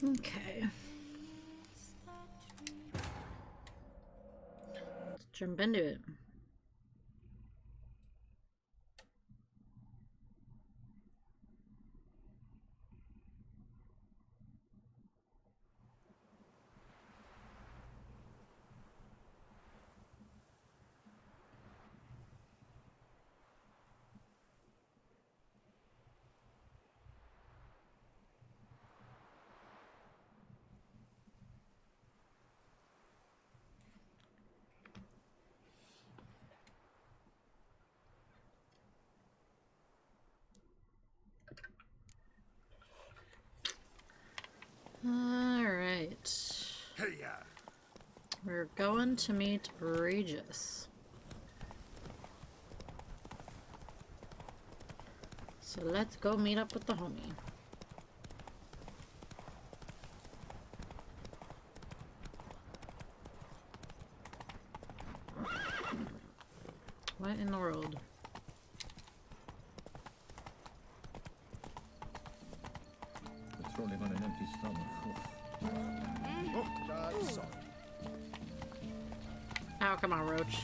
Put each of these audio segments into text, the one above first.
Okay. Let's jump into it. Alright. We're going to meet Regis. So let's go meet up with the homie. What in the world? Patrolling on an empty stomach. Oh, that's sorry. Oh, come on, Roach.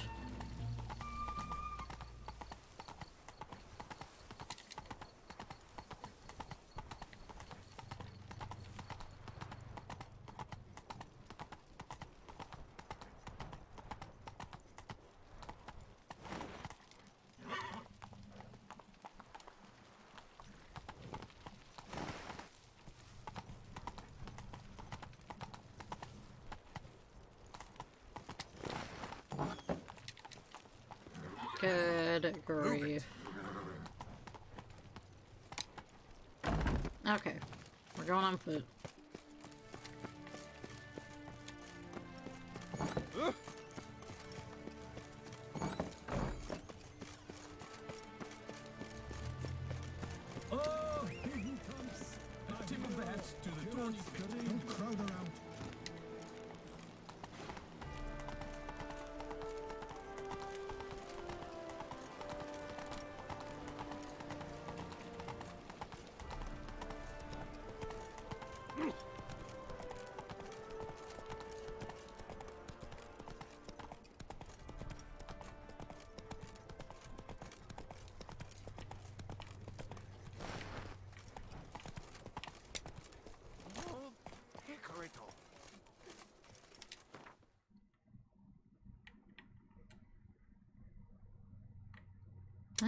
Good grief. Okay, we're going on foot. Oh, here he comes. Timberbat to the tourney. Don't crowd around.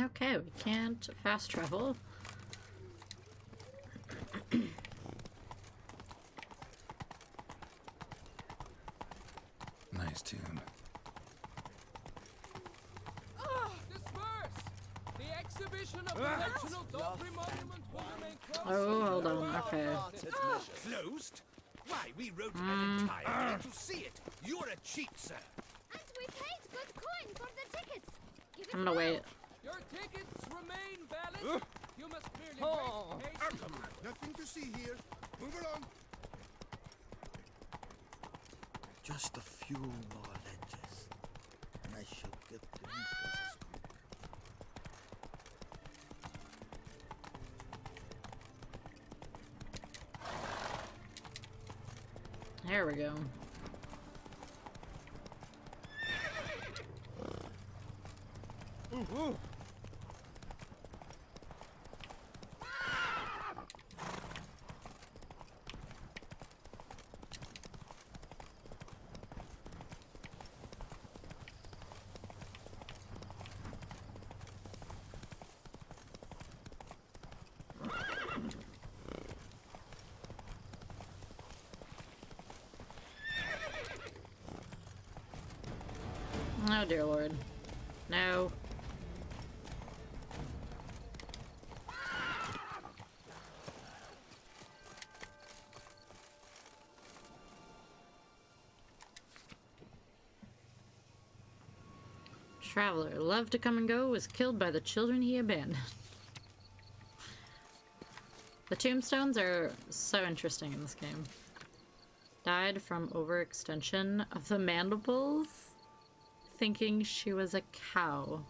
Okay, we can't fast travel. Nice tune. Disperse! The exhibition of the National Dauphin Monument will remain closed. Oh, hold on. Okay. Closed? Why, we wrote an entire day to see it. You're a cheat, sir. And we paid good coin for the tickets. Give it I'm gonna wait. Your tickets remain valid. You must merely wait patiently. Nothing to see here. Move along. Just a few more ledges, and I shall get to Nicholas's group. There we go. Oh dear lord. No. Traveler, loved to come and go, was killed by the children he abandoned. The tombstones are so interesting in this game. Died from overextension of the mandibles, thinking she was a cow.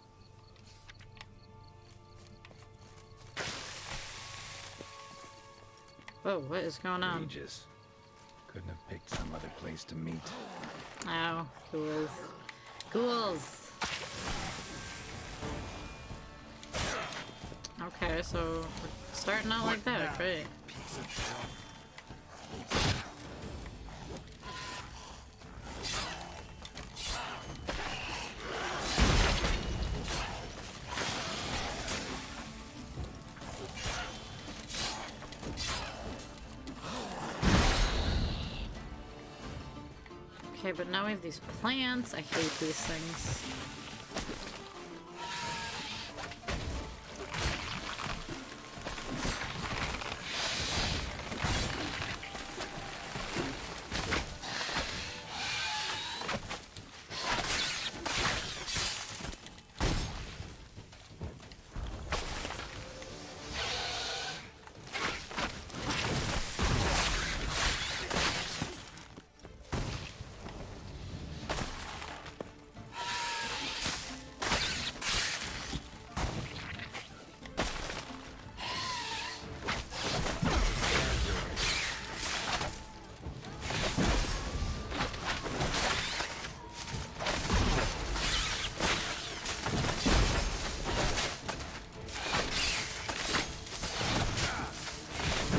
Whoa, what is going on? Regis, Couldn't have picked some other place to meet. Oh, ghouls. Ghouls! Okay, so we're starting out like that, great. Okay, but now we have these plants. I hate these things.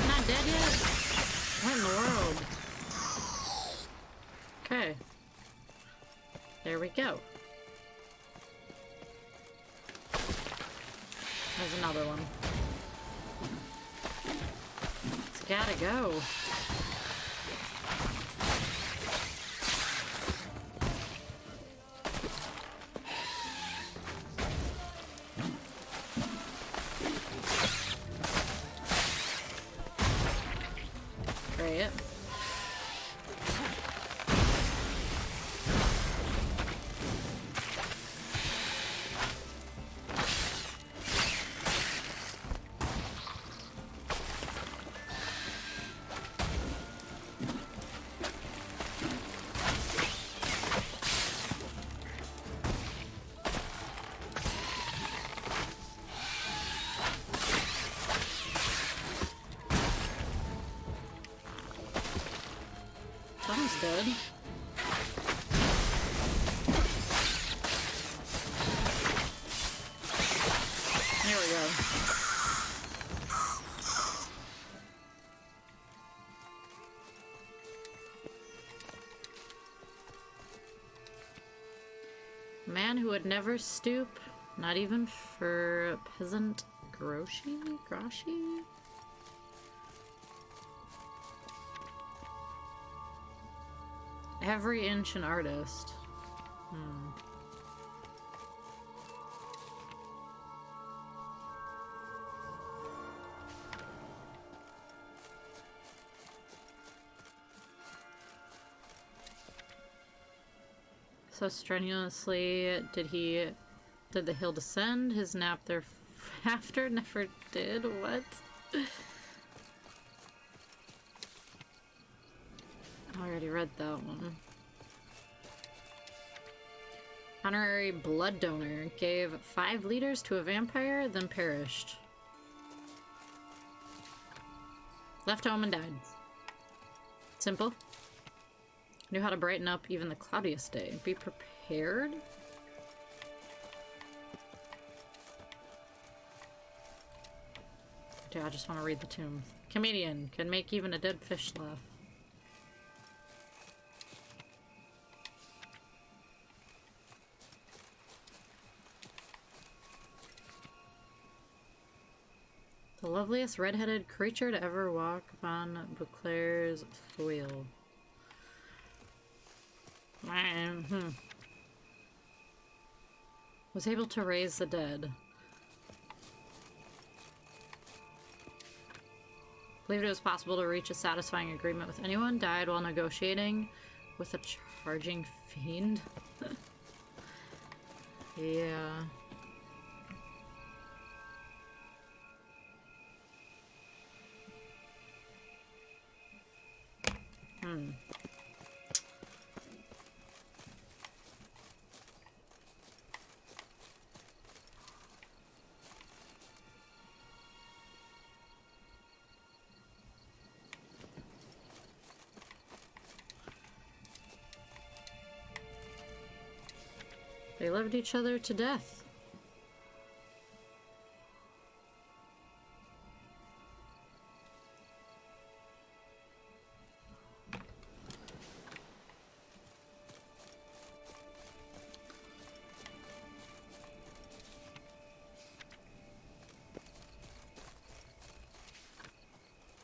Not dead yet? What in the world? Okay. There we go. There's another one. It's gotta go. Great. Someone's dead. Here we go. A man who would never stoop, not even for a peasant Groshi? Every inch an artist. So strenuously did the hill descend? His nap thereafter never did? What? I already read that one. Honorary blood donor gave 5 liters to a vampire, then perished. Left home and died. Simple. Knew how to brighten up even the cloudiest day. Be prepared? Dude, I just want to read the tomb. Comedian can make even a dead fish laugh. The loveliest red-headed creature to ever walk upon Beauclair's soil. Was able to raise the dead. Believed it was possible to reach a satisfying agreement with anyone. Died while negotiating with a charging fiend. Yeah. They loved each other to death.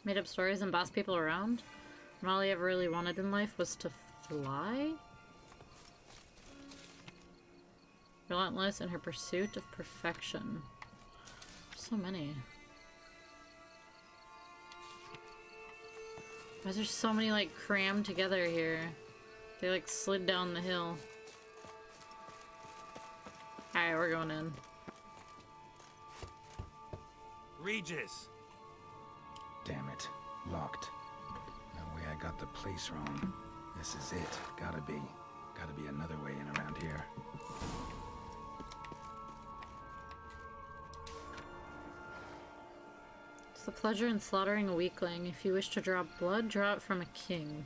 Made up stories and boss people around. And all he ever really wanted in life was to fly? Relentless in her pursuit of perfection. So many. Why is there so many like crammed together here? They like slid down the hill. Alright, we're going in. Regis! Damn it. Locked. No way I got the place wrong. This is it. Gotta be. Gotta be another way in around here. It's the pleasure in slaughtering a weakling. If you wish to draw blood, draw it from a king.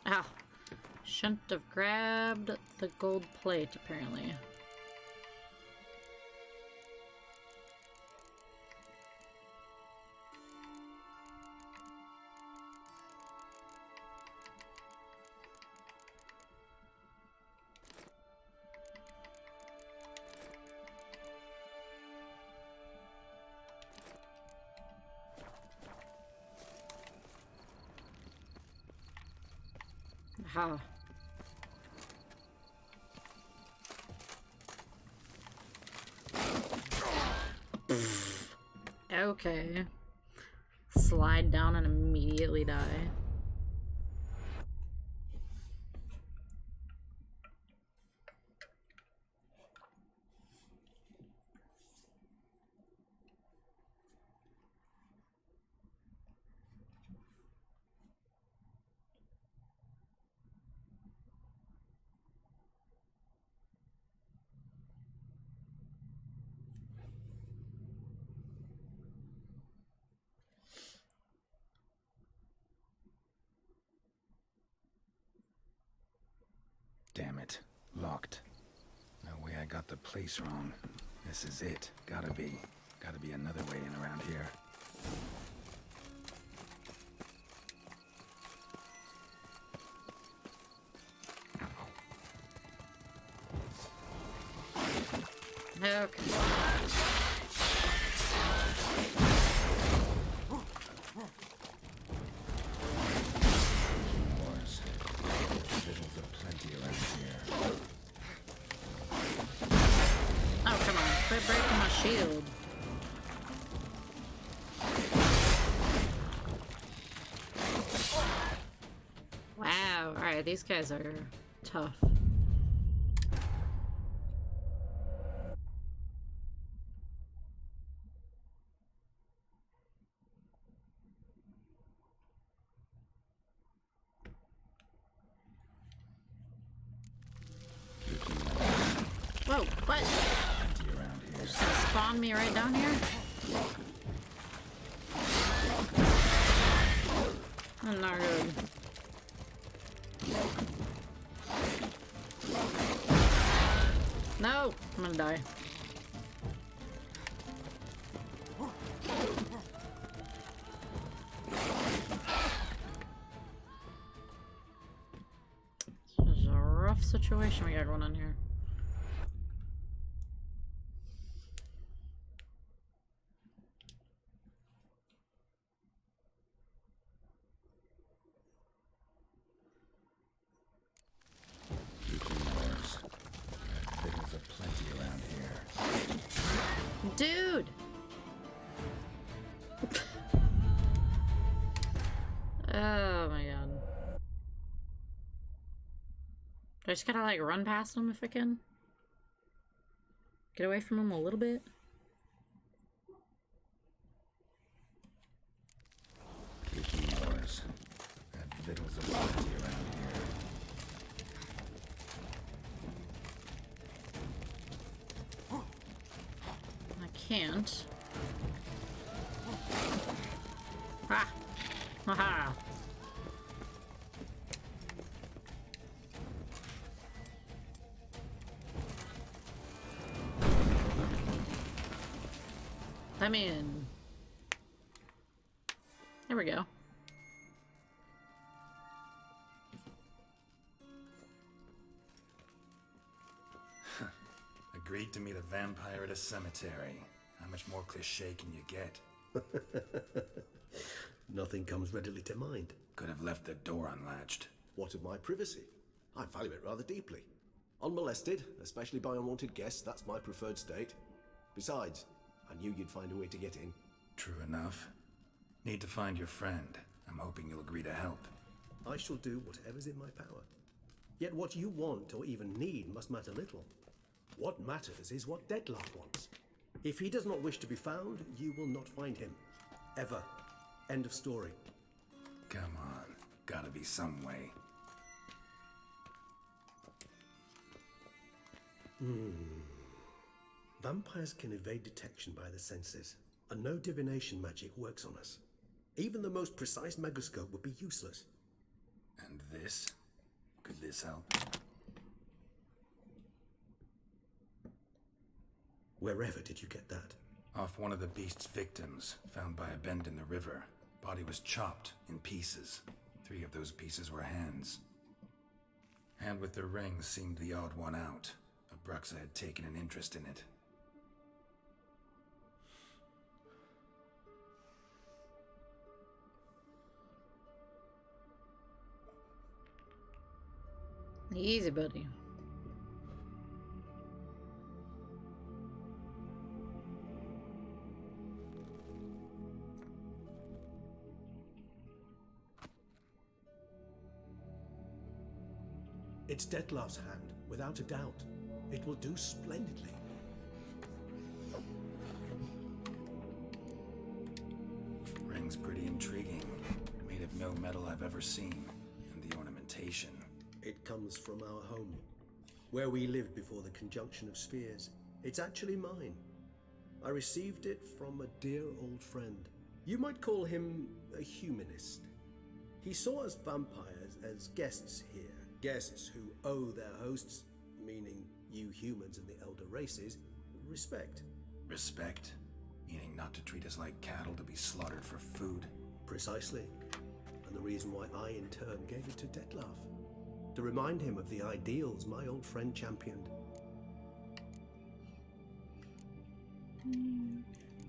Ah, shouldn't have grabbed the gold plate, apparently. Aha. Okay. Slide down and immediately die. Damn it. Locked. No way I got the place wrong. This is it. Gotta be. Gotta be another way in around here. Okay. Wars. Vittles of plenty around here. Oh, come on. Quit breaking my shield. Wow. Alright, these guys are tough. Whoa, what? Plenty around here. Spawn me right down here? That's not good. No! I'm gonna die. This is a rough situation we got going on here. Wars. Vittles of plenty around here. Dude! Oh my god. I just gotta like run past him if I can. Get away from him a little bit. Wars. Vittles of plenty around here. can't. Ah! Haha! I'm in. There we go. Agreed to meet a vampire at a cemetery. How much more cliché can you get? Nothing comes readily to mind. Could have left the door unlatched. What of my privacy? I value it rather deeply. Unmolested, especially by unwanted guests, that's my preferred state. Besides, I knew you'd find a way to get in. True enough. Need to find your friend. I'm hoping you'll agree to help. I shall do whatever's in my power. Yet what you want or even need must matter little. What matters is what Dettlaff wants. If he does not wish to be found, you will not find him. Ever. End of story. Come on. Gotta be some way. Vampires can evade detection by the senses, and no divination magic works on us. Even the most precise megascope would be useless. And this? Could this help? Wherever did you get that? Off one of the beast's victims, found by a bend in the river. Body was chopped in pieces. 3 of those pieces were hands. Hand with the ring seemed the odd one out. Abruxa had taken an interest in it. Easy, buddy. It's Dettlaff's hand, without a doubt. It will do splendidly. Ring's pretty intriguing. Made of no metal I've ever seen. And the ornamentation. It comes from our home, where we lived before the conjunction of spheres. It's actually mine. I received it from a dear old friend. You might call him a humanist. He saw us vampires as guests here. Guests who owe their hosts, meaning you humans and the elder races, respect. Respect? Meaning not to treat us like cattle to be slaughtered for food? Precisely. And the reason why I in turn gave it to Dettlaff. To remind him of the ideals my old friend championed.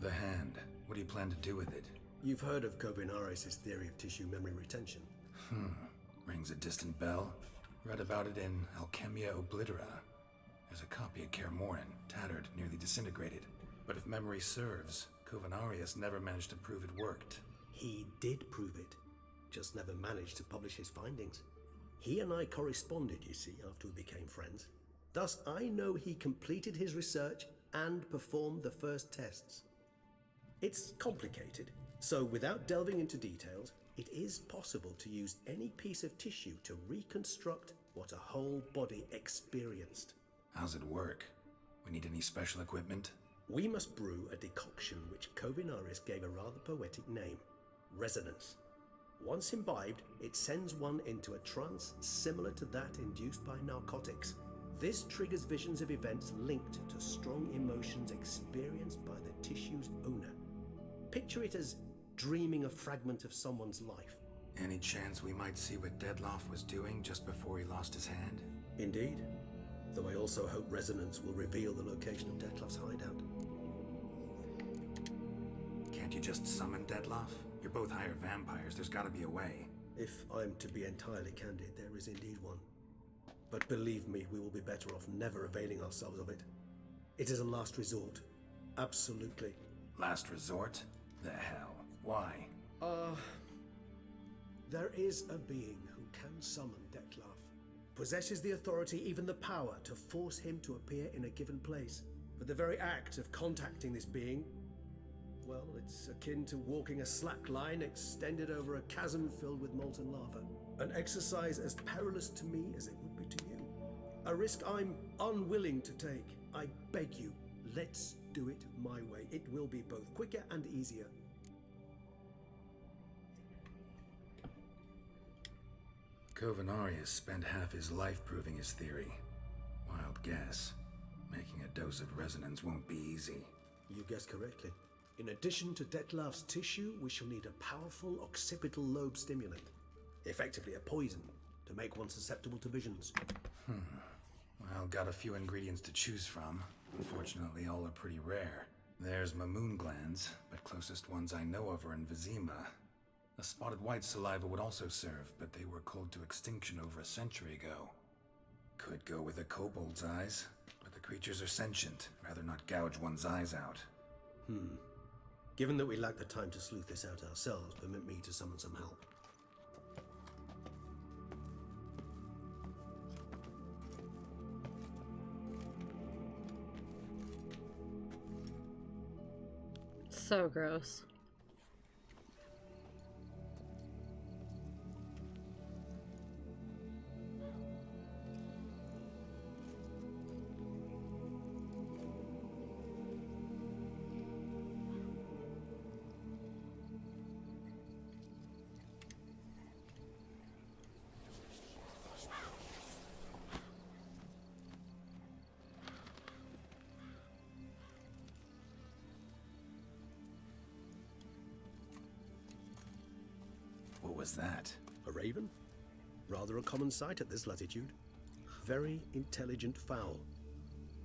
The hand. What do you plan to do with it? You've heard of Kovinaris' theory of tissue memory retention. Rings a distant bell. Read about it in Alchemia Oblitera. There's a copy at Kaer Morhen, tattered, nearly disintegrated. But if memory serves, Kovinaris never managed to prove it worked. He did prove it, just never managed to publish his findings. He and I corresponded, you see, after we became friends. Thus, I know he completed his research and performed the first tests. It's complicated, so without delving into details, it is possible to use any piece of tissue to reconstruct what a whole body experienced. How's it work? We need any special equipment? We must brew a decoction which Kovinaris gave a rather poetic name, resonance. Once imbibed, it sends one into a trance similar to that induced by narcotics. This triggers visions of events linked to strong emotions experienced by the tissue's owner. Picture it as dreaming a fragment of someone's life. Any chance we might see what Dettlaff was doing just before he lost his hand? Indeed. Though I also hope resonance will reveal the location of Dettlaff's hideout. Can't you just summon Dettlaff? You're both hired vampires. There's gotta be a way. If I'm to be entirely candid, there is indeed one. But believe me, we will be better off never availing ourselves of it. It is a last resort. Absolutely. Last resort? The hell? Why? There is a being who can summon Dettlaff. Possesses the authority, even the power, to force him to appear in a given place. But the very act of contacting this being, well, it's akin to walking a slack line extended over a chasm filled with molten lava. An exercise as perilous to me as it would be to you. A risk I'm unwilling to take. I beg you, let's do it my way. It will be both quicker and easier. Covenarius spent half his life proving his theory. Wild guess. Making a dose of resonance won't be easy. You guessed correctly. In addition to Detlef's tissue, we shall need a powerful occipital lobe stimulant. Effectively a poison, to make one susceptible to visions. Well, got a few ingredients to choose from. Unfortunately, all are pretty rare. There's Mamoon glands, but closest ones I know of are in Vizima. A spotted white saliva would also serve, but they were culled to extinction over a century ago. Could go with a kobold's eyes, but the creatures are sentient. Rather not gouge one's eyes out. Given that we lack the time to sleuth this out ourselves, permit me to summon some help. So gross. What was that? A raven? Rather a common sight at this latitude. Very intelligent fowl.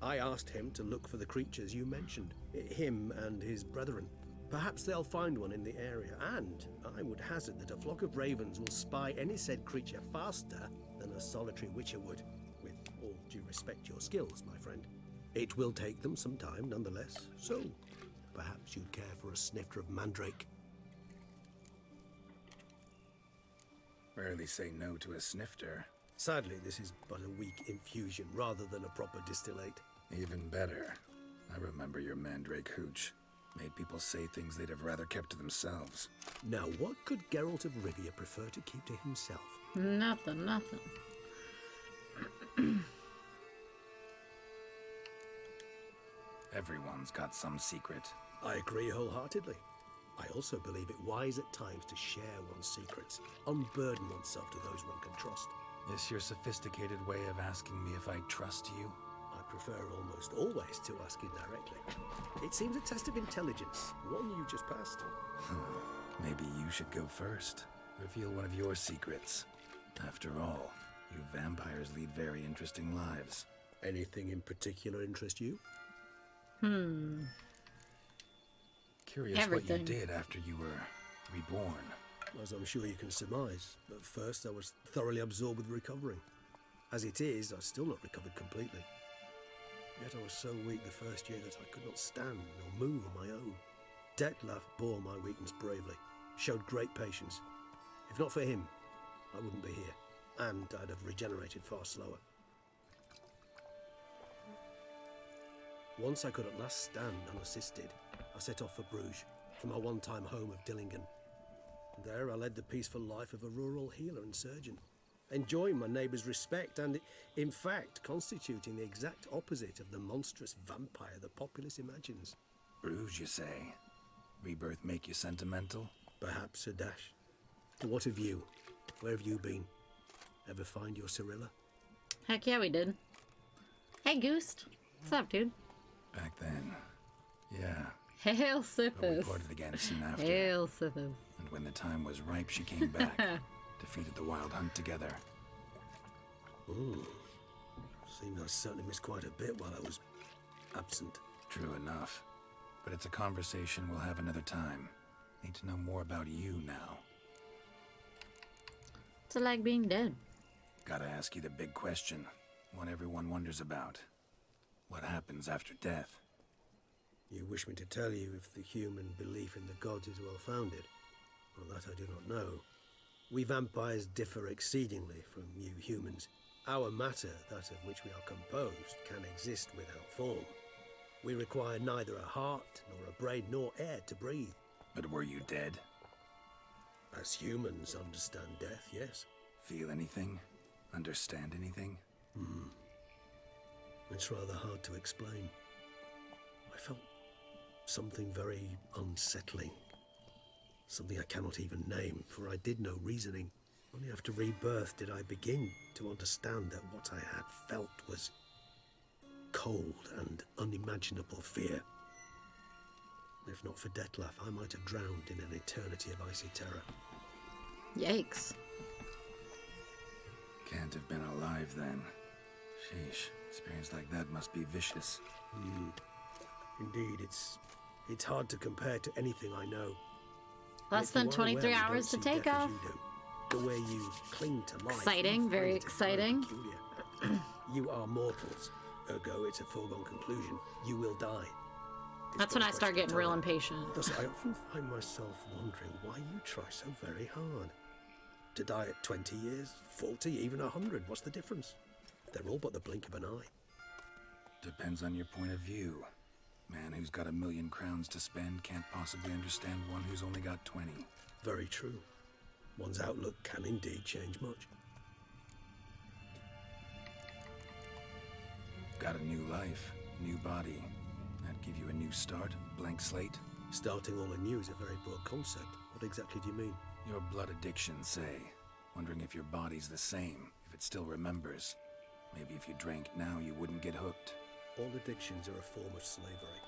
I asked him to look for the creatures you mentioned, him and his brethren. Perhaps they'll find one in the area, and I would hazard that a flock of ravens will spy any said creature faster than a solitary witcher would. With all due respect to your skills, my friend. It will take them some time, nonetheless, so perhaps you'd care for a snifter of mandrake. Rarely say no to a snifter. Sadly, this is but a weak infusion rather than a proper distillate. Even better. I remember your mandrake hooch. Made people say things they'd have rather kept to themselves. Now, what could Geralt of Rivia prefer to keep to himself? Nothing, nothing. Everyone's got some secret. I agree wholeheartedly. I also believe it wise at times to share one's secrets, unburden oneself to those one can trust. This your sophisticated way of asking me if I trust you? I prefer almost always to ask you directly. It seems a test of intelligence, one you just passed. Maybe you should go first. Reveal one of your secrets. After all, you vampires lead very interesting lives. Anything in particular interest you? Curious Everything. what you did after you were reborn. As I'm sure you can surmise, at first I was thoroughly absorbed with recovering. As it is, I've still not recovered completely. Yet I was so weak the first year that I could not stand or move on my own. Detlef bore my weakness bravely, showed great patience. If not for him, I wouldn't be here, and I'd have regenerated far slower. Once I could at last stand unassisted, I set off for Bruges, from my one-time home of Dillingen. There I led the peaceful life of a rural healer and surgeon, enjoying my neighbours' respect and, in fact, constituting the exact opposite of the monstrous vampire the populace imagines. Bruges, you say? Rebirth make you sentimental? Perhaps a dash. What of you? Where have you been? Ever find your Cyrilla? Heck yeah, we did. Hey, Goose. What's up, dude? Back then. Yeah. Hail But we Sippus. parted again soon after. Hail Sippus. And when the time was ripe, she came back. Defeated the Wild Hunt together. Ooh. Seems I certainly missed quite a bit while I was absent. True enough. But it's a conversation we'll have another time. Need to know more about you now. What's it like being dead? Gotta ask you the big question. One everyone wonders about. What happens after death? You wish me to tell you if the human belief in the gods is well founded? Well, that I do not know. We vampires differ exceedingly from you humans. Our matter, that of which we are composed, can exist without form. We require neither a heart, nor a brain, nor air to breathe. But were you dead? As humans understand death, yes. Feel anything? Understand anything? It's rather hard to explain. I felt something very unsettling. Something I cannot even name, for I did no reasoning. Only after rebirth did I begin to understand that what I had felt was cold and unimaginable fear. If not for Detlef, I might have drowned in an eternity of icy terror. Yikes. Can't have been alive then. Sheesh, experience like that must be vicious. Indeed, it's hard to compare to anything I know. Less Yet than you are 23 aware you hours don't to see take death as off. you do. The way you cling to life. Exciting, you very find it exciting. peculiar. You are mortals, ergo it's a foregone conclusion. You will die. It's That's but when a I start question of getting real time. impatient. Thus, I often find myself wondering why you try so very hard. To die at 20 years, 40, even 100, what's the difference? They're all but the blink of an eye. Depends on your point of view. Man who's got 1,000,000 crowns to spend can't possibly understand one who's only got 20. Very true. One's outlook can indeed change much. Got a new life, new body. That give you a new start, blank slate? Starting all anew is a very broad concept. What exactly do you mean? Your blood addiction, say. Wondering if your body's the same, if it still remembers. Maybe if you drank now, you wouldn't get hooked. All addictions are a form of slavery.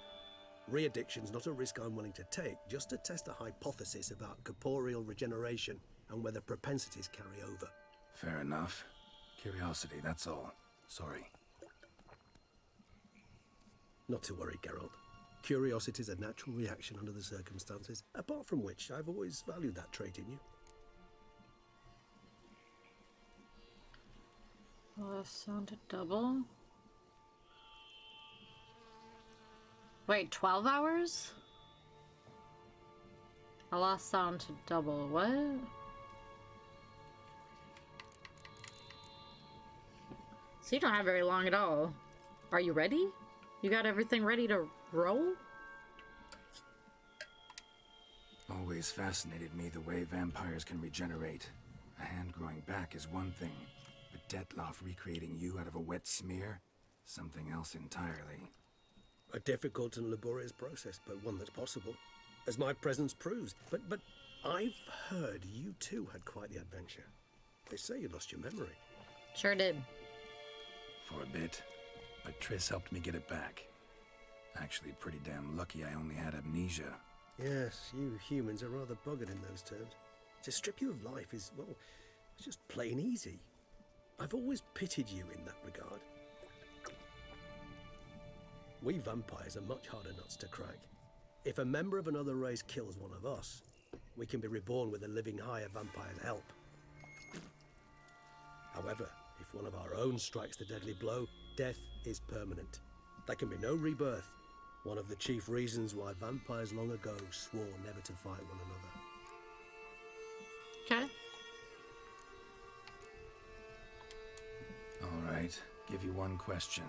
Re-addiction's not a risk I'm willing to take, just to test a hypothesis about corporeal regeneration and whether propensities carry over. Fair enough. Curiosity, that's all. Sorry. Not to worry, Geralt. Curiosity is a natural reaction under the circumstances, apart from which I've always valued that trait in you. Sound to double. Wait, 12 hours? I lost sound to double. What? So you don't have very long at all. Are you ready? You got everything ready to roll? Always fascinated me the way vampires can regenerate. A hand growing back is one thing, but Detloff recreating you out of a wet smear? Something else entirely. A difficult and laborious process, but one that's possible, as my presence proves. But I've heard you too had quite the adventure. They say you lost your memory. Sure did. For a bit, but Triss helped me get it back. Actually, pretty damn lucky I only had amnesia. Yes, you humans are rather buggered in those terms. To strip you of life is, well, it's just plain easy. I've always pitied you in that regard. We vampires are much harder nuts to crack. If a member of another race kills one of us, we can be reborn with a living higher vampire's help. However, if one of our own strikes the deadly blow, death is permanent. There can be no rebirth. One of the chief reasons why vampires long ago swore never to fight one another. Okay. All right, give you one question.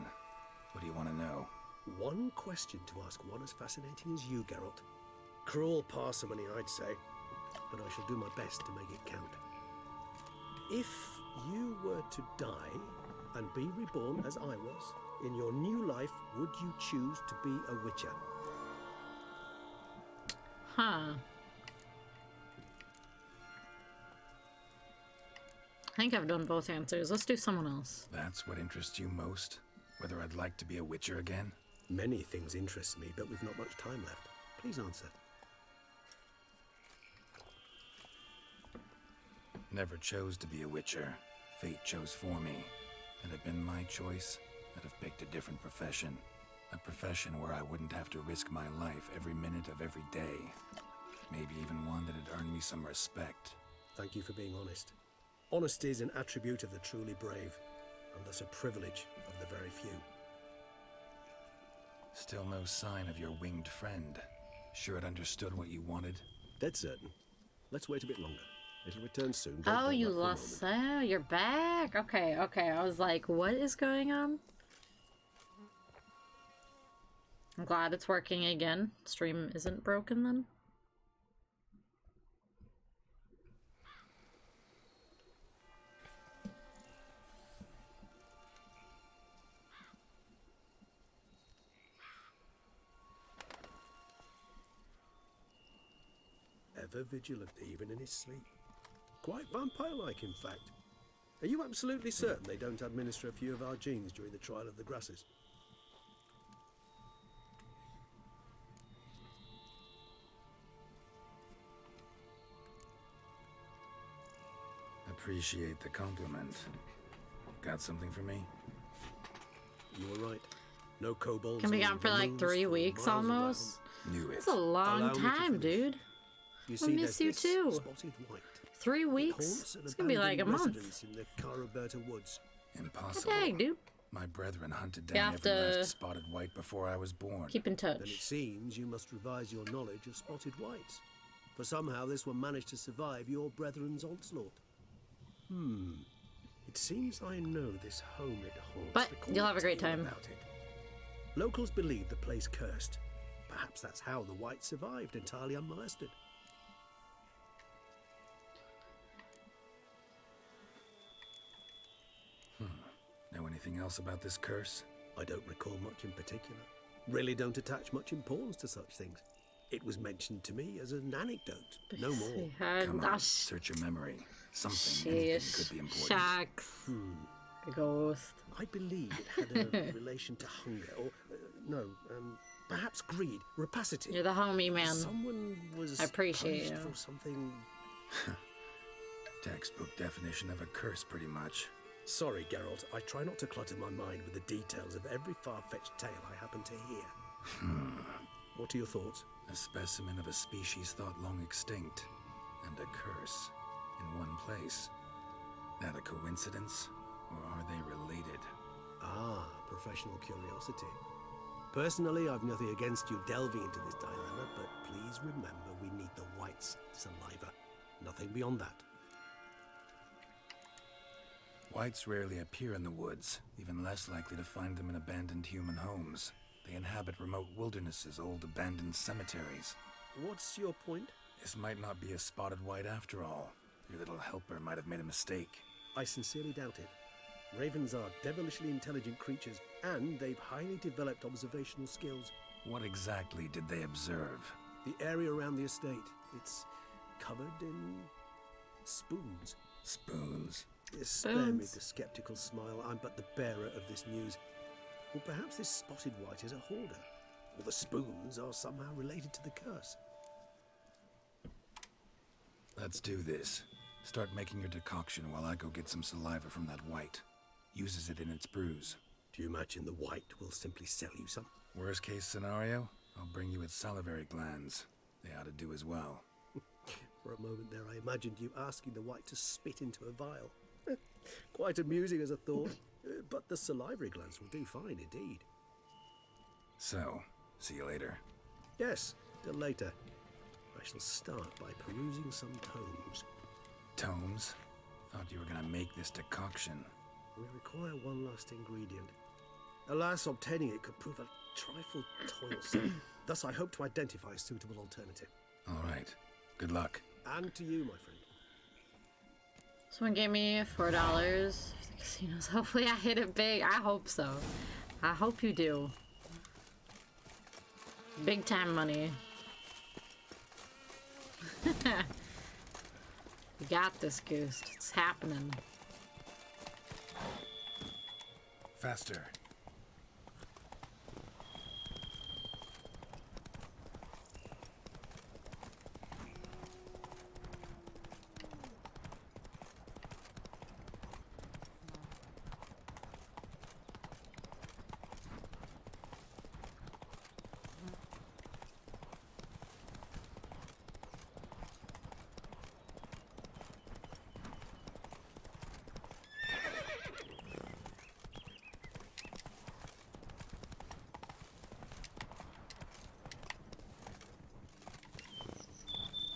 What do you want to know? One question to ask one as fascinating as you, Geralt. Cruel parsimony, I'd say, but I shall do my best to make it count. If you were to die and be reborn as I was, in your new life, would you choose to be a witcher? Huh. I think I've done both answers. Let's do someone else. That's what interests you most? Whether I'd like to be a witcher again? Many things interest me, but we've not much time left. Please answer. Never chose to be a witcher. Fate chose for me. Had it been my choice, I'd have picked a different profession. A profession where I wouldn't have to risk my life every minute of every day. Maybe even one that'd earn me some respect. Thank you for being honest. Honesty is an attribute of the truly brave, and thus a privilege of the very few. Still no sign of your winged friend. Sure it understood what you wanted? Dead certain. Let's wait a bit longer. It'll return soon. Oh, Don't you worry for a lost. moment. Oh, you're back. Okay, okay. I was like, what is going on? I'm glad it's working again. Stream isn't broken then. ever vigilant, even in his sleep. Quite vampire-like, in fact. Are you absolutely certain they don't administer a few of our genes during the trial of the grasses? Appreciate the compliment. Got something for me? You were right. No kobolds. Can be or gone for like balloons 3 for weeks miles almost. Knew it. That's a long Allow me to time, finish. dude. You I see, miss there's you this too. Spotted white. 3 It weeks? haunts an It's gonna be like a abandoned month. residence in the Caraberta woods. Impossible. Dang, dude. My brethren hunted You down have every to last spotted white before I was born. Keep in Then it touch. seems you must revise your knowledge of spotted whites. For somehow this one managed to survive your brethren's onslaught. It seems I know this home it haunts. But Recall you'll have a great tale time. about it. Locals believe the place cursed. Perhaps that's how the whites survived entirely unmolested. Know anything else about this curse? I don't recall much in particular. Really don't attach much importance to such things. It was mentioned to me as an anecdote, no more. Come on, search your memory. Something, anything could be important. Shucks. A ghost. I believe it had a relation to hunger, or perhaps greed, rapacity. You're the homie, man. Someone was I appreciate punished you. for something. Textbook definition of a curse, pretty much. Sorry, Geralt. I try not to clutter my mind with the details of every far-fetched tale I happen to hear. What are your thoughts? A specimen of a species thought long extinct, and a curse in one place. That a coincidence, or are they related? Ah, professional curiosity. Personally, I've nothing against you delving into this dilemma, but please remember we need the whites' saliva. Nothing beyond that. Whites rarely appear in the woods, even less likely to find them in abandoned human homes. They inhabit remote wildernesses, old abandoned cemeteries. What's your point? This might not be a spotted white after all. Your little helper might have made a mistake. I sincerely doubt it. Ravens are devilishly intelligent creatures, and they've highly developed observational skills. What exactly did they observe? The area around the estate, it's covered in spoons. Spoons? Spare me Spoons. the skeptical smile. I'm but the bearer of this news. Or perhaps this spotted white is a hoarder, or the spoons are somehow related to the curse. Let's do this. Start making your decoction while I go get some saliva from that white. Uses it in its brews. Do you imagine the white will simply sell you some? Worst case scenario, I'll bring you its salivary glands. They ought to do as well. For a moment there, I imagined you asking the white to spit into a vial. Quite amusing as a thought, but the salivary glands will do fine indeed. So, see you later. Yes, till later. I shall start by perusing some tomes. Tomes? Thought you were gonna make this decoction. We require one last ingredient. Alas, obtaining it could prove a trifle toilsome. Thus, I hope to identify a suitable alternative. All right. Good luck. And to you, my friend. Someone gave me $4 for the casinos. Hopefully I hit it big. I hope so. I hope you do. Big time money. You got this, Goose. It's happening. Faster.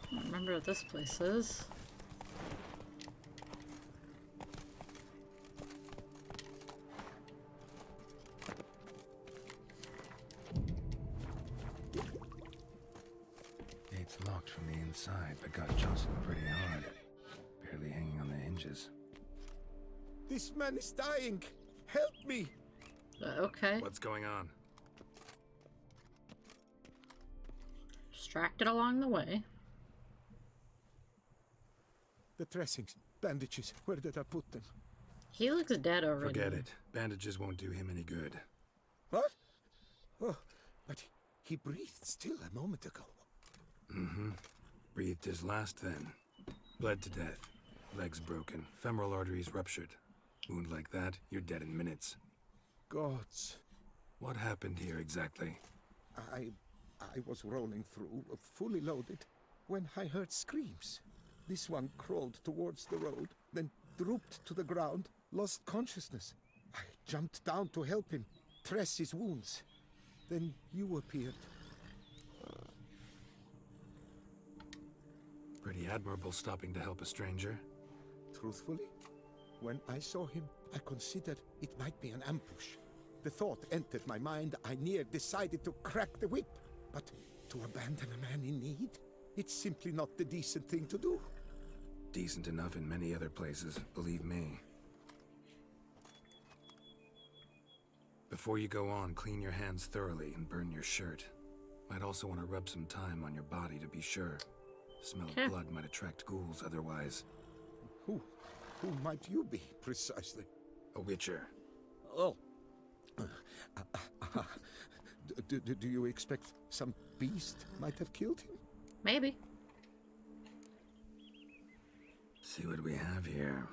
I don't remember what this place is. Gate's locked from the inside, but got jostled pretty hard. Barely hanging on the hinges. This man is dying. Help me. Okay. What's going on? Distracted along the way. The dressings, bandages, where did I put them? He looks dead already. Forget it. Bandages won't do him any good. What? Oh, but he breathed still a moment ago. Breathed his last then. Bled to death. Legs broken. Femoral arteries ruptured. Wound like that, you're dead in minutes. Gods. What happened here exactly? I was rolling through, fully loaded, when I heard screams. This one crawled towards the road, then drooped to the ground, lost consciousness. I jumped down to help him, dress his wounds. Then you appeared. Pretty admirable stopping to help a stranger. Truthfully, when I saw him, I considered it might be an ambush. The thought entered my mind, I near decided to crack the whip. But to abandon a man in need? It's simply not the decent thing to do. Decent enough in many other places, believe me. Before you go on, clean your hands thoroughly and burn your shirt. Might also want to rub some time on your body to be sure. Smell of blood might attract ghouls otherwise. Who might you be, precisely? A witcher. Oh. Do you expect some beast might have killed him? Maybe. See what we have here.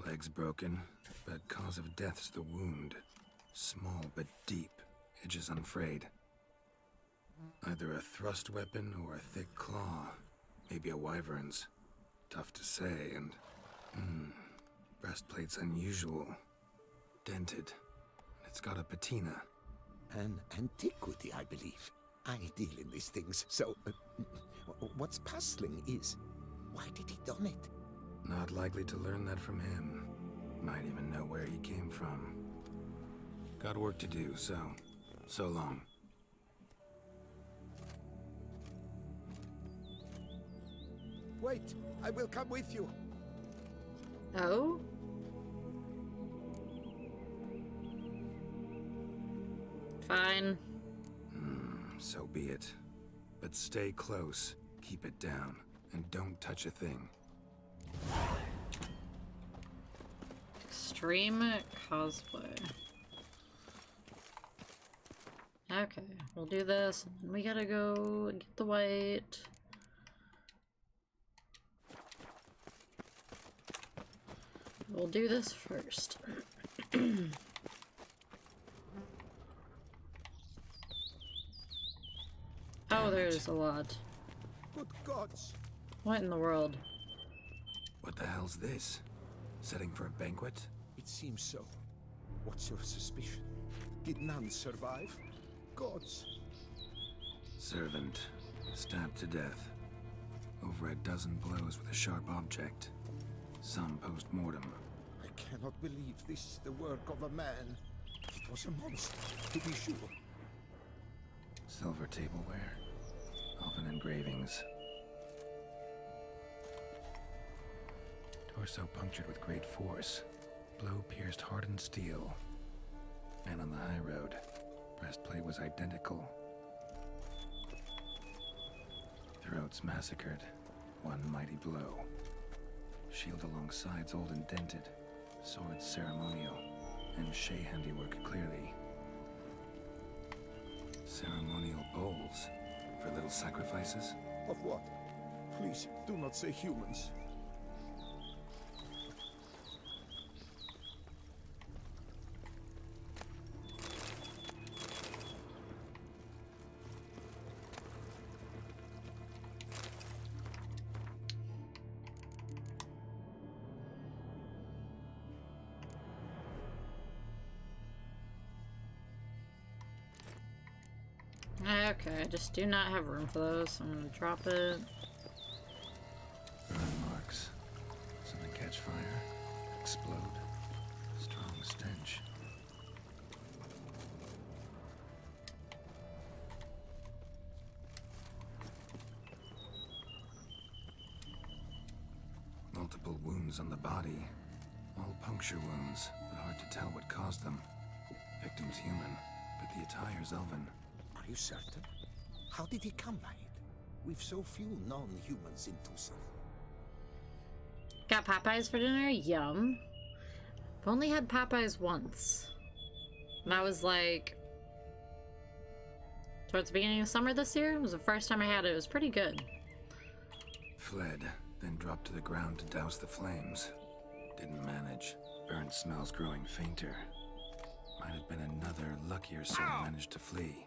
Legs broken, but cause of death's the wound. Small but deep, edges unfrayed. Either a thrust weapon or a thick claw. Maybe a wyvern's. Tough to say, and... breastplate's unusual. Dented. It's got a patina. An antiquity, I believe. I deal in these things, so... what's puzzling is, why did he don it? Not likely to learn that from him. Might even know where he came from. Got work to do, so long. Wait, I will come with you. Oh? Fine. So be it. But stay close, keep it down, and don't touch a thing. Extreme cosplay. Okay, we'll do this. We gotta go get the white. We'll do this first. Oh, there's a lot. Good gods. What in the world? What the hell's this? Setting for a banquet? It seems so. What's your suspicion? Did none survive? Gods. Servant. Stabbed to death. Over a dozen blows with a sharp object. Some post-mortem. I cannot believe this is the work of a man. It was a monster, to be sure. Silver tableware. Elven engravings. Torso punctured with great force. Blow pierced hardened steel. Man on the high road. Breastplate was identical. Throats massacred. One mighty blow. Shield along sides old and dented. Sword ceremonial. And Shay handiwork clearly. Ceremonial bowls. For little sacrifices? Of what? Please, do not say humans. Okay, I just do not have room for those, so I'm gonna drop it. Burn marks. Something catch fire. Explode. Strong stench. Multiple wounds on the body. All puncture wounds, but hard to tell what caused them. Victim's human, but the attire's elven. Are you certain? How did he come by it? We've so few non-humans in Tucson. Got Popeyes for dinner? Yum. I've only had Popeyes once. And I was like, towards the beginning of summer this year. It was the first time I had it. It was pretty good. Fled, then dropped to the ground to douse the flames. Didn't manage. Burnt smells growing fainter. Might have been another luckier soul who managed to flee.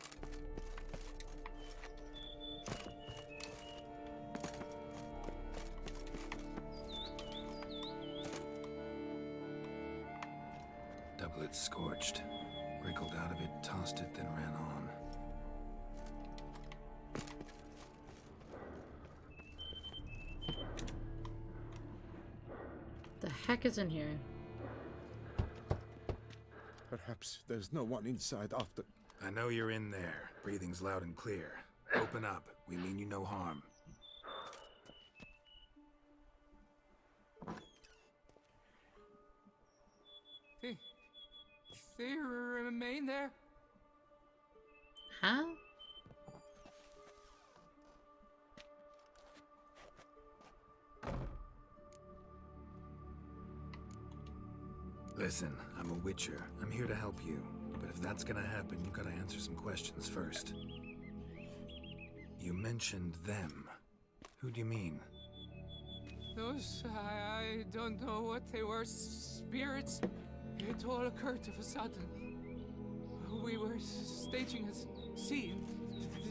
Doublet scorched. Wriggled out of it, tossed it, then ran on. The heck is in here? Perhaps there's no one inside after. I know you're in there. Breathing's loud and clear. Open up. We mean you no harm. They remain there? Huh? Listen, I'm a witcher. I'm here to help you. But if that's gonna happen, you've gotta answer some questions first. You mentioned them. Who do you mean? Those, I don't know what they were. Spirits. It all occurred of a sudden. We were staging a scene.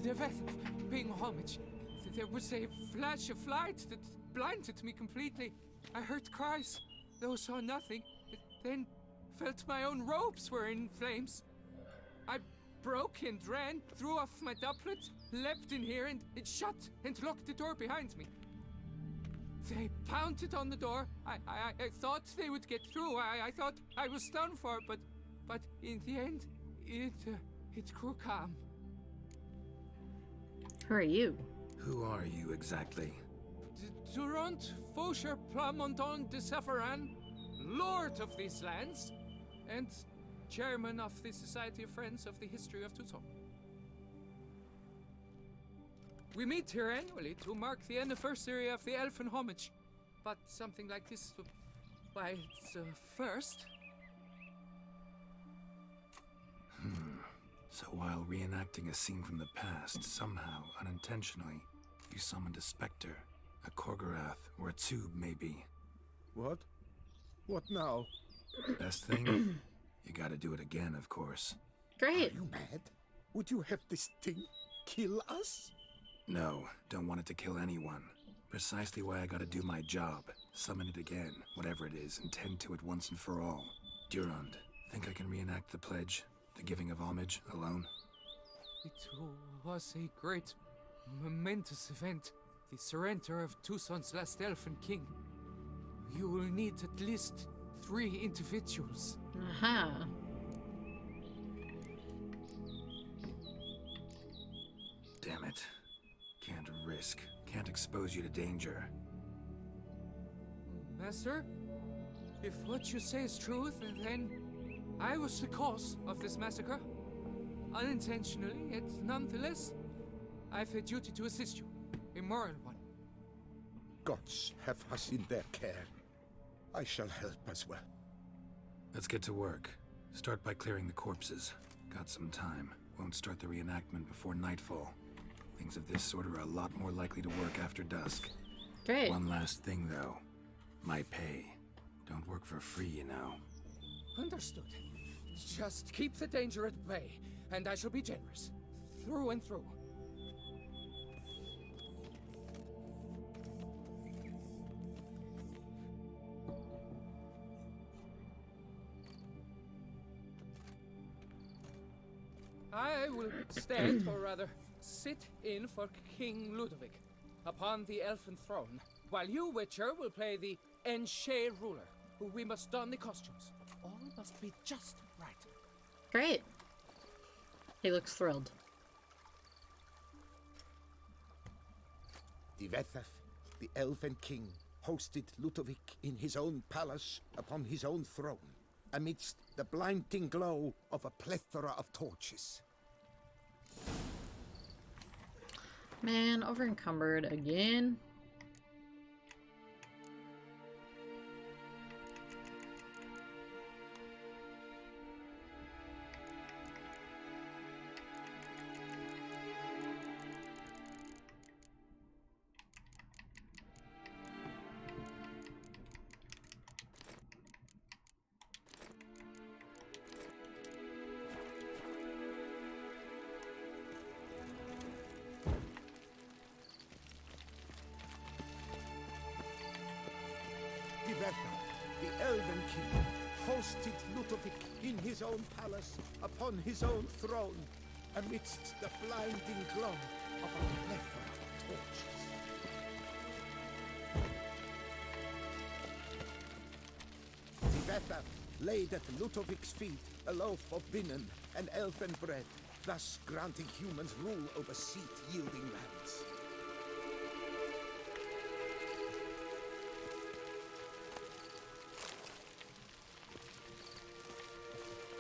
The death of paying homage. There was a flash of light that blinded me completely. I heard cries, though saw nothing. Then felt my own robes were in flames. I broke and ran, threw off my doublet, leapt in here, and it shut and locked the door behind me. They pounded on the door. I thought they would get through. I thought I was done for, but in the end, it grew calm. Who are you? Who are you exactly? Durant Faucher Plamondon de Safaran, Lord of these lands, and Chairman of the Society of Friends of the History of Tucson. We meet here annually to mark the anniversary of the Elfin Homage, but something like this, why, it's a first. So while reenacting a scene from the past, somehow, unintentionally, you summoned a specter, a Korgorath, or a tube, maybe. What? What now? Best thing? You gotta do it again, of course. Great. Are you mad? Would you have this thing kill us? No, don't want it to kill anyone. Precisely why I gotta do my job. Summon it again, whatever it is, and tend to it once and for all. Durand, think I can reenact the pledge, the giving of homage, alone? It was a great, momentous event. The surrender of Tucson's last elfin king. You will need at least 3 individuals. Uh-huh. Damn it. Can't risk. Can't expose you to danger. Master, if what you say is truth, then I was the cause of this massacre. Unintentionally, yet nonetheless, I've a duty to assist you. A moral one. Gods have us in their care. I shall help as well. Let's get to work. Start by clearing the corpses. Got some time. Won't start the reenactment before nightfall. Things of this sort are a lot more likely to work after dusk. Great. One last thing, though. My pay. Don't work for free, you know. Understood. Just keep the danger at bay, and I shall be generous. Through and through. I will stand, or rather, sit in for King Ludovic upon the elfin throne, while you, Witcher, will play the Enche ruler. We must don the costumes. All must be just right. Great. He looks thrilled. Divethaf, the Elven King, hosted Ludovic in his own palace upon his own throne, amidst the blinding glow of a plethora of torches. Man, over encumbered again. Tivethar, the Elven King, hosted Ludovic in his own palace, upon his own throne, amidst the blinding glow of a plethora of torches. Tivethar laid at Ludovic's feet a loaf of binnen and elfin bread, thus granting humans rule over seat-yielding lands.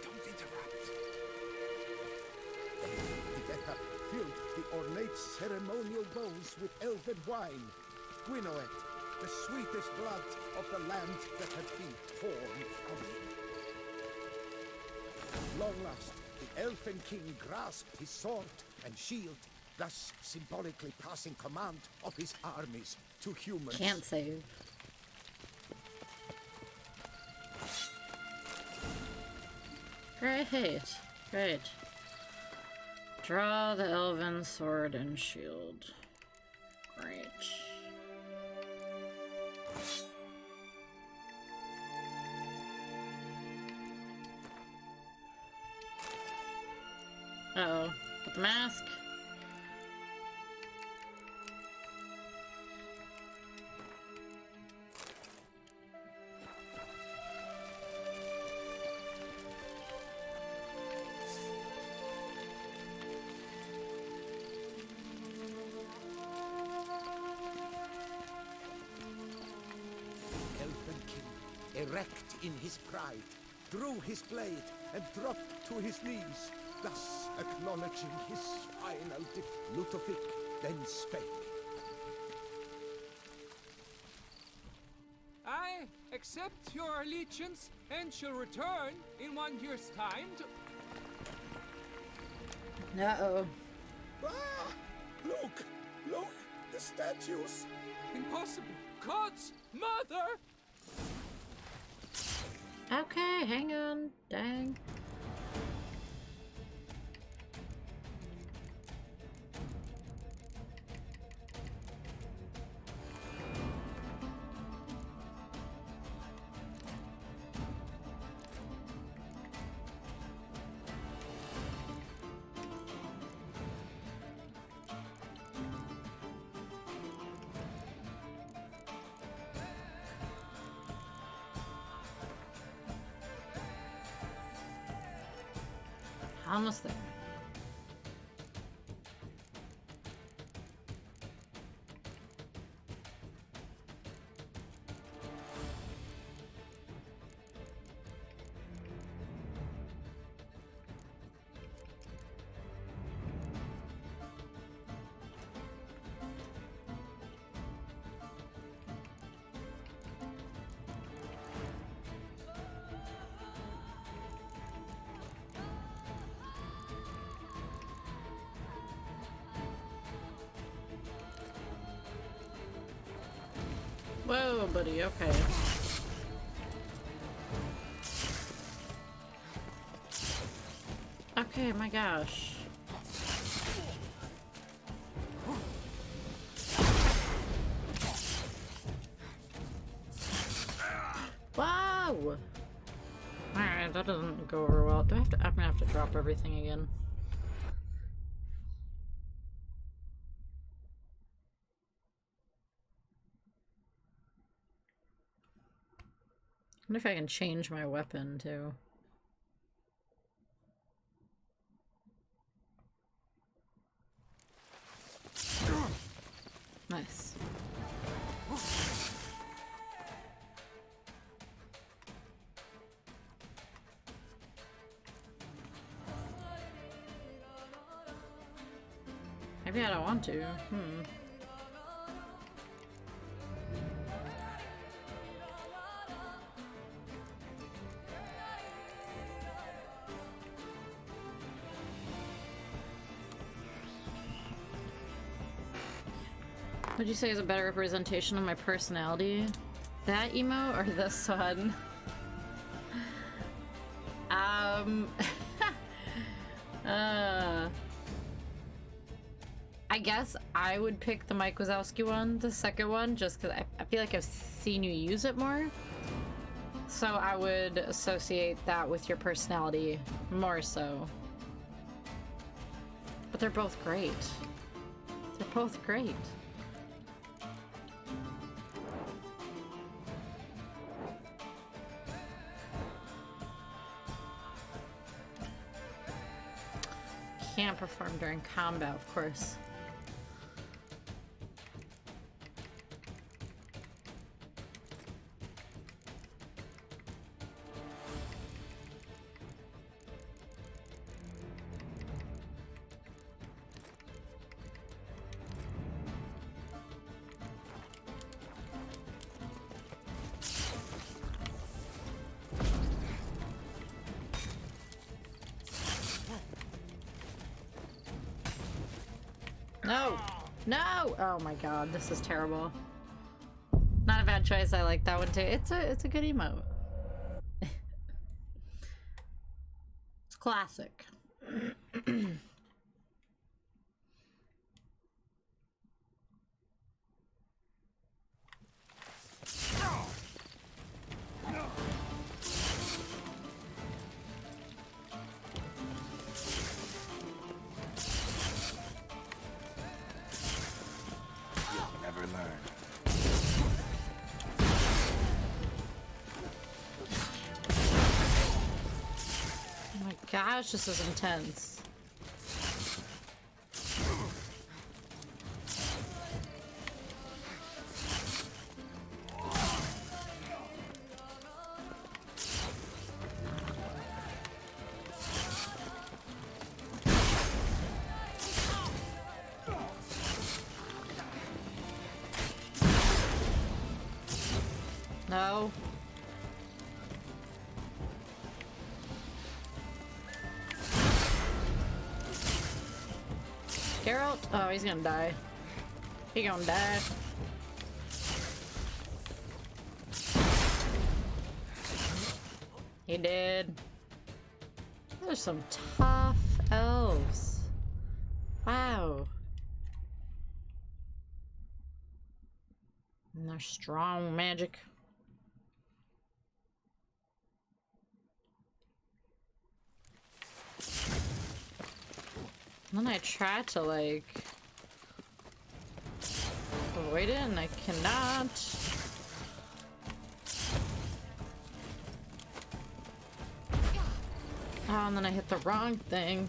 Don't interrupt. Tivethar filled the ornate ceremonial bowls with elven wine, Gwinoet, the sweetest blood of the land that had been torn from him. At long last, the Elfin King grasped his sword and shield, thus symbolically passing command of his armies to humans. Can't save. Great. Great. Draw the elven sword and shield. Great. Uh-oh. With the mask. Elfin King, erect in his pride, drew his blade and dropped to his knees, thus acknowledging his final defeat. Ludovic then spake. I accept your allegiance and shall return in 1 year's time to... Uh-oh. Ah! Look! Look! The statues! Impossible! God's mother! Okay, hang on. Dang. Almost there. Whoa, buddy, okay. Okay, my gosh. Wow! Alright, that doesn't go over well. Do I have to? I'm gonna have to drop everything again. I wonder if I can change my weapon too. Nice. Maybe I don't want to. Would you say is a better representation of my personality? That emo or this one? I guess I would pick the Mike Wazowski one, the second one, just because I feel like I've seen you use it more. So I would associate that with your personality more so. But they're both great. They're both great. Can't perform during combat, of course. No! No! Oh my god, this is terrible. Not a bad choice, I like that one too. It's a good emote. It's classic. Never learn. Oh my gosh, this is intense. No. Geralt? Oh, he's gonna die. He gonna die. He did. There's some tough elves. Wow. And they're strong magic. And then I try to, like, avoid it, and I cannot. Oh, and then I hit the wrong thing.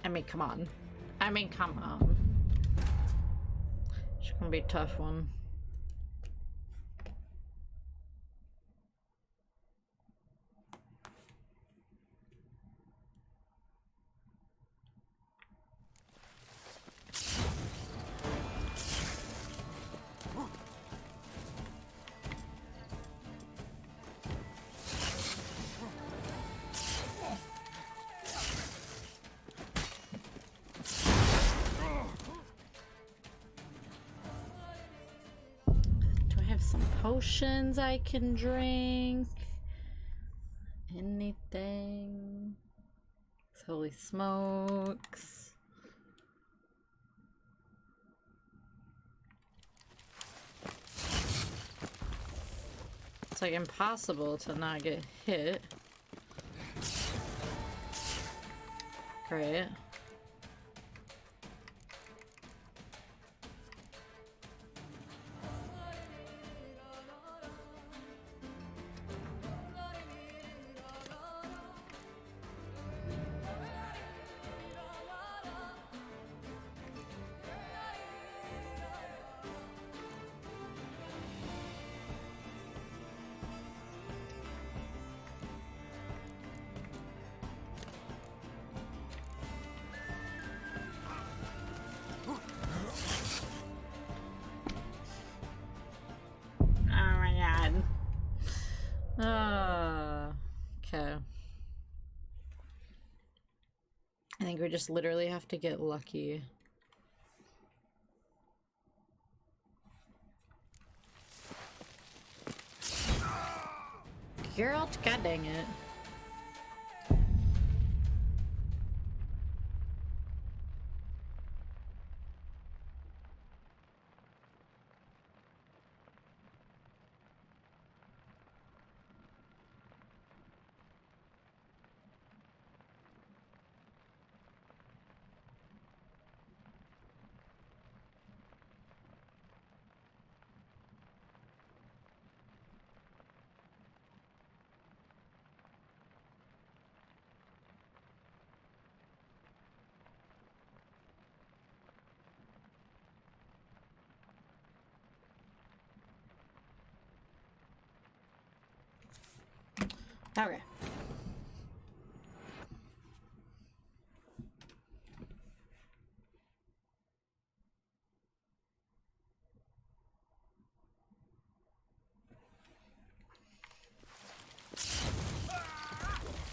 I mean, come on. I mean, come on. It's gonna be a tough one. Some potions I can drink. Anything. Holy smokes. It's like impossible to not get hit. Great. Okay. I think we just literally have to get lucky. Geralt, god dang it. Okay.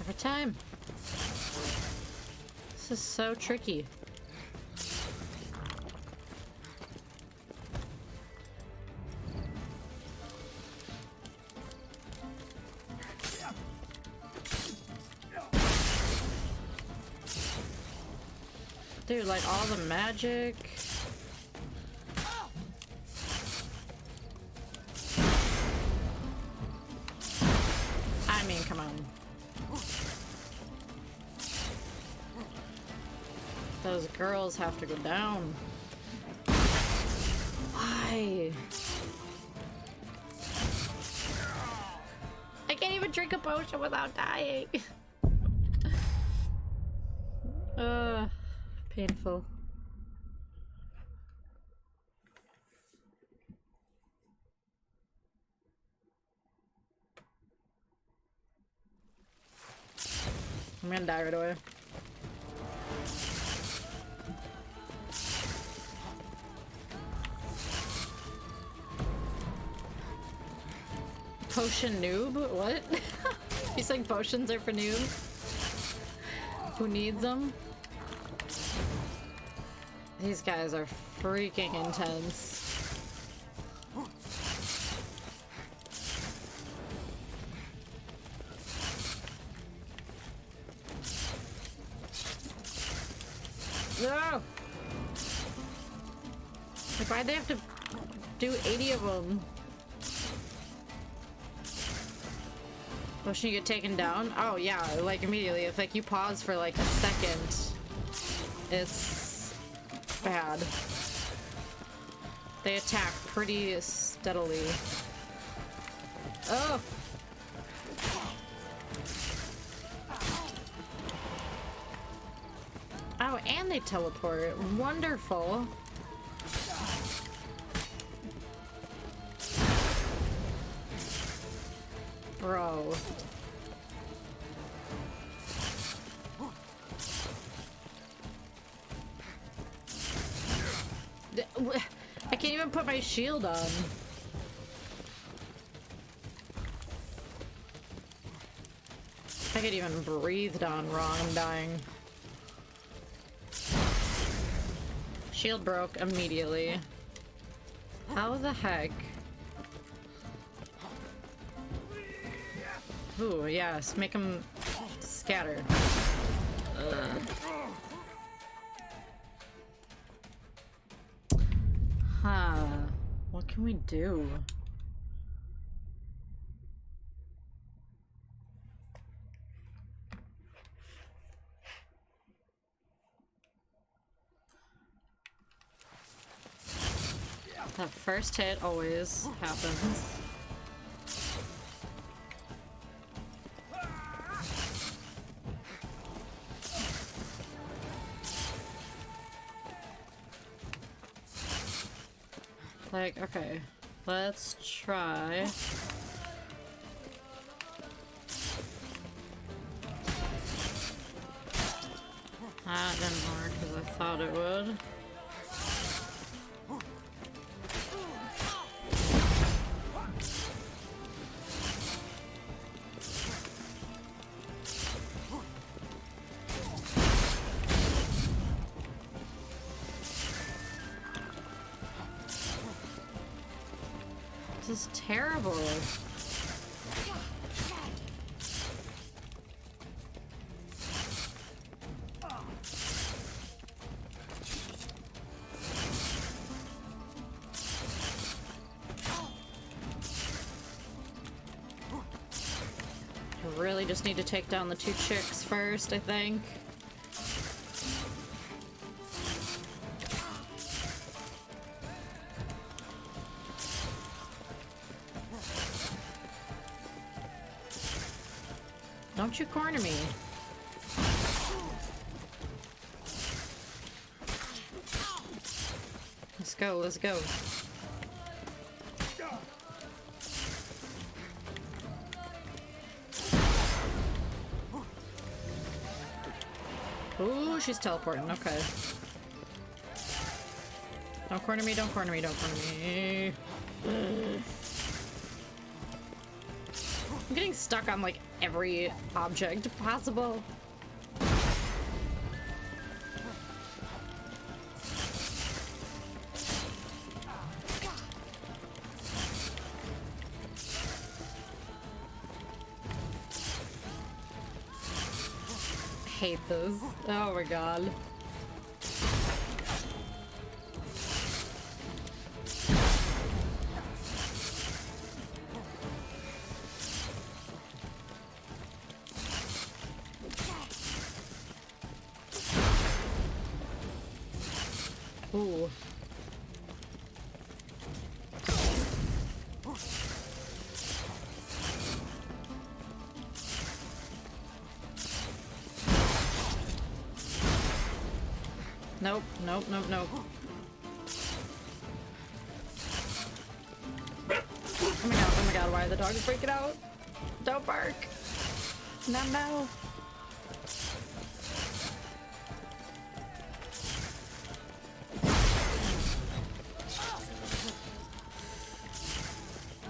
Every time. This is so tricky. Dude, like all the magic. I mean, come on. Those girls have to go down. Why? I can't even drink a potion without dying. Painful. I'm gonna die right away. Potion noob? What? You saying potions are for noobs? Who needs them? These guys are freaking intense. No! Like, why'd they have to do 80 of them? Potion you get taken down? Oh yeah, like immediately. If like you pause for like a second, it's bad. They attack pretty steadily. Oh! Oh, and they teleport. Wonderful. Bro. I can't even put my shield on. I could even breathe down wrong. I'm dying. Shield broke immediately. How the heck? Ooh, yes, make them scatter. Huh. What can we do? That first hit always happens. Like, okay, let's try. That didn't work as I thought it would. This is terrible. I really just need to take down the two chicks first, I think. Don't you corner me. Let's go, let's go. Ooh, she's teleporting. Okay. Don't corner me, don't corner me, don't corner me. I'm getting stuck on like every object possible. Hate this. Oh my god. Ooh. Nope, nope, nope, nope. Oh my god, why are the dogs freaking out? Don't bark! No, no!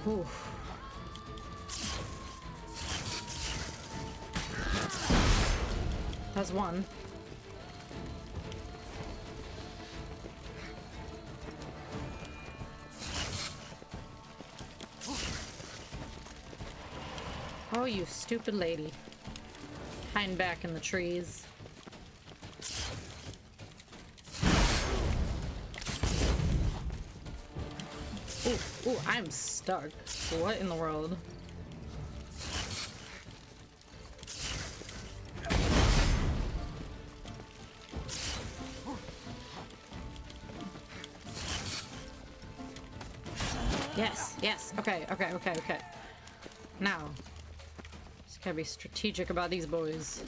Ooh. That's one. Oh, you stupid lady. Hiding back in the trees. Ooh, ooh, I'm stuck. What in the world? Yes, yes. Okay, okay, okay, okay. Now. Just gotta be strategic about these boys.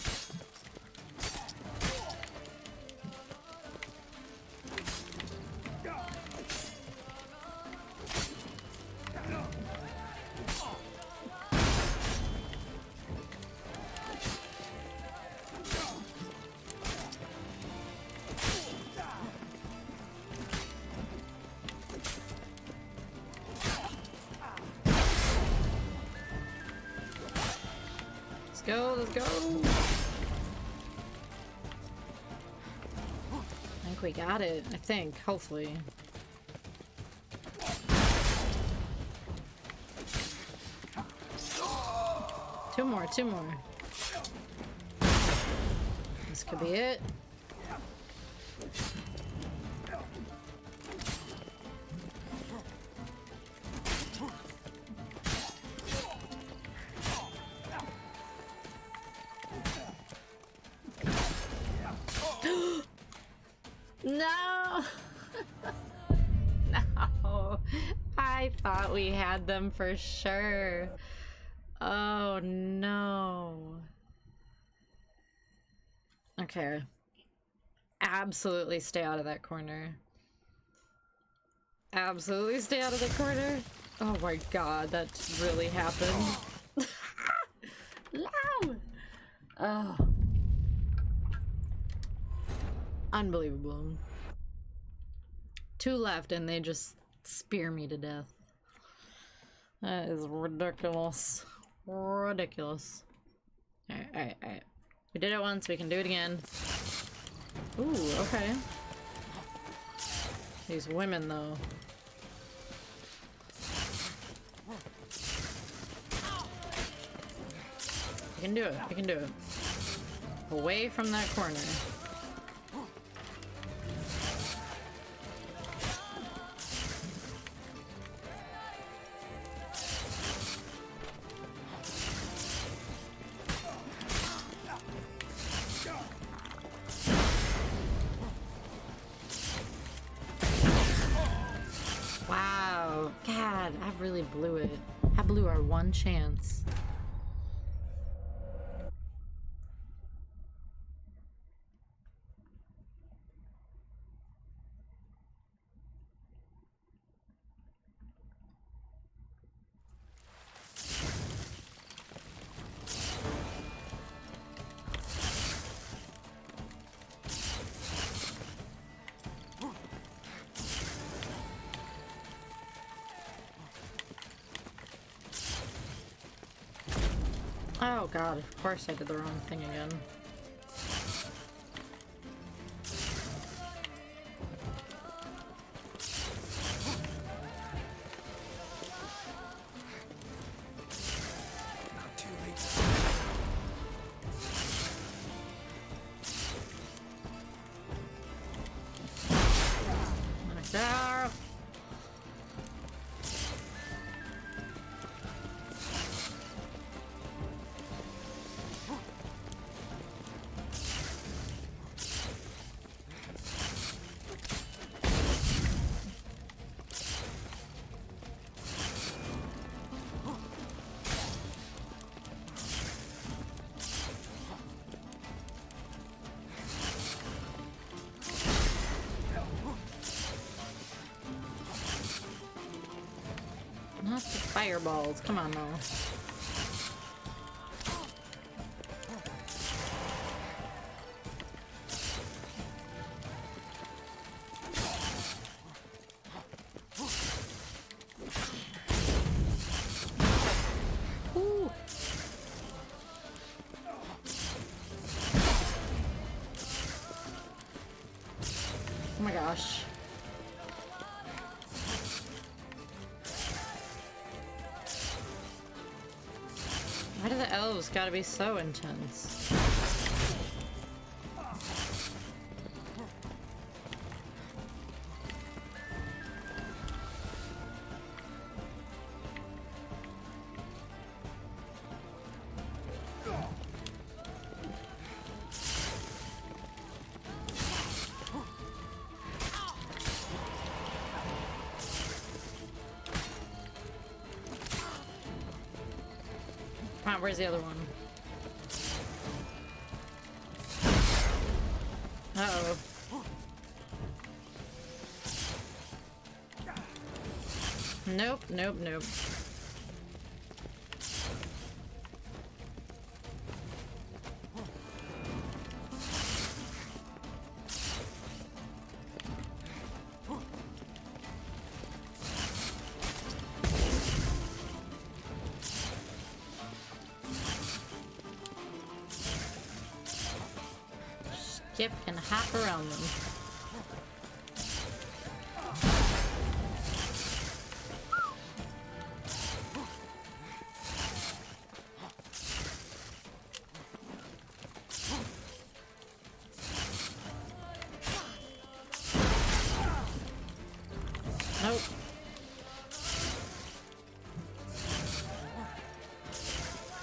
Let's go! I think we got it. I think, hopefully. Two more, two more. This could be it. No! No! I thought we had them for sure. Oh no. Okay. Absolutely stay out of that corner. Absolutely stay out of the corner. Oh my god, that really happened. No! Oh. Unbelievable. Two left and they just spear me to death. That is ridiculous. Ridiculous. Alright, alright, alright. We did it once, we can do it again. Ooh, okay. These women, though. We can do it, we can do it. Away from that corner. Wow, God, I really blew it. I blew our one chance. Oh god, of course I did the wrong thing again. Not too late. Ah! Not the fireballs. Come on now. Ooh. Oh my gosh. Why do the elves gotta be so intense? Come on, where's the other one? Uh-oh. Nope, nope, nope. Skip and hop around them. Nope.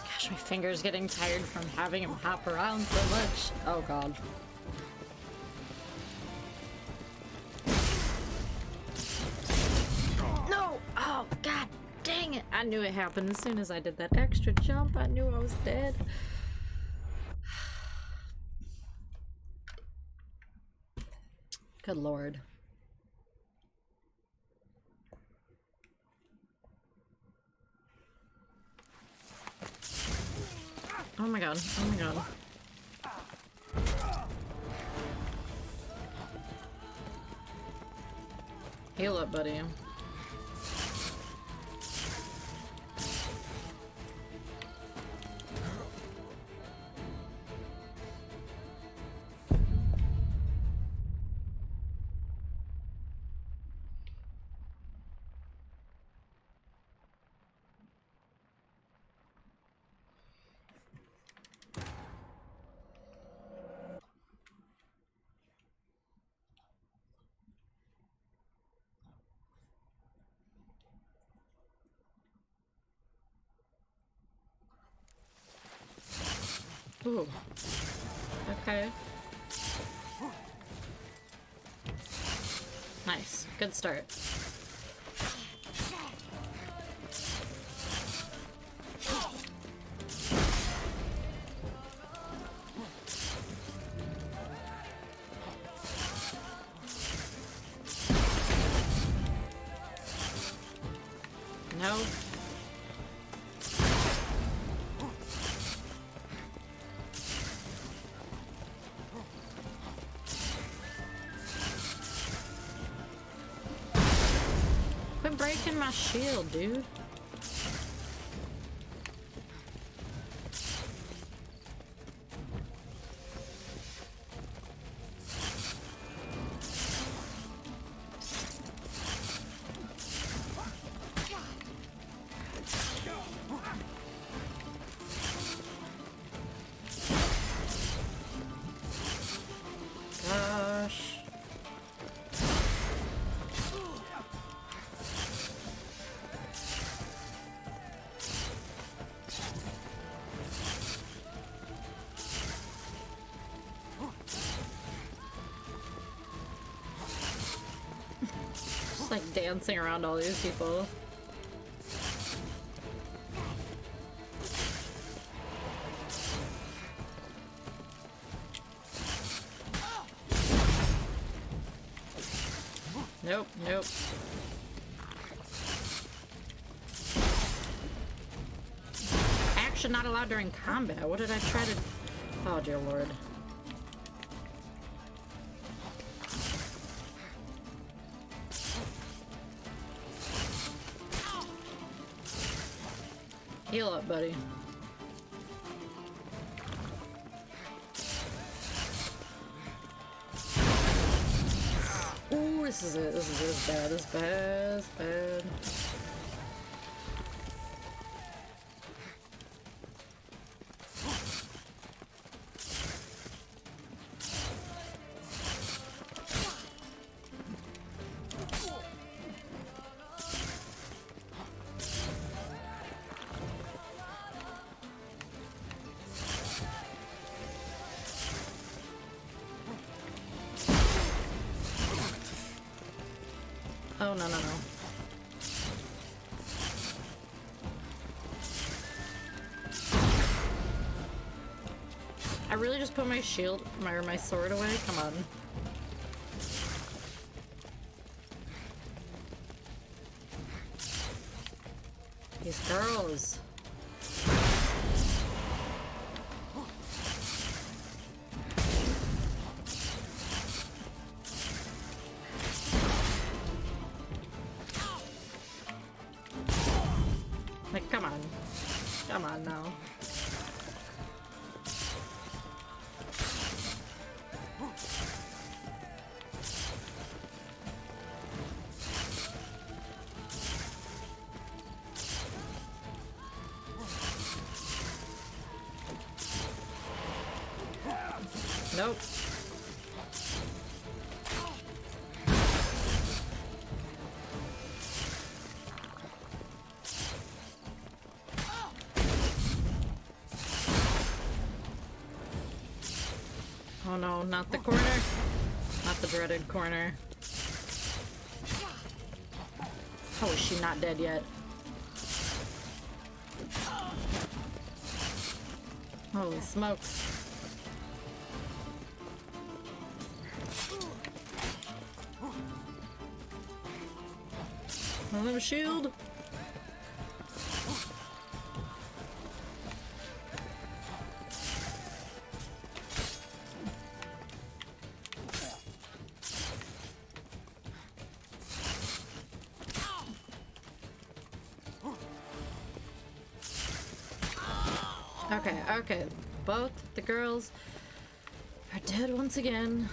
Gosh, my finger's getting tired from having him hop around so much. Oh god. No! Oh god dang it! I knew it happened as soon as I did that extra jump. I knew I was dead. Good lord. Oh my god, oh my god. Heal up, buddy. Ooh. Okay. Nice. Good start. No. Quit breaking my shield, dude. like dancing around all these people. Nope, nope. Action not allowed during combat. What did I try to... Oh, dear lord. Heal up, buddy. Ooh, this is it. This is bad. This is bad. This is bad. Oh, no, no, no. I really just put my shield, my sword away? Come on. These girls. Like, come on. Come on now. Nope. Oh no, not the corner. Not the dreaded corner. How is she not dead yet? Holy smokes. Another shield. Okay, okay. Both the girls are dead once again.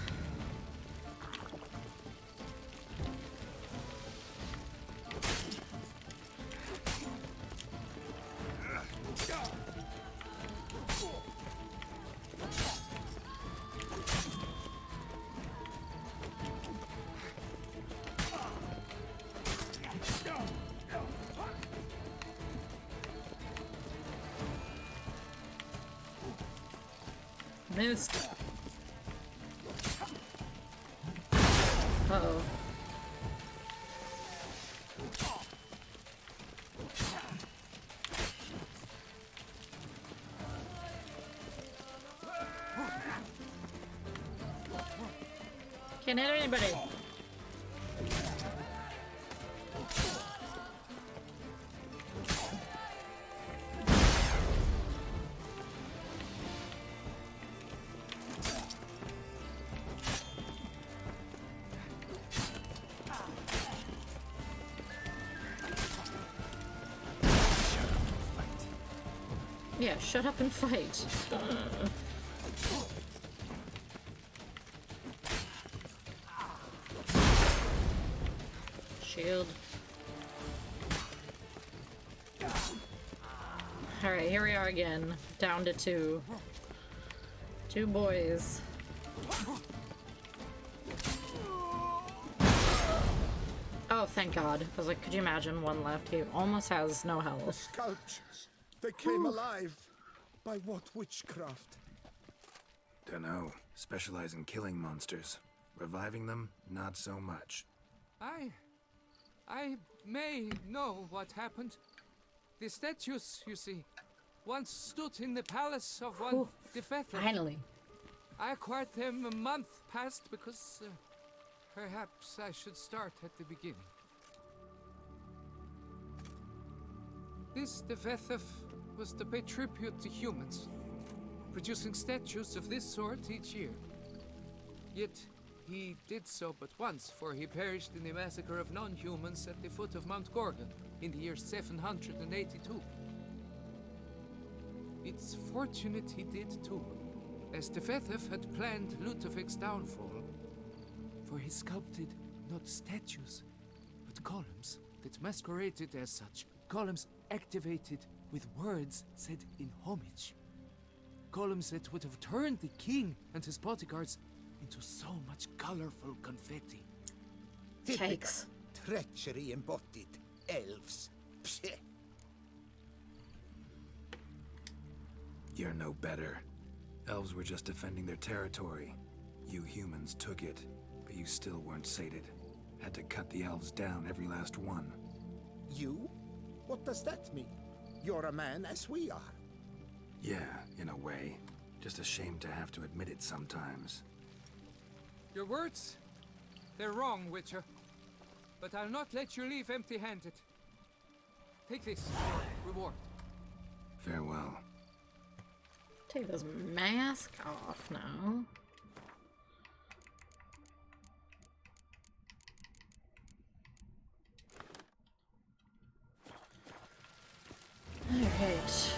Missed. Uh-oh. Can't hit anybody. Yeah, shut up and fight. Shield. Alright, here we are again. Down to two. Two boys. Oh, thank God. I was like, could you imagine one left? He almost has no health. Sculptures. They came alive. By what witchcraft? Dunno. Specialize in killing monsters. Reviving them, not so much. I I may know what happened. The statues, you see, once stood in the palace of one Ooh, Defetheth. Finally. I acquired them a month past because perhaps I should start at the beginning. This Defetheth was to pay tribute to humans, producing statues of this sort each year. Yet he did so but once, for he perished in the massacre of non-humans at the foot of Mount Gorgon in the year 782. It's fortunate he did too, as Defetheth had planned Ludovic's downfall, for he sculpted not statues, but columns that masqueraded as such. Columns activated with words said in homage. Columns that would have turned the king and his bodyguards into so much colorful confetti. Cakes. Treachery embodied. Elves. Psheh. You're no better. Elves were just defending their territory. You humans took it, but you still weren't sated. Had to cut the elves down, every last one. You? What does that mean? You're a man as we are. Yeah, in a way. Just ashamed to have to admit it sometimes. Your words? They're wrong, Witcher. But I'll not let you leave empty-handed. Take this, your reward. Farewell. Take this mask off now. Alright.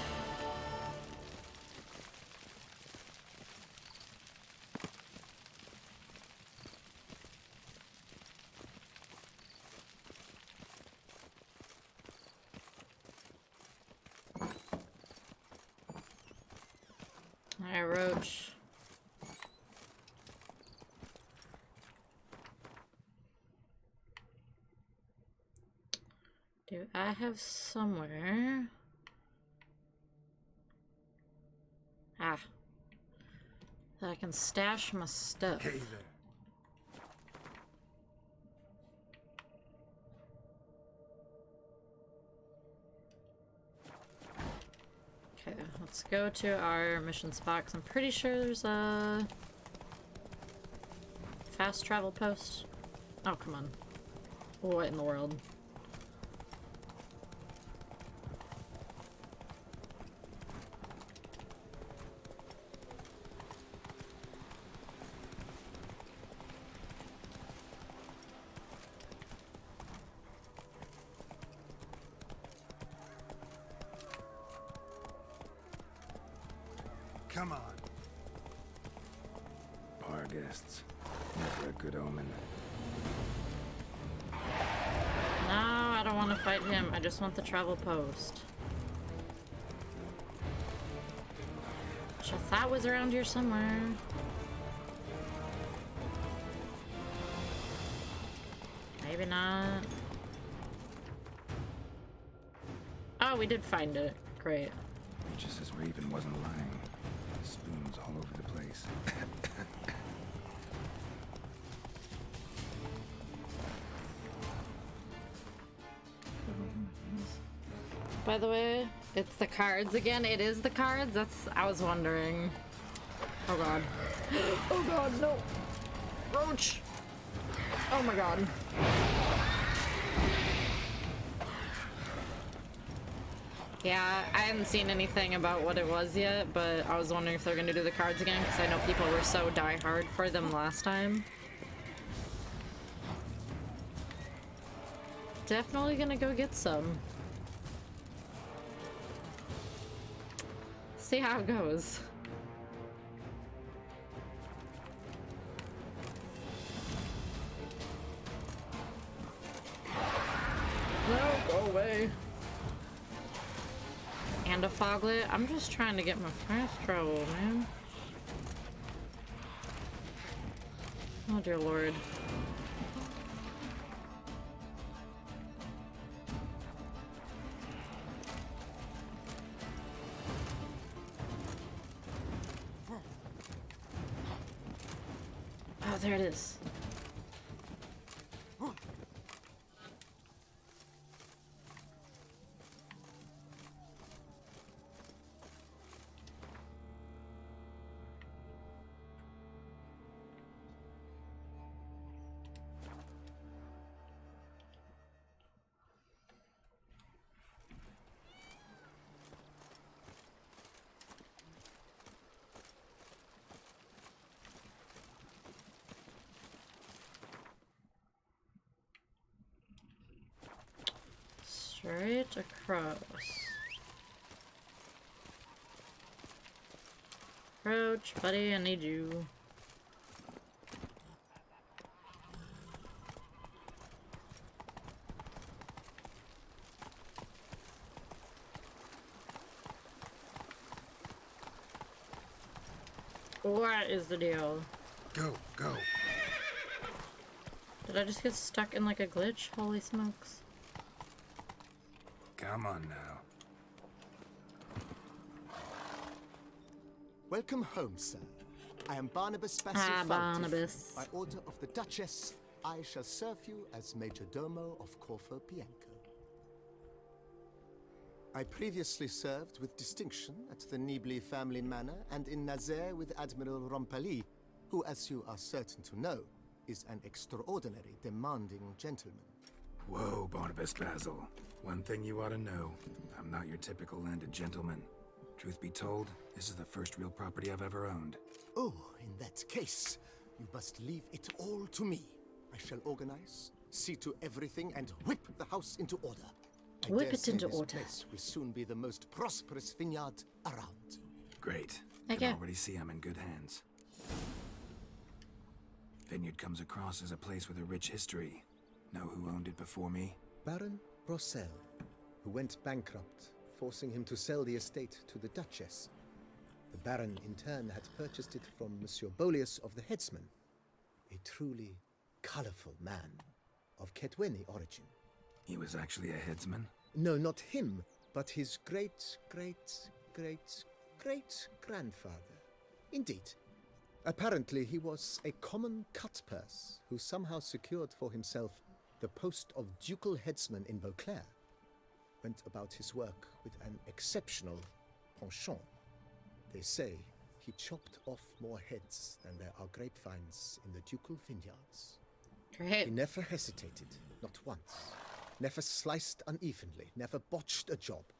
Alright, Roach. Do I have somewhere? Ah. That I can stash my stuff. Hey there. Okay, let's go to our mission spot, 'cause I'm pretty sure there's a fast travel post. Oh, come on. What in the world? Come on. Barghests. Never a good omen. No, I don't want to fight him. I just want the travel post. Which I thought was around here somewhere. Maybe not. Oh, we did find it. Great. Just as Raven wasn't lying. Spoons all over the place. By the way, it's the cards again. It is the cards. I was wondering. Oh god. Oh god, no. Roach. Oh my god. Yeah, I hadn't seen anything about what it was yet, but I was wondering if they're gonna do the cards again, because I know people were so diehard for them last time. Definitely gonna go get some. See how it goes. No, go away. And a foglet. I'm just trying to get my fast travel, man. Oh dear lord. Oh, there it is. just across. Approach, buddy, I need you. What is the deal? Go, go. Did I just get stuck in like a glitch? Holy smokes. Come on now. Welcome home, sir. I am Barnabas Ah, Basil Barnabas. By order of the Duchess, I shall serve you as Major Domo of Corfu Bianco. I previously served with distinction at the Nibli family manor and in Nazaire with Admiral Rompali, who, as you are certain to know, is an extraordinary, demanding gentleman. Whoa, Barnabas Basil. One thing you ought to know. I'm not your typical landed gentleman. Truth be told, this is the first real property I've ever owned. Oh, in that case, you must leave it all to me. I shall organize, see to everything, and whip the house into order. I Whip dare it say into this order. place will soon be the most prosperous vineyard around. Great. Okay. Can already see I'm in good hands. Vineyard comes across as a place with a rich history. Know who owned it before me? Baron Rossel, who went bankrupt, forcing him to sell the estate to the Duchess. The Baron, in turn, had purchased it from Monsieur Bolius of the Headsman, a truly colorful man of Ketweni origin. He was actually a headsman? No, not him, but his great-great-great-great-grandfather. Indeed. Apparently, he was a common cut-purse who somehow secured for himself the post of ducal headsman in Beauclair. Went about his work with an exceptional penchant. They say he chopped off more heads than there are grapevines in the ducal vineyards. Great. He never hesitated, not once. Never sliced unevenly, never botched a job.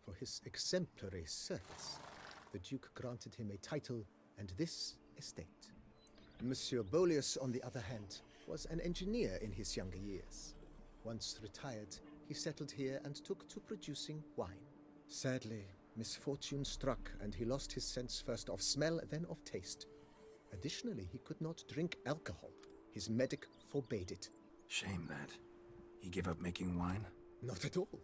For his exemplary service, the Duke granted him a title and this estate. Monsieur Bolius, on the other hand, was an engineer in his younger years. Once retired, he settled here and took to producing wine. Sadly, misfortune struck and he lost his sense first of smell, then of taste. Additionally, he could not drink alcohol. His medic forbade it. Shame that. He gave up making wine? Not at all.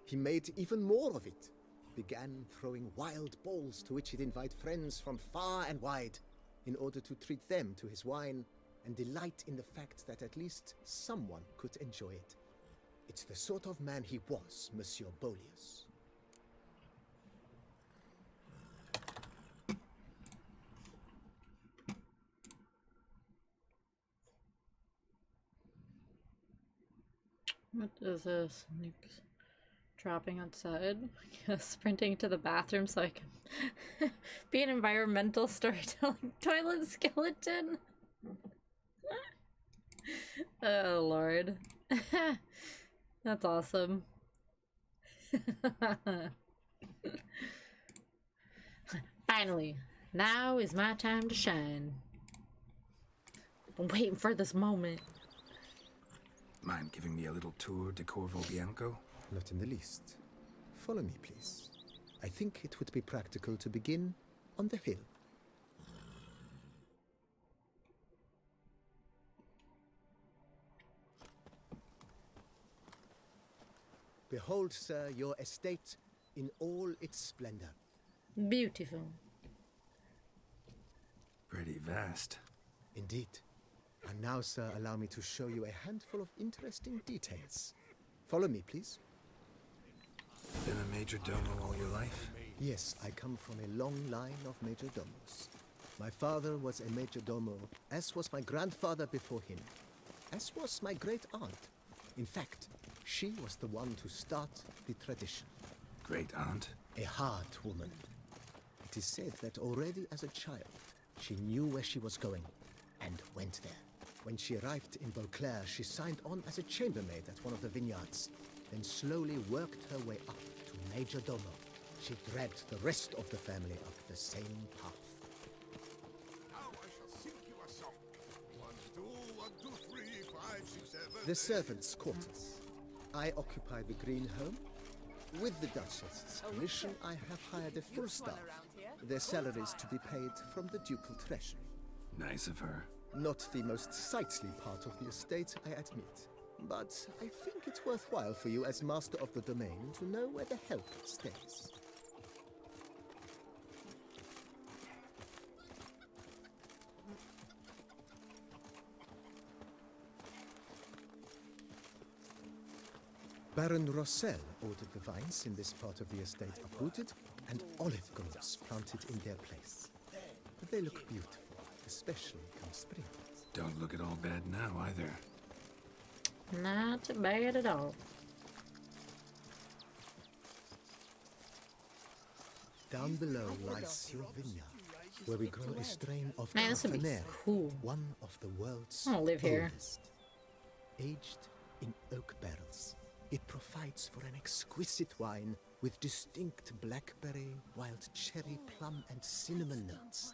He made even more of it. Began throwing wild balls to which he'd invite friends from far and wide in order to treat them to his wine and delight in the fact that at least someone could enjoy it. It's the sort of man he was, Monsieur Bolius. What is this? Nick's dropping outside. Sprinting to the bathroom so I can be an environmental storytelling toilet skeleton. Oh lord. That's awesome. Finally, now is my time to shine. I'm waiting for this moment. Mind giving me a little tour de Corvo Bianco? Not in the least. Follow me, please. I think it would be practical to begin on the hill. Behold, sir, your estate in all its splendor. Beautiful. Pretty vast. Indeed. And now, sir, allow me to show you a handful of interesting details. Follow me, please. Been a major domo all your life? Yes, I come from a long line of major domos. My father was a major domo, as was my grandfather before him, as was my great-aunt. In fact, she was the one to start the tradition. Great-aunt? A hard woman. It is said that already as a child, she knew where she was going and went there. When she arrived in Beauclair, she signed on as a chambermaid at one of the vineyards, then slowly worked her way up to major domo. She dragged the rest of the family up the same path. Now I shall sing you a song. 1, 2, 1, 2, 3, 5, 6, 7. The servants' quarters. I occupy the Green Home. With the Duchess's permission, I have hired a full staff. Their salaries to be paid from the ducal treasury. Nice of her. Not the most sightly part of the estate, I admit. But I think it's worthwhile for you as master of the domain to know where the help stays. Baron Rossel ordered the vines in this part of the estate uprooted and olive groves planted in their place. They look beautiful, especially come spring. Don't look at all bad now either. Not bad at all. Down below lies your vineyard, where we grow a strain of Man, this would be Carphaner, cool. one of the world's I'll live here. oldest. Aged in oak barrels, it provides for an exquisite wine with distinct blackberry, wild cherry, plum, and cinnamon notes.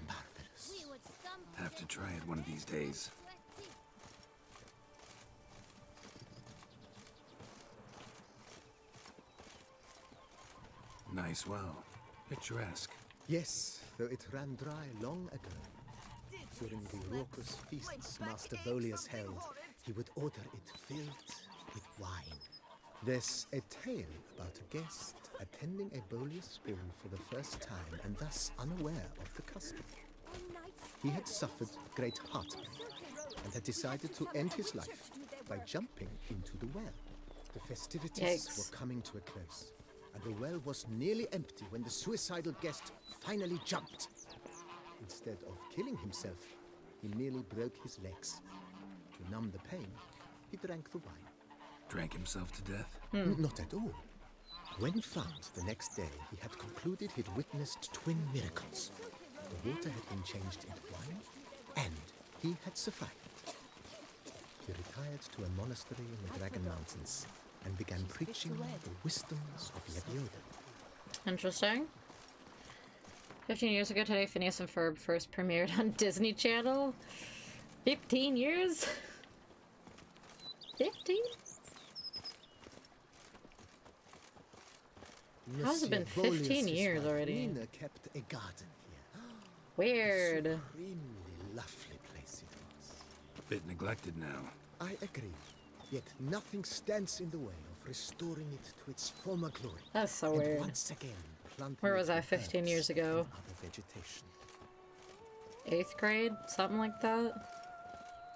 Marvelous. We would stump Have to try it one of these days. Nice well. Picturesque. Yes, though it ran dry long ago. During the raucous feasts Master Bolius held, he would order it filled with wine. There's a tale about a guest attending a Bolius ball for the first time and thus unaware of the custom. He had suffered great heartbreak and had decided to end his life by jumping into the well. The festivities Yikes. were coming to a close, and the well was nearly empty when the suicidal guest finally jumped. Instead of killing himself, he merely broke his legs. To numb the pain, he drank the wine. Drank himself to death? Not at all. When found the next day, he had concluded he'd witnessed twin miracles. The water had been changed into wine, and he had survived. He retired to a monastery in the Dragon Mountains and began preaching the wisdoms of Yoda. Interesting. 15 years ago today, Phineas and Ferb first premiered on Disney Channel. 15 years? 15? How's it been 15 years already? Nina kept a garden here. Weird. Extremely lovely place it was. Bit neglected now. I agree. Yet nothing stands in the way of restoring it to its former glory. That's so and weird. once again, planting Where was it I with 15 herbs years ago? and other vegetation. 8th grade? Something like that?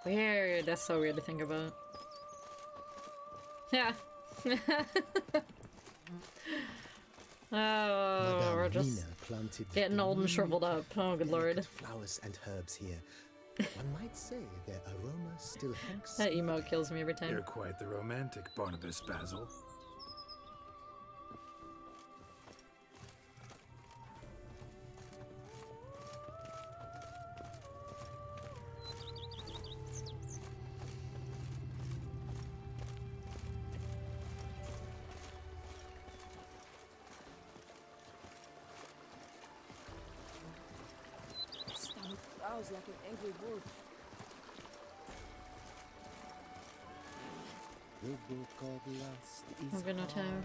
Weird. That's so weird to think about. Yeah. Oh, we're Madame just Nina planted getting old and shriveled up. Oh, good lord. delicate flowers and herbs here. One might say their aroma still hangs. That emote kills me every You're time. quite the romantic, Barnabas Basil. Stomach growls like an angry wolf. I've got no time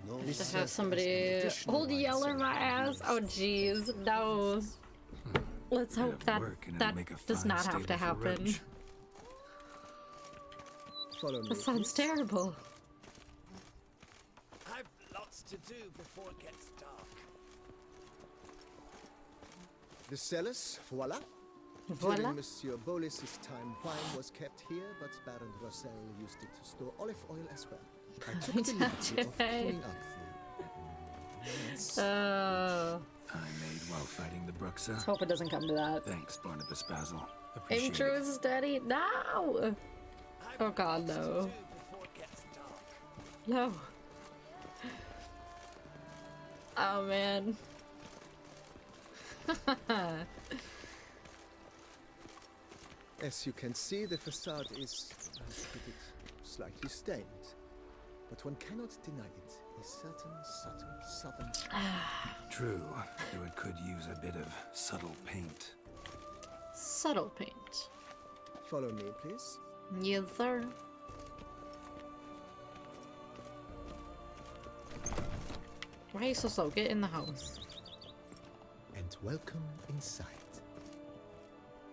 No to serpent have is somebody an additional hold wine yeller in my cellar. ass. Oh, jeez. No. Let's Bit hope of that work and it'll that make a does fine not have to stable for happen. Roach. Follow me, That sounds please. terrible. I've lots to do before it gets dark. The cellars, voila. Voila. During Monsieur Bolis's time, wine was kept here, but Baron Rossel used it to store olive oil as well. I took the liberty of cleaning up the... Yes. Oh, I made while fighting the Bruxa. let's hope it doesn't come to that. Thanks, Barnabas Basil. Appreciate it. Intru's daddy. No. Oh God, no. Do before it gets dark. No. Oh man. As you can see, the facade is, let's put it, slightly stained. But one cannot deny it. A certain subtle southern... True, though it could use a bit of subtle paint. Subtle paint. Follow me, please. Yes, sir. Why are you so slow? Get in the house. And welcome inside.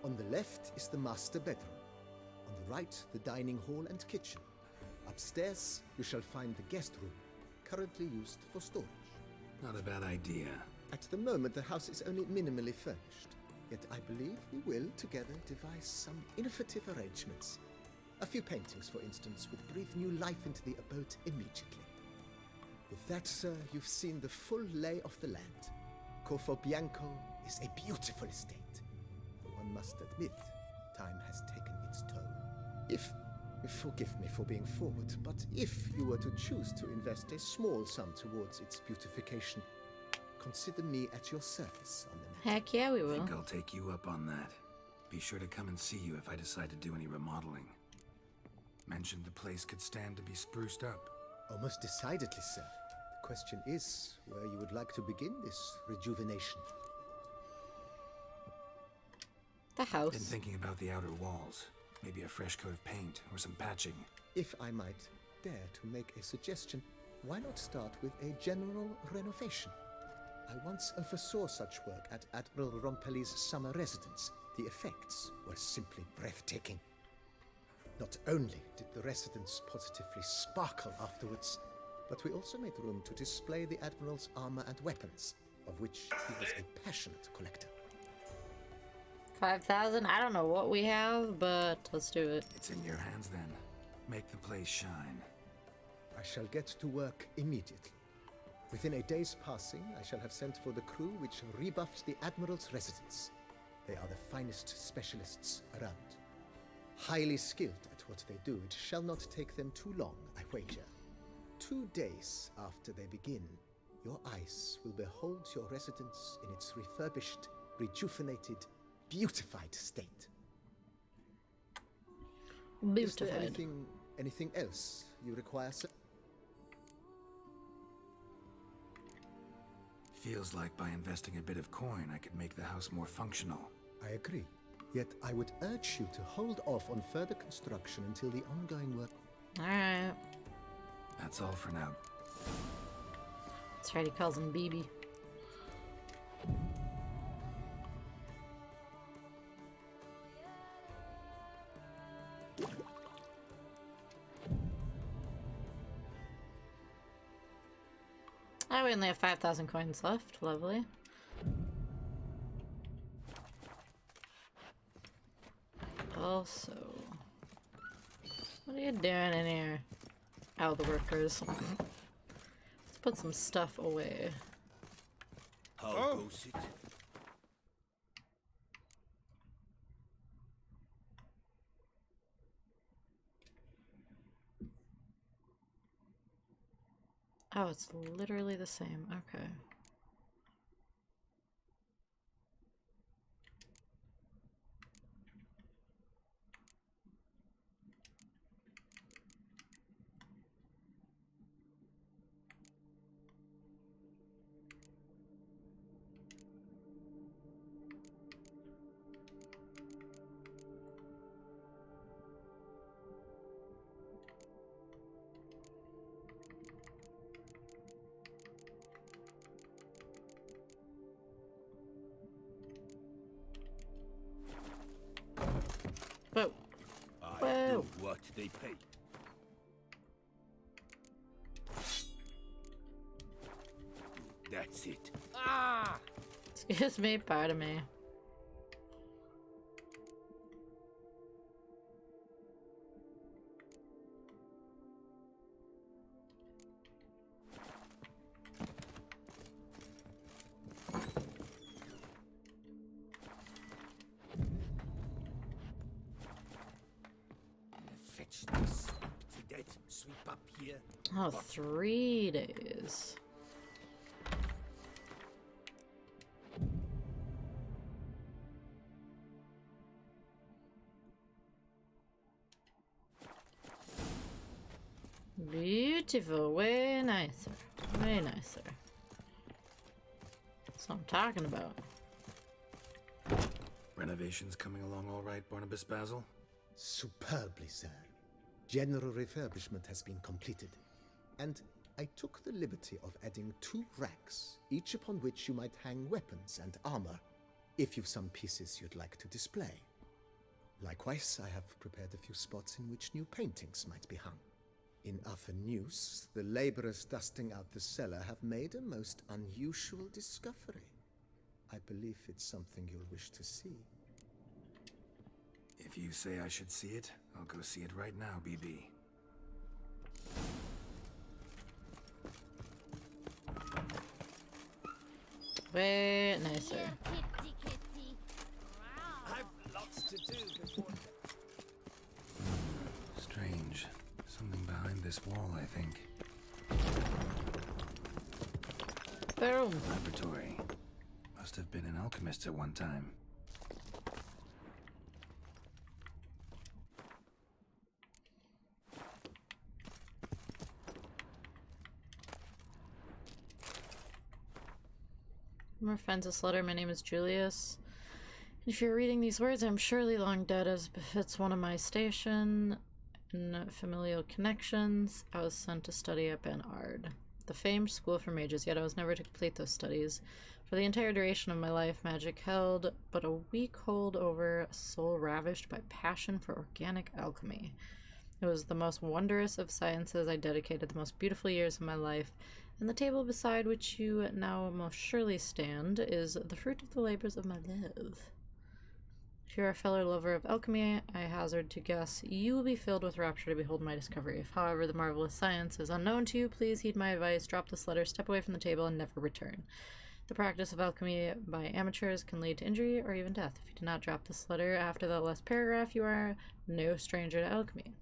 On the left is the master bedroom. On the right, the dining hall and kitchen. Upstairs, you shall find the guest room, currently used for storage. Not a bad idea. At the moment, the house is only minimally furnished. Yet I believe we will, together, devise some innovative arrangements. A few paintings, for instance, would breathe new life into the abode immediately. With that, sir, you've seen the full lay of the land. Corfobianco is a beautiful estate. One must admit, time has taken its toll. Forgive me for being forward, but if you were to choose to invest a small sum towards its beautification, consider me at your service on the matter. Heck yeah, we I will. think I'll take you up on that. Be sure to come and see you if I decide to do any remodeling. Mentioned the place could stand to be spruced up. Oh, most decidedly, sir. The question is where you would like to begin this rejuvenation. The house. Been thinking about the outer walls. Maybe a fresh coat of paint or some patching. If I might dare to make a suggestion, why not start with a general renovation? I once oversaw such work at Admiral Rompelli's summer residence. The effects were simply breathtaking. Not only did the residence positively sparkle afterwards, but we also made room to display the Admiral's armor and weapons, of which he was a passionate collector. 5,000? I don't know what we have, but let's do it. It's in your hands then. Make the place shine. I shall get to work immediately. Within a day's passing, I shall have sent for the crew which rebuffed the Admiral's residence. They are the finest specialists around. Highly skilled at what they do, it shall not take them too long, I wager. 2 days after they begin, your eyes will behold your residence in its refurbished, rejuvenated, beautified state. Is there anything else you require, sir? Feels like by investing a bit of coin, I could make the house more functional. I agree. Yet I would urge you to hold off on further construction until the ongoing work... Alright. That's all for now. That's right, he calls him BB. Oh, we only have 5,000 coins left. Lovely. Also, what are you doing in here? Oh, the workers. Let's put some stuff away. How goes it? Oh, it's literally the same. Okay. Whoa. I do what they pay. That's it. Ah! Excuse me, pardon me. Fetch this empty dead. Sweep up here. Oh, 3 days. Beautiful, way nicer, way nicer. That's what I'm talking about. Renovations coming along all right, Barnabas Basil? Superbly, sir. General refurbishment has been completed. And I took the liberty of adding 2 racks, each upon which you might hang weapons and armor, if you've some pieces you'd like to display. Likewise, I have prepared a few spots in which new paintings might be hung. In other news, the laborers dusting out the cellar have made a most unusual discovery. I believe it's something you'll wish to see. If you say I should see it, I'll go see it right now, BB. Way nicer. Here, kitty, kitty. Wow. I've lots to do before. Strange. Something behind this wall, I think. Boom. Laboratory. Must have been an alchemist at one time. More friends this letter. My name is Julius. If you're reading these words, I'm surely long dead, as befits one of my station in familial connections. I was sent to study at Ben Ard, the famed school for mages, yet I was never to complete those studies. For the entire duration of my life, magic held but a weak hold over a soul ravished by passion for organic alchemy. It was the most wondrous of sciences. I dedicated the most beautiful years of my life, and the table beside which you now most surely stand is the fruit of the labors of my love. If you are a fellow lover of alchemy, I hazard to guess you will be filled with rapture to behold my discovery. If, however, the marvelous science is unknown to you, please heed my advice, drop this letter, step away from the table, and never return. The practice of alchemy by amateurs can lead to injury or even death. If you do not drop this letter after that last paragraph, you are no stranger to alchemy.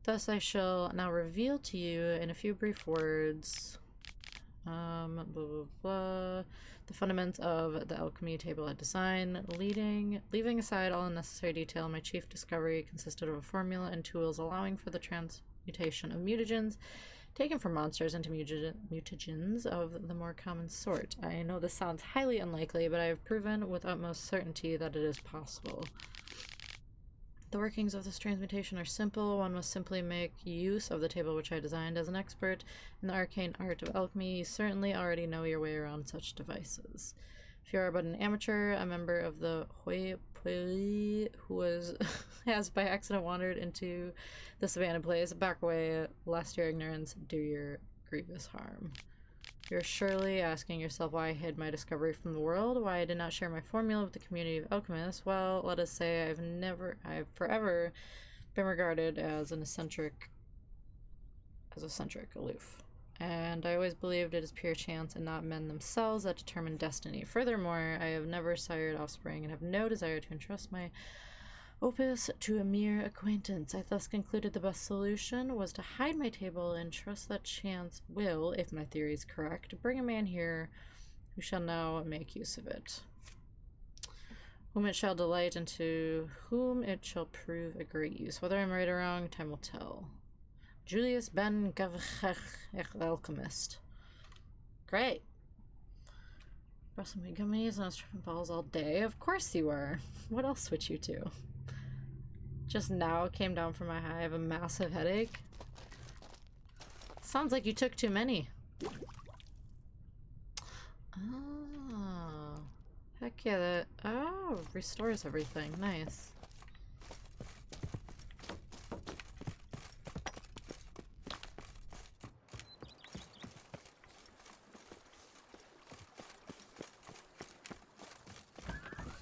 Thus I shall now reveal to you in a few brief words blah, blah, blah, the fundamentals of the alchemy table I designed. Leaving aside all unnecessary detail, my chief discovery consisted of a formula and tools allowing for the transmutation of mutagens taken from monsters into mutagens of the more common sort. I know this sounds highly unlikely, but I have proven with utmost certainty that it is possible. The workings of this transmutation are simple. One must simply make use of the table which I designed. As an expert in the arcane art of alchemy, you certainly already know your way around such devices. If you are but an amateur, a member of the Hoi Pui who has by accident wandered into this abandoned place, back away, lest your ignorance do your grievous harm. You're surely asking yourself why I hid my discovery from the world, why I did not share my formula with the community of alchemists. Well, let us say I've forever been regarded as eccentric, aloof. And I always believed it is pure chance and not men themselves that determine destiny. Furthermore, I have never sired offspring and have no desire to entrust my opus to a mere acquaintance. I thus concluded the best solution was to hide my table and trust that chance will, if my theory is correct, bring a man here who shall now make use of it. Whom it shall delight and to whom it shall prove a great use. Whether I'm right or wrong, time will tell. Julius Ben Gavchech, alchemist. Great. Brussels me gummies and I was tripping balls all day. Of course you were. What else would you do? Just now came down from my high. I have a massive headache. Sounds like you took too many. Oh. Heck yeah, that... Oh, restores everything. Nice.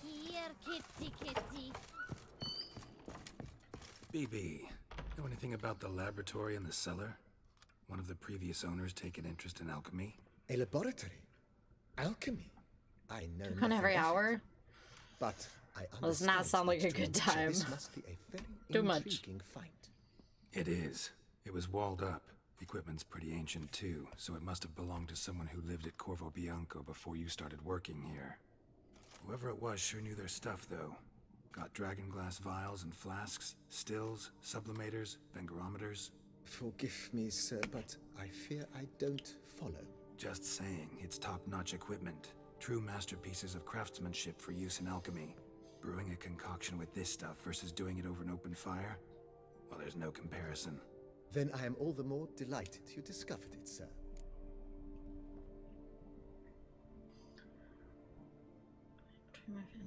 Here, kitty, kitty. BB, know anything about the laboratory in the cellar? One of the previous owners take an interest in alchemy? A laboratory? Alchemy? I know On nothing every of it. hour? But I Does not understand sound like a that good to time. This must be a very Too much. intriguing find. It is. It was walled up. Equipment's pretty ancient too, so it must have belonged to someone who lived at Corvo Bianco before you started working here. Whoever it was sure knew their stuff, though. Got dragonglass vials and flasks, stills, sublimators, vengerometers. Forgive me, sir, but I fear I don't follow. Just saying, it's top-notch equipment. True masterpieces of craftsmanship for use in alchemy. Brewing a concoction with this stuff versus doing it over an open fire? Well, there's no comparison. Then I am all the more delighted you discovered it, sir.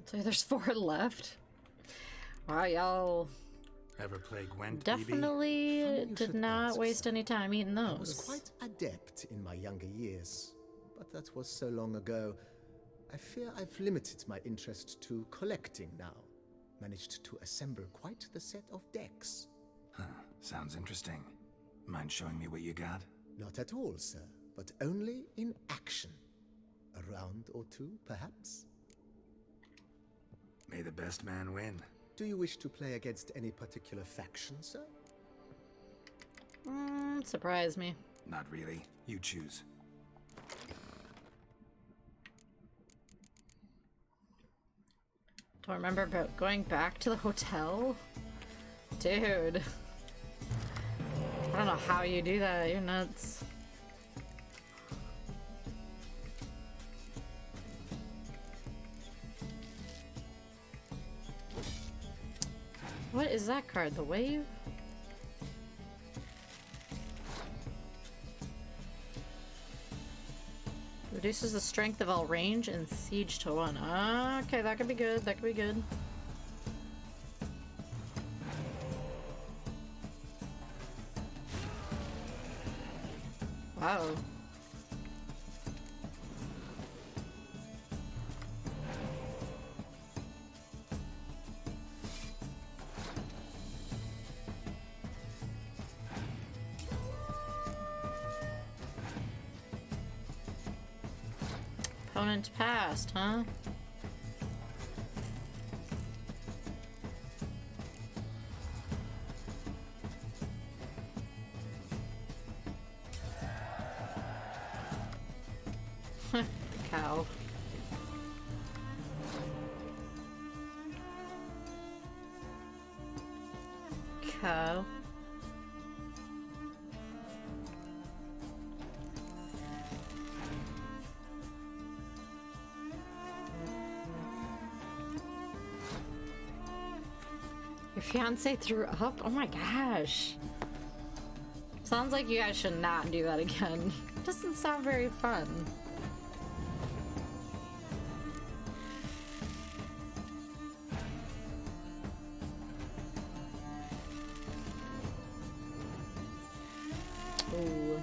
So there's 4 left. Wow, y'all Ever play Gwent, definitely Funny you did should not ask, waste sir. any time eating I was those. quite adept in my younger years, but that was so long ago. I fear I've limited my interest to collecting now. Managed to assemble quite the set of decks. Huh, sounds interesting. Mind showing me what you got? Not at all, sir, but only in action. A round or two, perhaps? May the best man win. Do you wish to play against any particular faction, sir? Surprise me. Not really. You choose. Don't remember about going back to the hotel? Dude. I don't know how you do that. You're nuts. What is that card? The wave? Reduces the strength of all range and siege to 1. Okay, that could be good. That could be good. Wow. Opponent passed, huh? Cow. Cow. Your fiance threw up? Oh my gosh. Sounds like you guys should not do that again. Doesn't sound very fun. Ooh.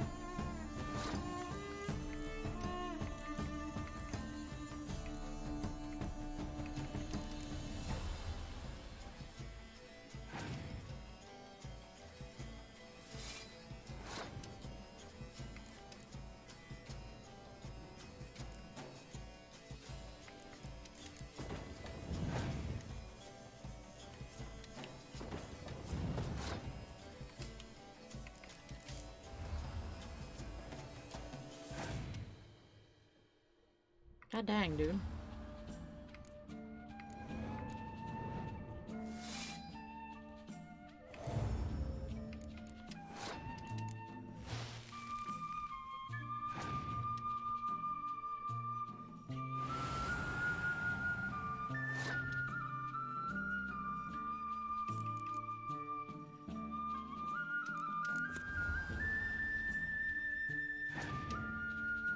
God dang, dude.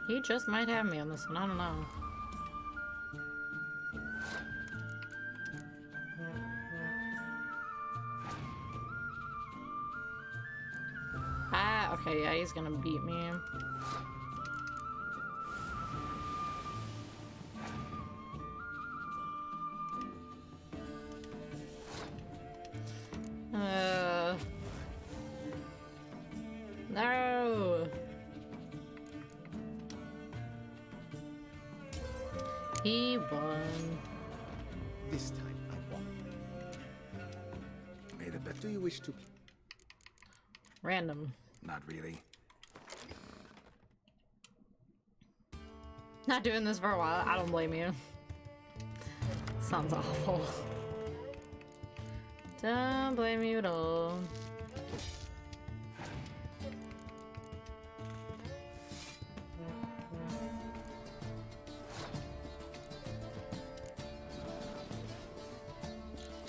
He just might have me on this one, I don't know. Ah, okay, yeah, he's gonna beat me. No! He won. This time I won. May the best. Do you wish to... Random. Not really. Not doing this for a while. I don't blame you. Sounds awful. Don't blame you at all.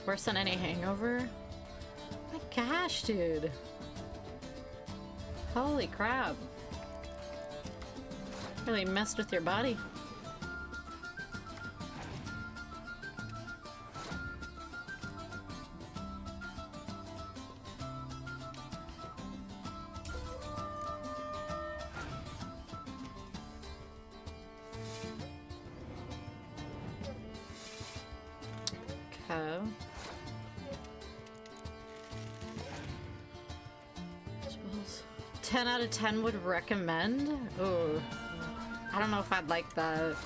Worse than any hangover? My gosh, dude. Holy crap. Really messed with your body. Okay. 10 out of 10 would recommend? Ooh. I don't know if I'd like that.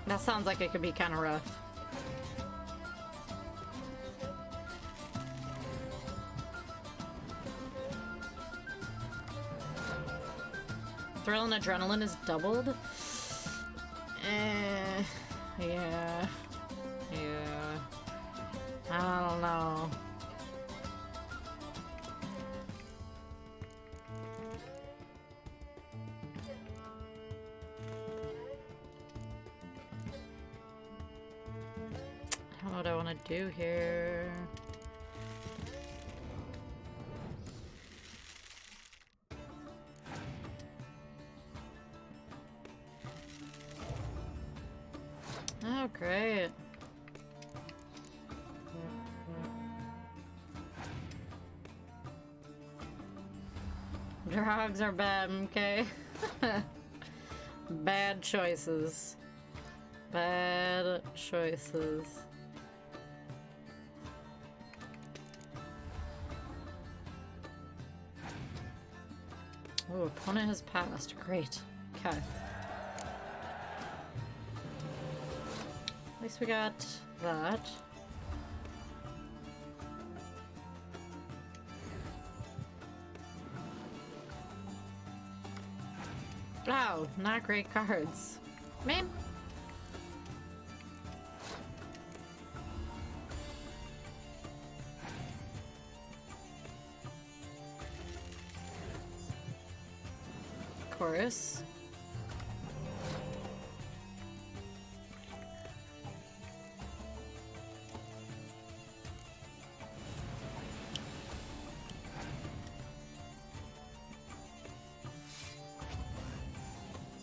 That sounds like it could be kind of rough. Thrill and adrenaline is doubled? Yeah. Yeah. I don't know. I don't know what I want to do here. Oh, great. Drugs are bad, okay? Bad choices. Bad choices. Oh, opponent has passed. Great. Okay. At least we got that. Wow, not great cards. Man. Chorus.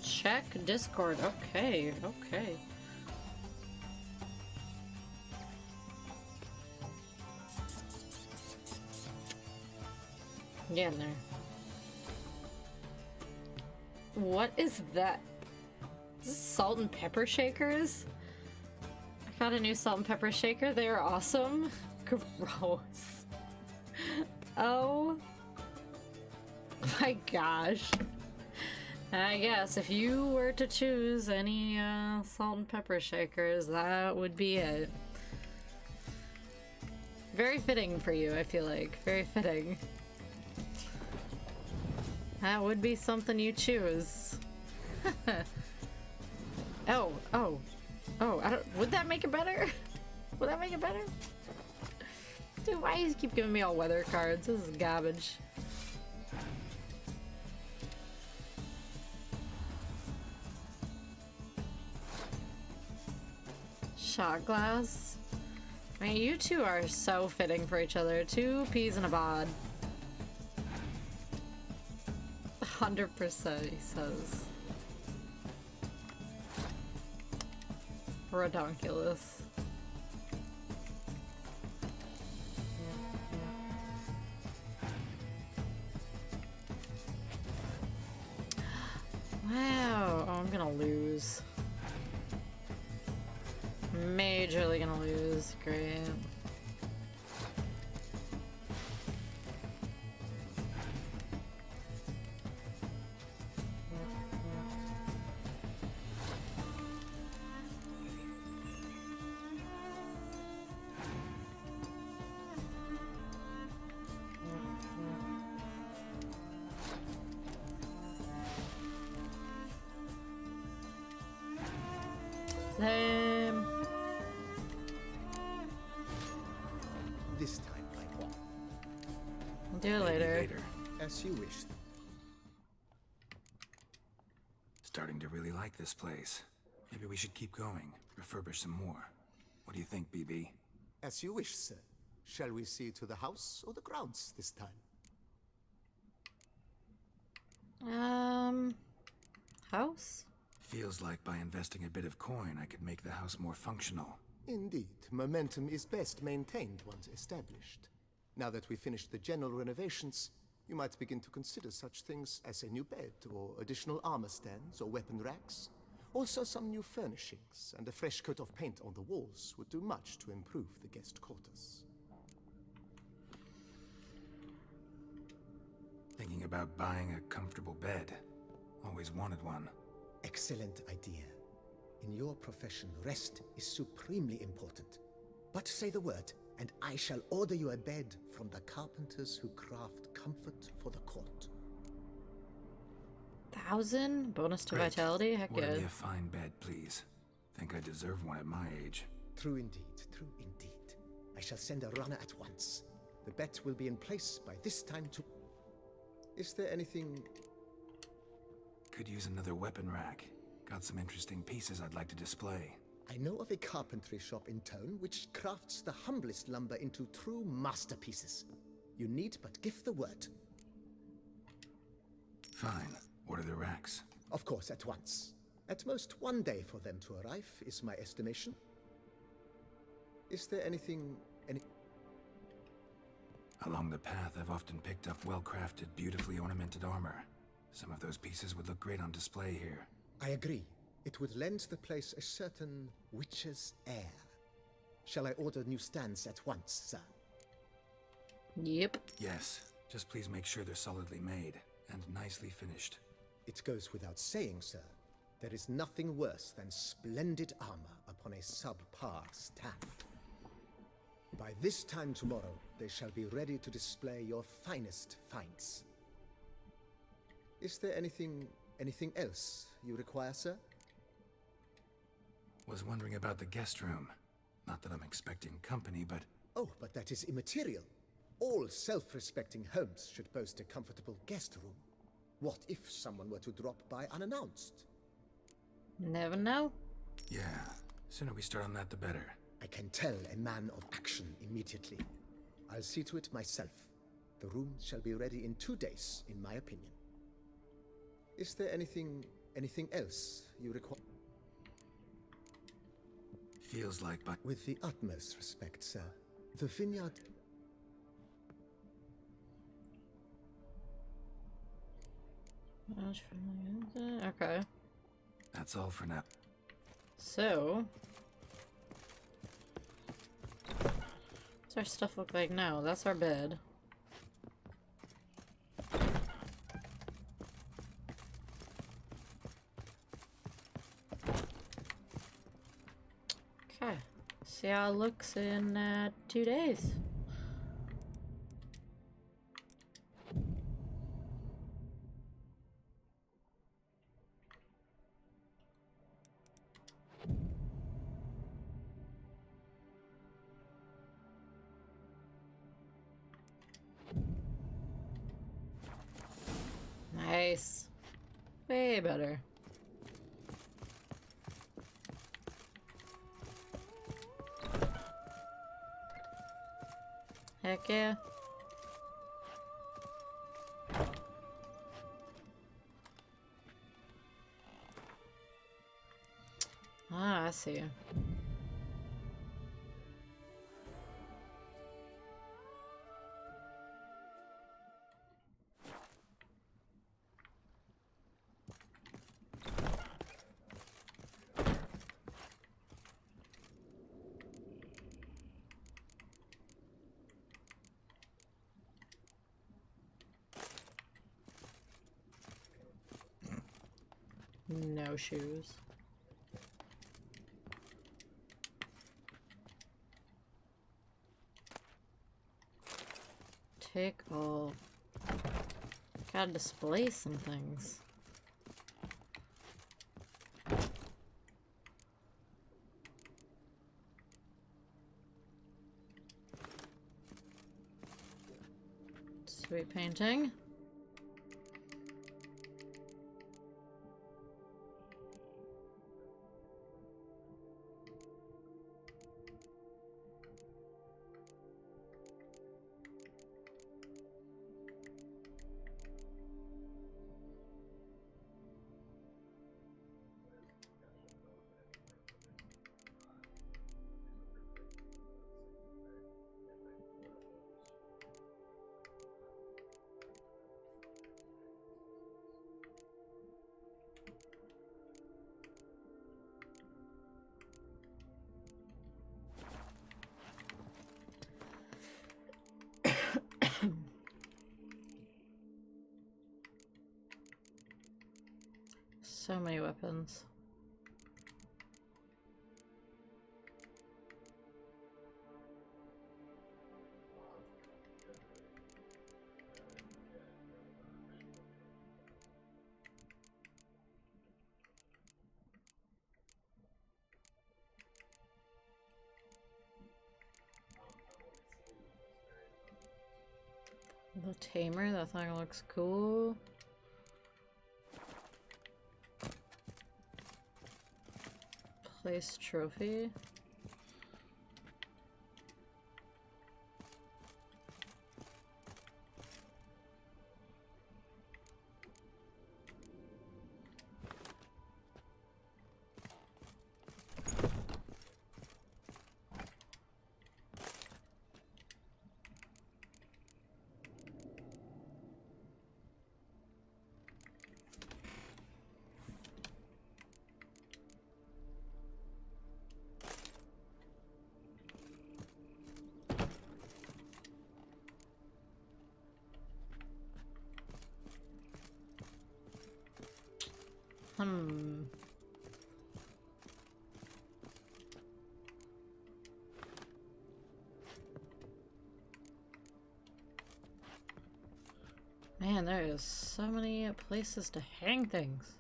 Check Discord. Okay, okay. Getting there. What is that? Is this salt and pepper shakers? I got a new salt and pepper shaker. They are awesome. Gross. Oh my gosh. I guess if you were to choose any salt and pepper shakers, that would be it. Very fitting for you, I feel like. Very fitting. That would be something you choose. Oh, I don't. Would that make it better? Would that make it better? Dude, why do you keep giving me all weather cards? This is garbage. Shot glass. I mean, you two are so fitting for each other. Two peas in a pod. 100%, he says. Redonkulous. Wow. Oh, I'm gonna lose. Majorly gonna lose. Great. Same. This time I won. I'll do it later. As you wished. Starting to really like this place. Maybe we should keep going, refurbish some more. What do you think, BB? As you wish, sir. Shall we see to the house or the grounds this time? House? Feels like by investing a bit of coin, I could make the house more functional. Indeed, momentum is best maintained once established. Now that we've finished the general renovations, you might begin to consider such things as a new bed, or additional armor stands, or weapon racks. Also, some new furnishings and a fresh coat of paint on the walls would do much to improve the guest quarters. Thinking about buying a comfortable bed. Always wanted one. Excellent idea. In your profession, rest is supremely important. But say the word, and I shall order you a bed from the carpenters who craft comfort for the court. 1,000? Bonus to Great. vitality? Heck Order yeah. me a fine bed, please. Think I deserve one at my age. True indeed, true indeed. I shall send a runner at once. The bet will be in place by this time to... Is there anything... Could use another weapon rack. Got some interesting pieces I'd like to display. I know of a carpentry shop in town which crafts the humblest lumber into true masterpieces. You need but give the word. Fine. Order the racks. Of course, at once. At most 1 day for them to arrive, is my estimation. Is there anything... Along the path, I've often picked up well-crafted, beautifully ornamented armor. Some of those pieces would look great on display here. I agree. It would lend the place a certain witch's air. Shall I order new stands at once, sir? Yep. Yes. Just please make sure they're solidly made and nicely finished. It goes without saying, sir. There is nothing worse than splendid armor upon a subpar stand. By this time tomorrow, they shall be ready to display your finest finds. Is there anything else you require, sir? Was wondering about the guest room. Not that I'm expecting company, but... Oh, but that is immaterial. All self-respecting homes should boast a comfortable guest room. What if someone were to drop by unannounced? Never know. Yeah. Sooner we start on that, the better. I can tell a man of action immediately. I'll see to it myself. The room shall be ready in 2 days, in my opinion. Is there anything else you require? Feels like by... With the utmost respect, sir. The vineyard... Okay. That's all for now. So... what's our stuff look like now? That's our bed. Okay. See how it looks in 2 days. Nice. Way better. Heck yeah. Ah, I see. No shoes. Take all. Gotta display some things. Sweet painting. So many weapons. The tamer, that thing looks cool. Place trophy. Man, there is so many places to hang things.